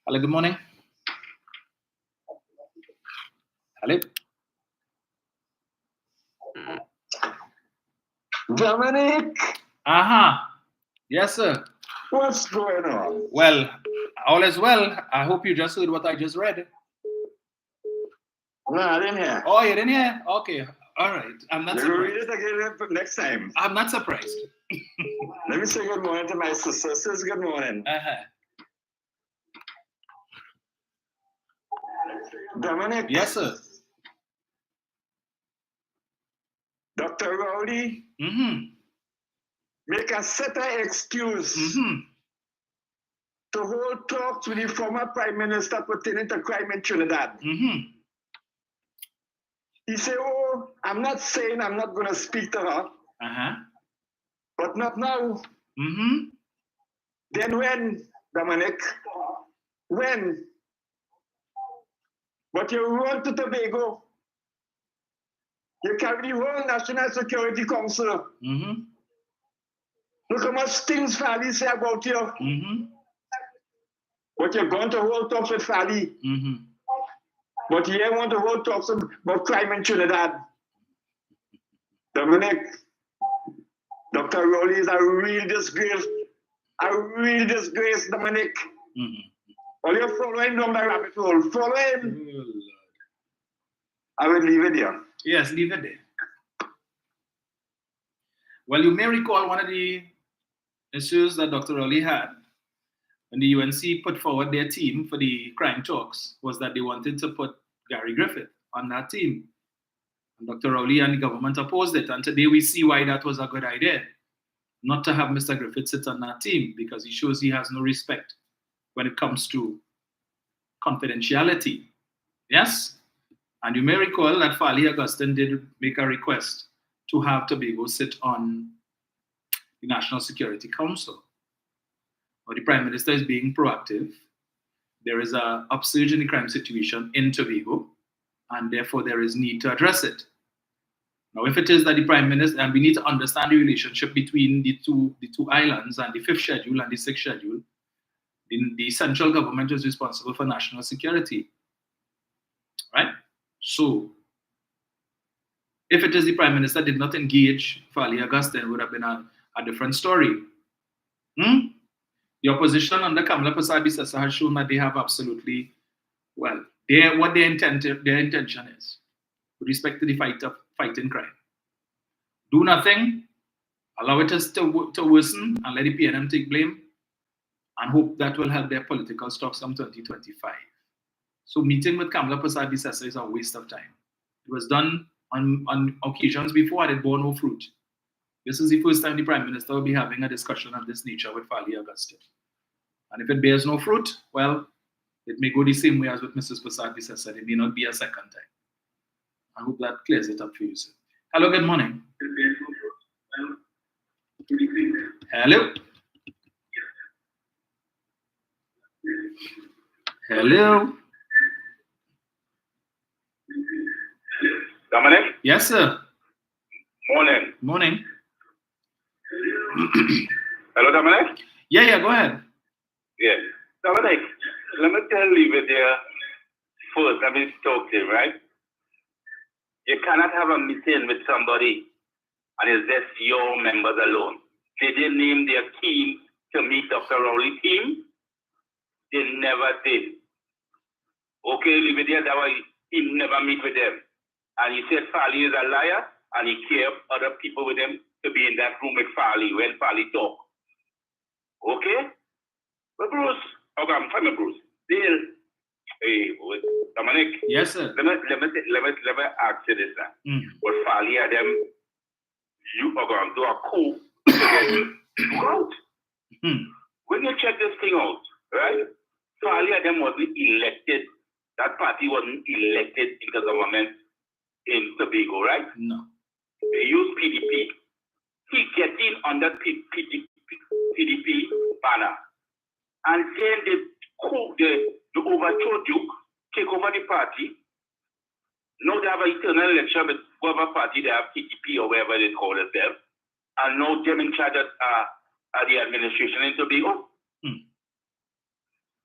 Hello, good morning. Hello. Dominic. Yes, sir. What's going on? Well, all is well. I hope you just heard what I just read. No, I didn't hear. Oh, you didn't hear? Okay. All right. I'm not surprised. Read it again next time. I'm not surprised. Let me say good morning to my sisters. Good morning. Dominic. Yes, sir. Dr. Rowley. Make a set of excuse to hold talks with the former Prime Minister pertaining to crime in Trinidad. He said, oh, I'm not saying I'm not going to speak to her, but not now. Then when, Dominic? When? But you roll to Tobago. You carry the whole National Security Council. Look how much things Fally say about you. But you're going to hold talks with Fally. But you ain't want to hold talks about crime in Trinidad. Dominic, Dr. Rowley is a real disgrace. A real disgrace, Dominic. All you're following down the rabbit hole. Follow him. I will leave it there. Yes, leave it there. Well, you may recall one of the issues that Dr. Rowley had when the UNC put forward their team for the crime talks was that they wanted to put Gary Griffith on that team. And Dr. Rowley and the government opposed it. And today we see why that was a good idea, not to have Mr. Griffith sit on that team, because he shows he has no respect when it comes to confidentiality. Yes? And you may recall that Fally Augustine did make a request to have Tobago sit on the National Security Council. But the Prime Minister is being proactive. There is an upsurge in the crime situation in Tobago, and therefore there is need to address it. Now, if it is that the Prime Minister, and we need to understand the relationship between the two islands and the 5th schedule and the 6th schedule, the central government is responsible for national security, right? So, if it is the Prime Minister did not engage Fally Augustine, it would have been a different story. The opposition under Kamala Persad-Bissessar has shown that they have absolutely, well, what their intention is with respect to the fighting crime. Do nothing, allow it to worsen, and let the PNM take blame, and hope that will help their political stocks come 2025. So meeting with Kamala Persad-Bissessar is a waste of time. It was done On occasions before, it bore no fruit. This is the first time the Prime Minister will be having a discussion of this nature with Fali Augustine. And if it bears no fruit, well, it may go the same way as with Mrs. Prasad Bisesa. It may not be a second time. I hope that clears it up for you, sir. Hello, good morning. Hello. Hello. Dominic? Yes, sir. Morning. Morning. Hello, Dominic? Yeah, go ahead. Yeah. Dominic, let me tell you with you first, let me talk to you, right? You cannot have a meeting with somebody and it's just your members alone. They didn't name their team to meet Dr. Rowley's team. They never did. Okay, leave it there, that way he never meet with them. And he said Fali is a liar and he kept other people with him to be in that room with Fali when Fali talk. Okay? But Bruce, okay, I'm fine with Bruce. Still, hey, Dominic. Yes, sir. Let me ask you this now. But Fali and them, you are going to do a coup to get you out. When you check this thing out, right? Fali and them wasn't elected. That party wasn't elected into government in Tobago, right? No. They use PDP. He get in on that PDP banner. And then they overthrow Duke, take over the party. Now they have an internal election with whatever party they have, PDP or whatever they call themselves. And now them in charge of the administration in Tobago.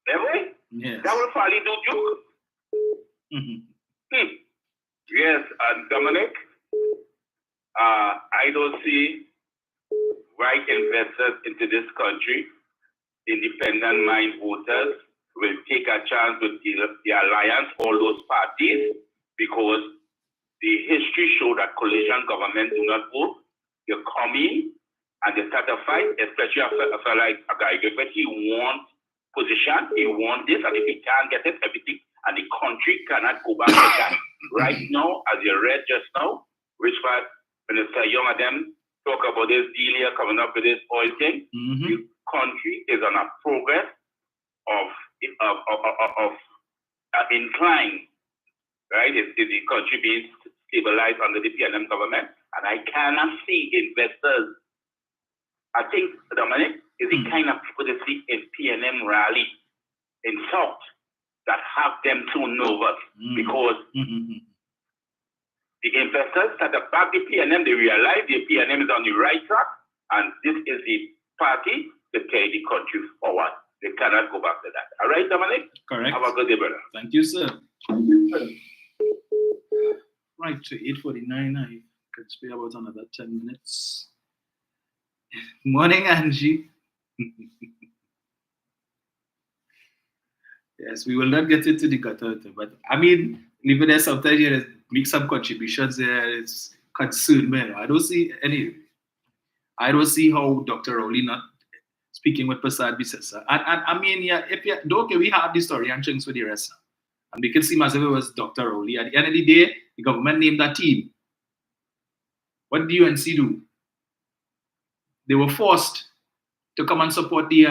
Every? Yes. That will Fali do Duke. Yes, and Dominic, I don't see right investors into this country. Independent mind voters will take a chance with the alliance, all those parties, because the history show that coalition government do not work. They come in and they start a fight, especially after like a guy, but he wants position, he wants this, and if he can't get it, everything, and the country cannot go back to that. Right now, as you read just now, which part Minister Young and them talk about this deal here coming up with this oil thing, the country is on a progress of incline, right? It's the country being stabilized under the PNM government, and I cannot see investors. I think, Dominic, is the kind of people that see in PNM rally in South that have them so nervous because the investors that are back the PNM, they realize the PNM is on the right track, and this is the party to carry the country forward. They cannot go back to that. All right, Dominic? Correct. Have a good day, brother. Thank you, sir. Right, to 8:49, I could spare about another 10 minutes. Morning, Angie. Yes, we will not get into the gutter, but I mean, even there sometimes you make some contributions there. It's concerned, man. I don't see how Dr. Rowley not speaking with Prasad Bisesa. And I mean, yeah, okay, we have the story and things for the rest now. And we can see as if it was Dr. Rowley. At the end of the day, the government named that team. What did UNC do? They were forced to come and support the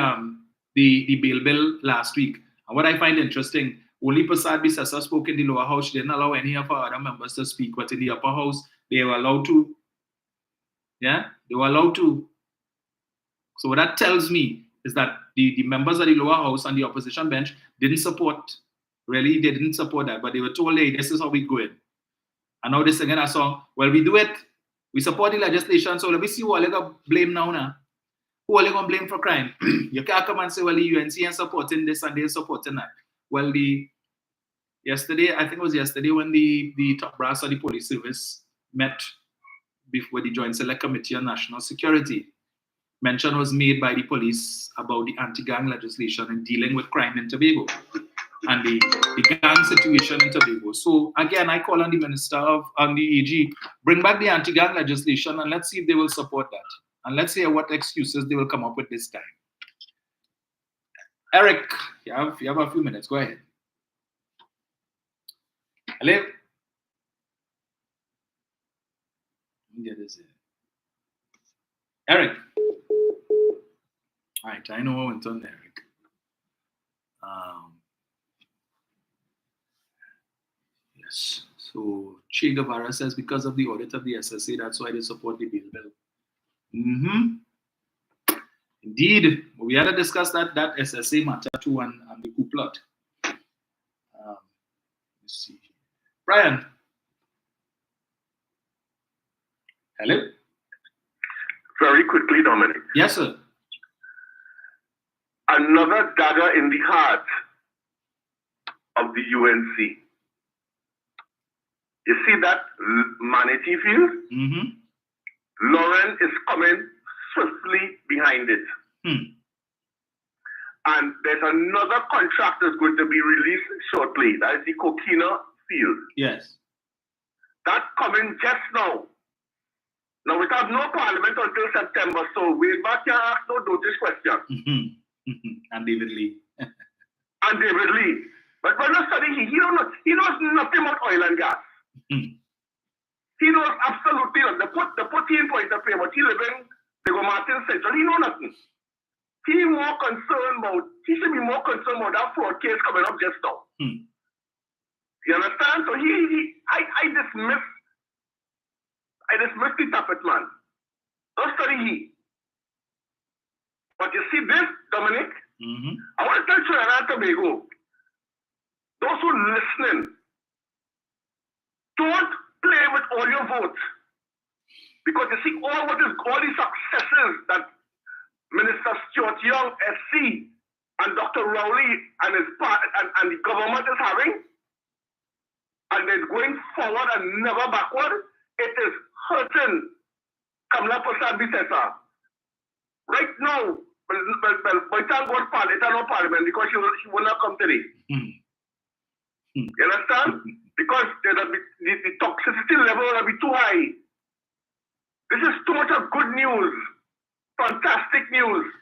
bail bill last week. And what I find interesting, only Prasad Bisesa spoke in the lower house. She didn't allow any of our other members to speak, but in the upper house, they were allowed to. Yeah, they were allowed to. So what that tells me is that the members of the lower house and the opposition bench didn't support that, but they were told, hey, this is how we go in. And now they're singing a song, well, we do it. We support the legislation, so let me see who are going to blame now. Who are they going to blame for crime? You can't come and say, well, the UNC is supporting this and they're supporting that. Well, yesterday, I think it was yesterday when the top brass of the police service met before the Joint Select Committee on National Security. Mention was made by the police about the anti-gang legislation and dealing with crime in Tobago and the gang situation in Tobago. So again, I call on the Minister on the AG, bring back the anti-gang legislation and let's see if they will support that. And let's hear what excuses they will come up with this time. Eric, you have a few minutes. Go ahead. Hello? Get this in. Eric. All right, I know I went on Eric. Yes. So Che Guevara says because of the audit of the SSA, that's why they support the bill. Indeed, we had to discuss that SSA matter too and the coup plot. Let's see. Brian. Hello? Very quickly, Dominic. Yes, sir. Another dagger in the heart of the UNC. You see that Manatee field? Lauren is coming swiftly behind it. And there's another contract that's going to be released shortly. That is the Coquina field. Yes. That's coming just now. Now, we have no parliament until September, so we can't ask no notice question. And David Lee. And David Lee. But when you study, he knows nothing about oil and gas. He knows absolutely nothing. The 14 point of view, but he lives in the Martin Central. He knows nothing. He should be more concerned about that fraud case coming up just now. You understand? So I dismiss the Tappet man. Don't study he. But you see this, Dominic? I want to tell Trinidad and Tobago, those who are listening, don't play with all your votes. Because you see all the successes that Minister Stuart Young, SC, and Dr. Rowley and his part and the government is having, and they're going forward and never backward, it is hurting Kamala Prasad Bisesa. Right now, by thank God, it's no parliament because she will not come today. You understand? Because the toxicity level will be too high. This is too much of good news. Fantastic news.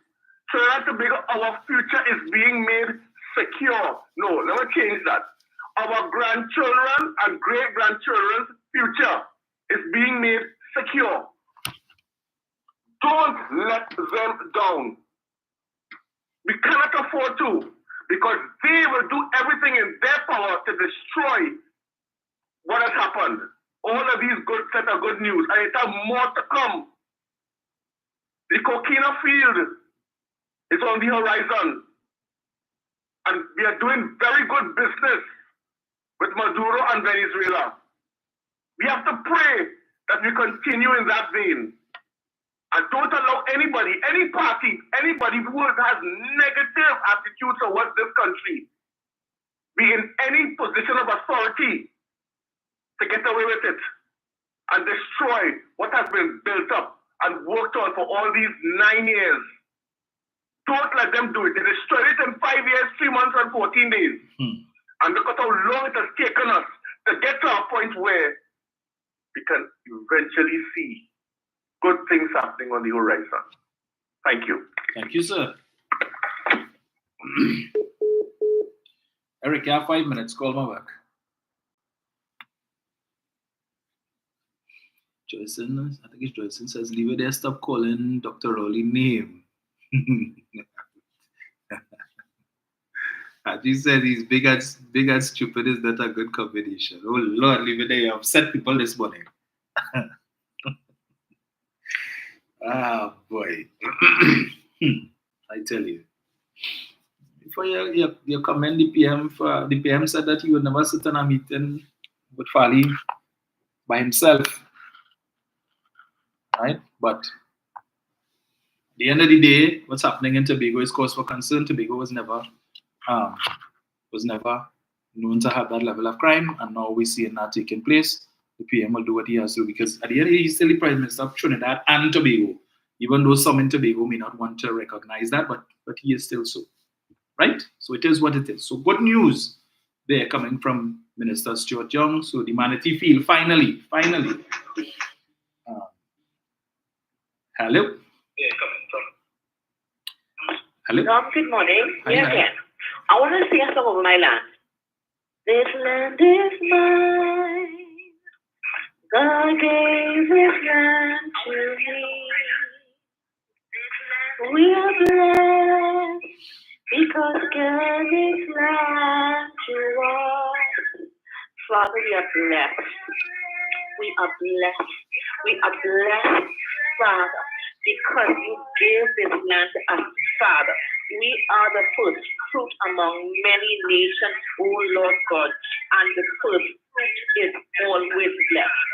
So that our future is being made secure. No, let me change that. Our grandchildren and great-grandchildren's future is being made secure. Don't let them down. We cannot afford to, because they will do everything in their power to destroy what has happened. All of these good set of good news, and it has more to come. The Coquina field is on the horizon, and we are doing very good business with Maduro and Venezuela. We have to pray that we continue in that vein. And don't allow anybody, any party, anybody who has negative attitudes towards this country be in any position of authority to get away with it and destroy what has been built up and worked on for all these 9 years. Don't let them do it. They destroyed it in 5 years, 3 months, and 14 days. And look at how long it has taken us to get to a point where we can eventually see good things happening on the horizon. Thank you. Thank you, sir. Eric, you have 5 minutes. Call my back. Joyson, I think it's Joyson, says, leave it there, stop calling Dr. Rowley name. As you said, he's big and stupid is not a good combination. Oh Lord, leave it there. You upset people this morning. Ah, boy. I tell you. Before you commend the PM, the PM said that he would never sit in a meeting with Fali by himself. Right? But at the end of the day, what's happening in Tobago is cause for concern. Tobago was never known to have that level of crime, and now we're seeing that taking place. The PM will do what he has to, because at the end of the day, he's still the Prime Minister of Trinidad and Tobago, even though some in Tobago may not want to recognize that, but he is still so. Right? So it is what it is. So good news there coming from Minister Stuart Young. So the Manatee Field, finally. Hello? Hello? Good morning. Hi, Here hi. again. I want to sing a song of my land. This land is mine. God gave His land to me. We are blessed because God is land to us. Father, we are blessed. We are blessed. We are blessed, Father, because you gave this land to us, Father. We are the first fruit among many nations, oh Lord God, and the first fruit is always blessed.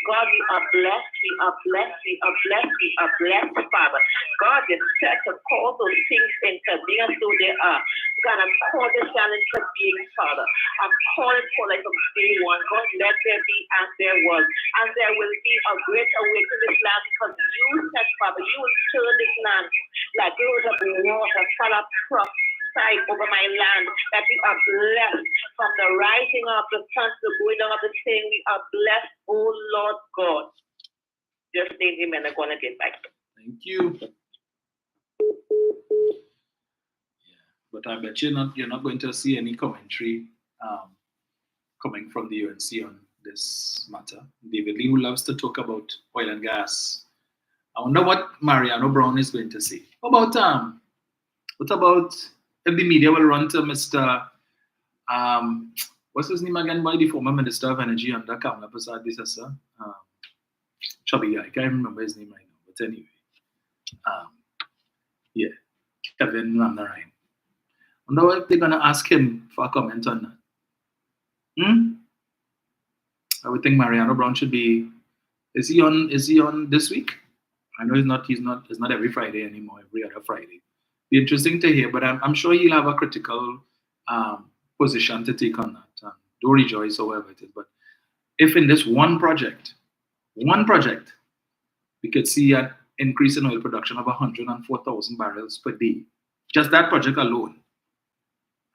God, we are blessed, we are blessed, we are blessed, we are blessed, Father. God is set to call those things into being as though they are. God, I'm calling this land into being, Father. I'm calling for like from day one. God, let there be as there was. And there will be a great awakening in this land because you said, Father, you will turn this land like rivers of water, fall up prophesy over my land, that we are blessed from the rising of the sun to the going down of the same. We are blessed, oh Lord God. Just name him and I'm going to get back. Thank you. But I bet you're not going to see any commentary coming from the UNC on this matter. David Lee, who loves to talk about oil and gas. I wonder what Mariano Brown is going to say. What about if the media will run to Mr. What's his name again, by the former Minister of Energy under Kamala Prasad Bisasa? Chubby guy, I can't remember his name right now, but anyway. Yeah, Kevin Ramnarayan. I wonder if they're going to ask him for a comment on that. I would think Mariano Brown should be. Is he on this week? I know it's not every Friday anymore, every other Friday. Be interesting to hear, but I'm sure he'll have a critical position to take on that. Do rejoice, however it is. But if in this one project, we could see an increase in oil production of 104,000 barrels per day, just that project alone,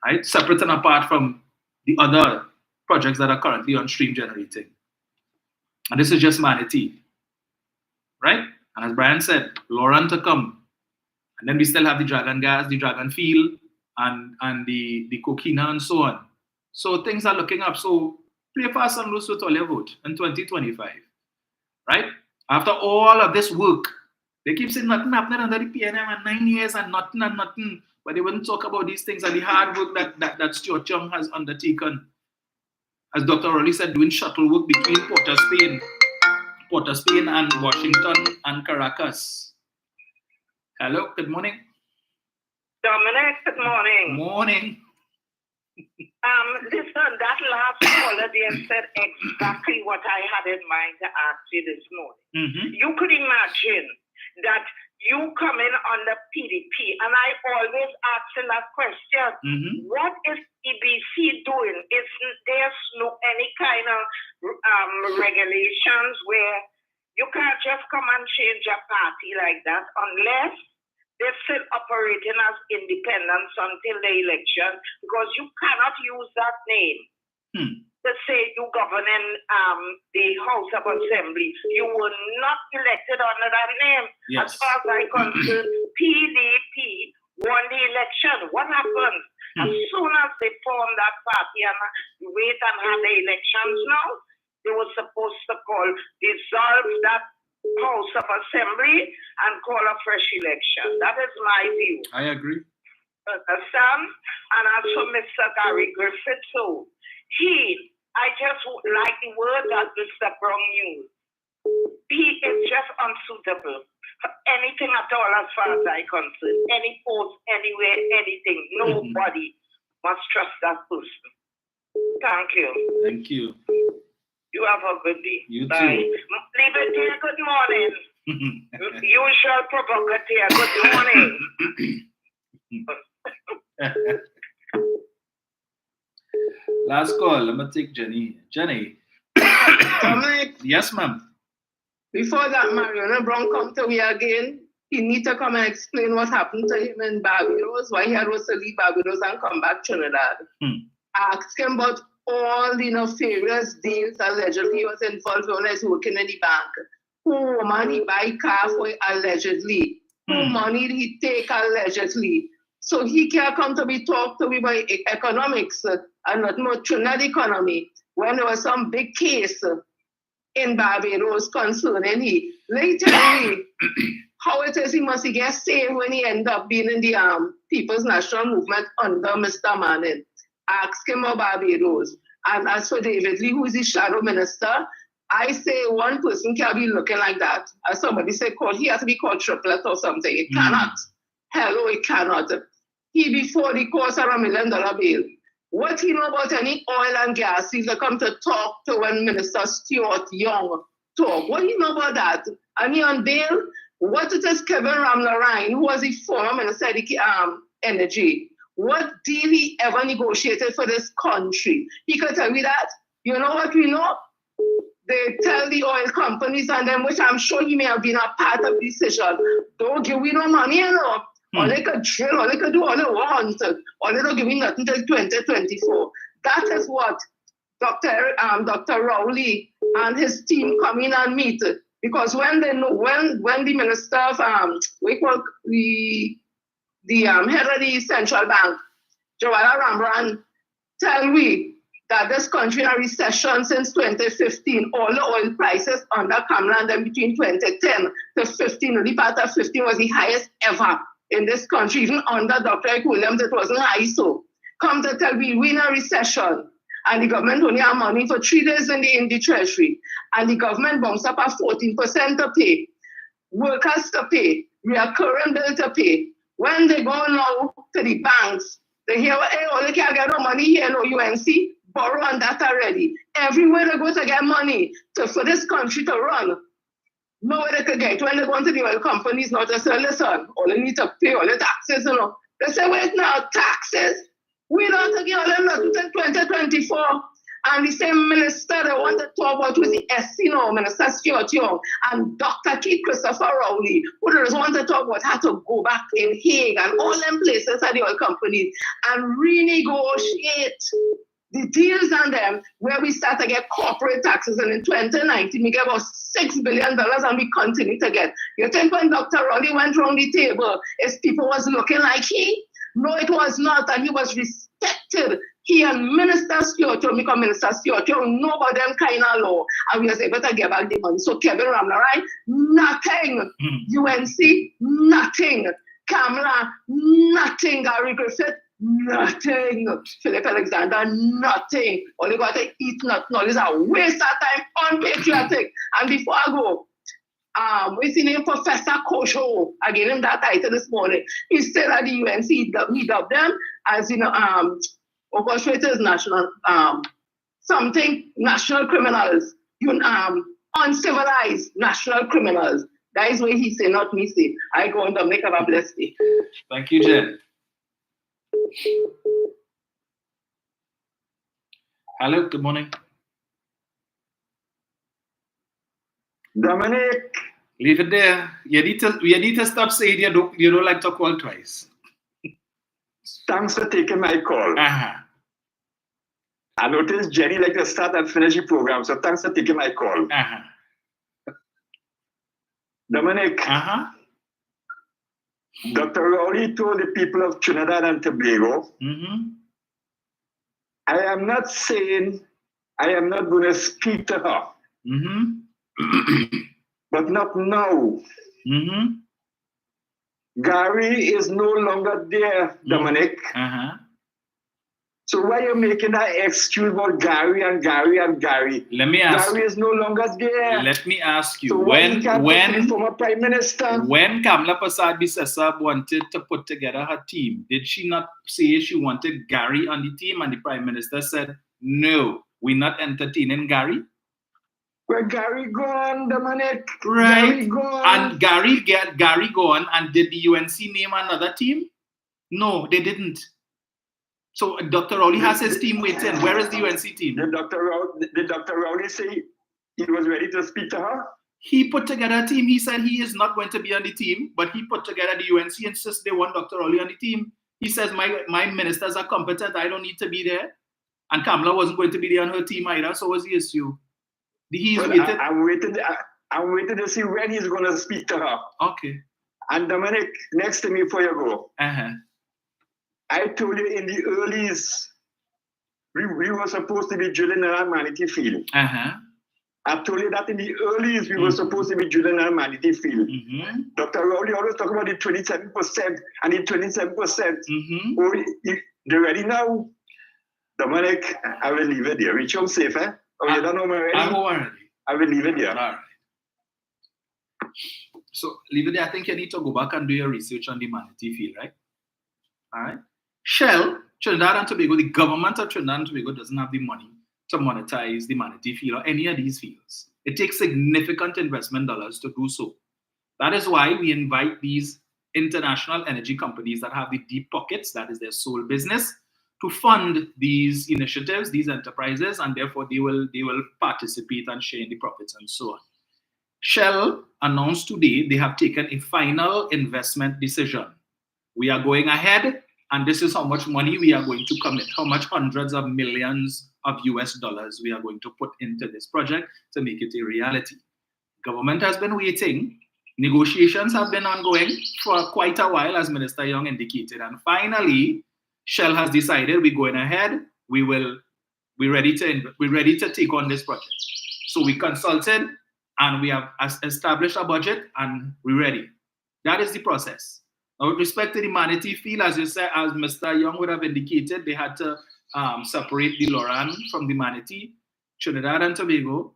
right? Separate and apart from the other projects that are currently on stream generating. And this is just Manatee, right? And as Brian said, Lauren to come. And then we still have the Dragon Gas, the Dragon Field, and the Coquina and so on. So things are looking up. So play fast and loose with all your vote in 2025, right? After all of this work, they keep saying nothing happening under the PNM and 9 years and nothing. But they wouldn't talk about these things and the hard work that Stuart Young has undertaken. As Dr. Rowley said, doing shuttle work between Port of Spain and Washington and Caracas. Hello, good morning. Dominic, good morning. Morning. Listen, that last caller there said exactly what I had in mind to ask you this morning. Mm-hmm. You could imagine that you come in on the PDP, and I always ask that question. Mm-hmm. What is EBC doing? There's no any kind of regulations where you can't just come and change a party like that unless they're still operating as independents until the election, because you cannot use that name to say you governing the House of Assembly. You were not elected under that name. Yes. As far as I'm concerned, PDP won the election. What happened? As soon as they formed that party and wait and have the elections now, they were supposed to dissolve that House of Assembly and call a fresh election. That is my view. I agree. Sam, and also Mr. Gary Griffith, so I just like the word that Mr. Brown used. He is just unsuitable for anything at all as far as I'm concerned. Any post, anywhere, anything. Nobody must trust that person. Thank you. Thank you. You have a good day. You Bye. too. Liberty, good morning. Usual provocateur, good morning. Last call, I'm going to take Jenny. Jenny. Dominic, Yes, ma'am. before that Mariano Brown come to me again, he need to come and explain what happened to him in Barbados, why he had to leave Barbados and come back to Trinidad. Ask him about all the nefarious deals allegedly he was involved when he was working in the bank. Who money buy car for allegedly? Who money did he take allegedly? So he can't come to be talked to me about economics and not more Trinidad economy when there was some big case in Barbados concerning he. Later, how it is he must get saved when he end up being in the People's National Movement under Mr. Manning. Ask him about Barbados. And as for David Lee, who is the shadow minister, I say one person can't be looking like that. As somebody said, he has to be called triplet or something. It cannot. Hello, it cannot. He before the course of $1 million bail. What he know about any oil and gas? He's come to talk to when Minister Stuart Young talk. What he know about that? And he on bail? What it is Kevin Ramlarine, who was the former Minister of Energy? What deal he ever negotiated for this country? He could tell me that. You know what we know? They tell the oil companies and them, which I'm sure he may have been a part of the decision, don't give me no money, you know. Or they could drill, or they could do all they want, or they don't give me nothing until 2024. That is what Dr. Rowley and his team come in and meet. Because when they know, when the minister of the head of the central bank, Joanna Rembrandt, tell we that this country in a recession since 2015, all the oil prices under Kamala and between 2010 to 15, the part of 15 was the highest ever in this country. Even under Dr. Williams, it wasn't high. So come to tell me we're in a recession and the government only have money for 3 days in the treasury and the government bumps up at 14% to pay, workers to pay, recurring bill to pay. When they go now to the banks, they hear, hey, all they can't get no money here, no UNC, borrow on that already. Everywhere they go to get money for this country to run, nowhere they could get. When they go to the oil companies, not just say, listen, all they need to pay all the taxes, you know. They say, wait now, taxes? We don't have to give all them nothing until 2024. And the same minister they want to talk about was the SC now, Minister Stuart Young, and Dr. Keith Christopher Rowley, who just want to talk about how to go back in Hague and all them places at the oil companies and renegotiate the deals on them where we start to get corporate taxes. And in 2019, we get about $6 billion and we continue to get. You think when Dr. Rowley went around the table, his people was looking like he? No, it was not, and he was respected. He and Minister Stuart Young, because Minister Stuart Young know about them kind of law, and we was able to get back the money. So Kevin Ramlarine, nothing. UNC, nothing. Kamala, nothing. Gary Griffith, nothing. Philip Alexander, nothing. All you got to eat nothing. All is a waste of time, unpatriotic. And before I go, we see name Professor Kosho. I gave him that title this morning. He said at the UNC, he dubbed them as, orchestrators, national, something, national criminals, uncivilized national criminals. That is what he say, not me say. I go on Dominic, have a blessed day. Thank you, Jen. Hello, good morning. Dominic. Leave it there. You need to stop saying you don't like to call twice. Thanks for taking my call. Uh-huh. I noticed Jenny like to start and finish the program, so thanks for taking my call. Uh-huh. Dominic. Uh-huh. Dr. Rowley told the people of Trinidad and Tobago, I am not saying I am not going to speak to her. But not now. Gary is no longer there, Dominic. So why are you making that excuse about Gary and Gary and Gary? Let me ask. Gary is no longer there. Let me ask you. So when former Prime Minister? When Kamala Persad-Bissessar wanted to put together her team, did she not say she wanted Gary on the team, and the Prime Minister said, "No, we're not entertaining Gary"? Well, Gary gone, Dominic. Right. Gary gone. And Gary gone, and did the UNC name another team? No, they didn't. So Dr. Rowley has his team waiting. Where is the UNC team? Did Dr. Rowley say he was ready to speak to her? He put together a team. He said he is not going to be on the team, but he put together the UNC insists they want Dr. Rowley on the team. He says, my ministers are competent. I don't need to be there. And Kamala wasn't going to be there on her team either. So what's the issue? I'm waiting to see when he's going to speak to her. Okay. And Dominic, next to me before you go. I told you in the earlies, we were supposed to be drilling around Manatee Field. I told you that in the earliest we were supposed to be drilling a humanity field. Dr. Rowley always talk about the 27% and the 27%. Oh, they're ready now. Dominic, I will leave it there. Reach home safe, eh? Oh, you don't know me already? I know already. I will leave it there. All right. So, leave it there. I think you need to go back and do your research on the humanity field, right? All right. Shell, Trinidad and Tobago, the government of Trinidad and Tobago doesn't have the money to monetize the humanity field or any of these fields. It takes significant investment dollars to do so. That is why we invite these international energy companies that have the deep pockets, that is their sole business, to fund these initiatives, these enterprises, and therefore they will participate and share in the profits and so on. Shell announced today they have taken a final investment decision. We are going ahead, and this is how much money we are going to commit, how much hundreds of millions of US dollars we are going to put into this project to make it a reality. Government has been waiting. Negotiations have been ongoing for quite a while, as Minister Young indicated. And finally, Shell has decided we're going ahead. We're ready to take on this project. So we consulted and we have established a budget and we're ready. That is the process. Now, with respect to the humanity field, as you said, as Mr. Young would have indicated, they had to separate the Loran from the humanity. Trinidad and Tobago,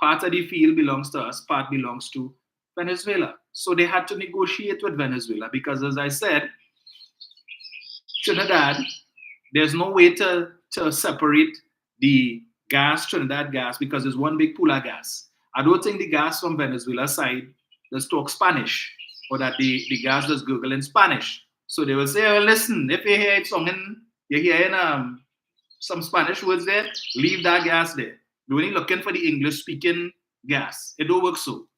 part of the field belongs to us, part belongs to Venezuela. So they had to negotiate with Venezuela because, as I said, Trinidad, there's no way to separate the gas, Trinidad gas, because it's one big pool of gas. I don't think the gas from Venezuela side does talk Spanish, or that the gas does Google in Spanish. So they will say, oh, listen, if you hear you're hearing some Spanish words there, leave that gas there. You're only looking for the English-speaking gas. It don't work so.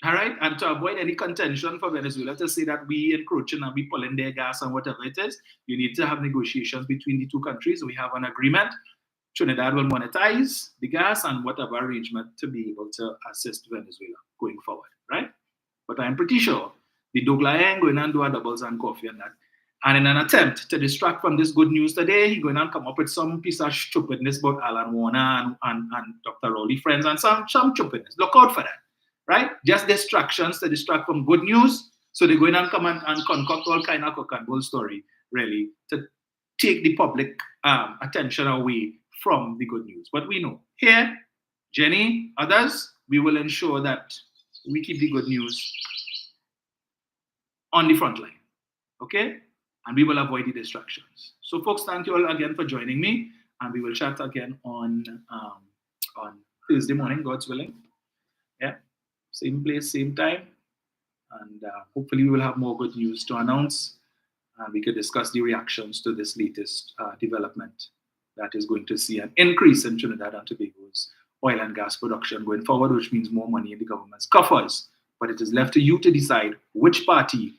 All right? And to avoid any contention for Venezuela to say that we encroaching and we pulling their gas and whatever it is, you need to have negotiations between the two countries. We have an agreement. Trinidad will monetize the gas and whatever arrangement to be able to assist Venezuela going forward, right? But I'm pretty sure the Douglas ain't going to do a doubles and coffee on that. And in an attempt to distract from this good news today, he's going to come up with some piece of stupidness about Alan Warner and Dr. Rowley friends and some stupidness. Look out for that, right? Just distractions to distract from good news. So they're going to come and concoct all kind of cock and bull story, really, to take the public attention away from the good news. But we know here, Jenny, others, we will ensure that we keep the good news on the front line, okay? And we will avoid the distractions. So folks, thank you all again for joining me, and we will chat again on Thursday morning, God's willing. Yeah, same place, same time, and hopefully we will have more good news to announce, and we could discuss the reactions to this latest development that is going to see an increase in Trinidad and Tobago's oil and gas production going forward, which means more money in the government's coffers. But it is left to you to decide which party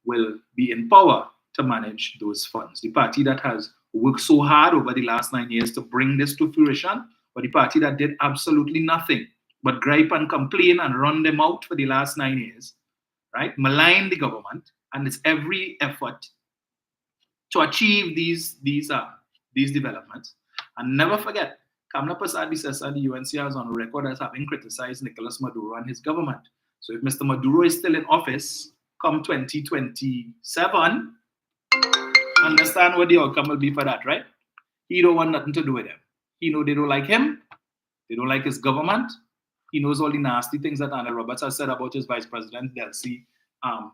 will be in power to manage those funds. The party that has worked so hard over the last 9 years to bring this to fruition, or the party that did absolutely nothing but gripe and complain and run them out for the last 9 years, right? Malign the government and its every effort to achieve these developments. And never forget, Kamla Prasad Visesa, the UNC, is on record as having criticized Nicolas Maduro and his government. So if Mr. Maduro is still in office come 2027, understand what the outcome will be for that, right? He don't want nothing to do with them. He know they don't like him. They don't like his government. He knows all the nasty things that Arnold Roberts has said about his vice president, Delcy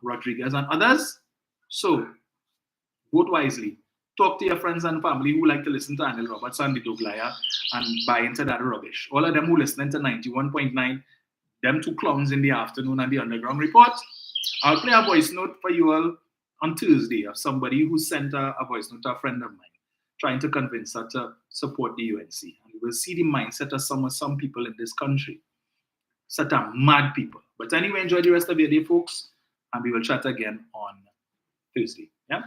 Rodriguez, and others. So vote wisely. Talk to your friends and family who like to listen to Arnold Roberts and the Douglaya and buy into that rubbish. All of them who listening to 91.9, them two clowns in the afternoon and the Underground Report. I'll play a voice note for you all on Tuesday of somebody who sent a voice note to a friend of mine, trying to convince her to support the UNC. And we will see the mindset of some people in this country. Such a mad people. But anyway, enjoy the rest of your day, folks. And we will chat again on Tuesday. Yeah?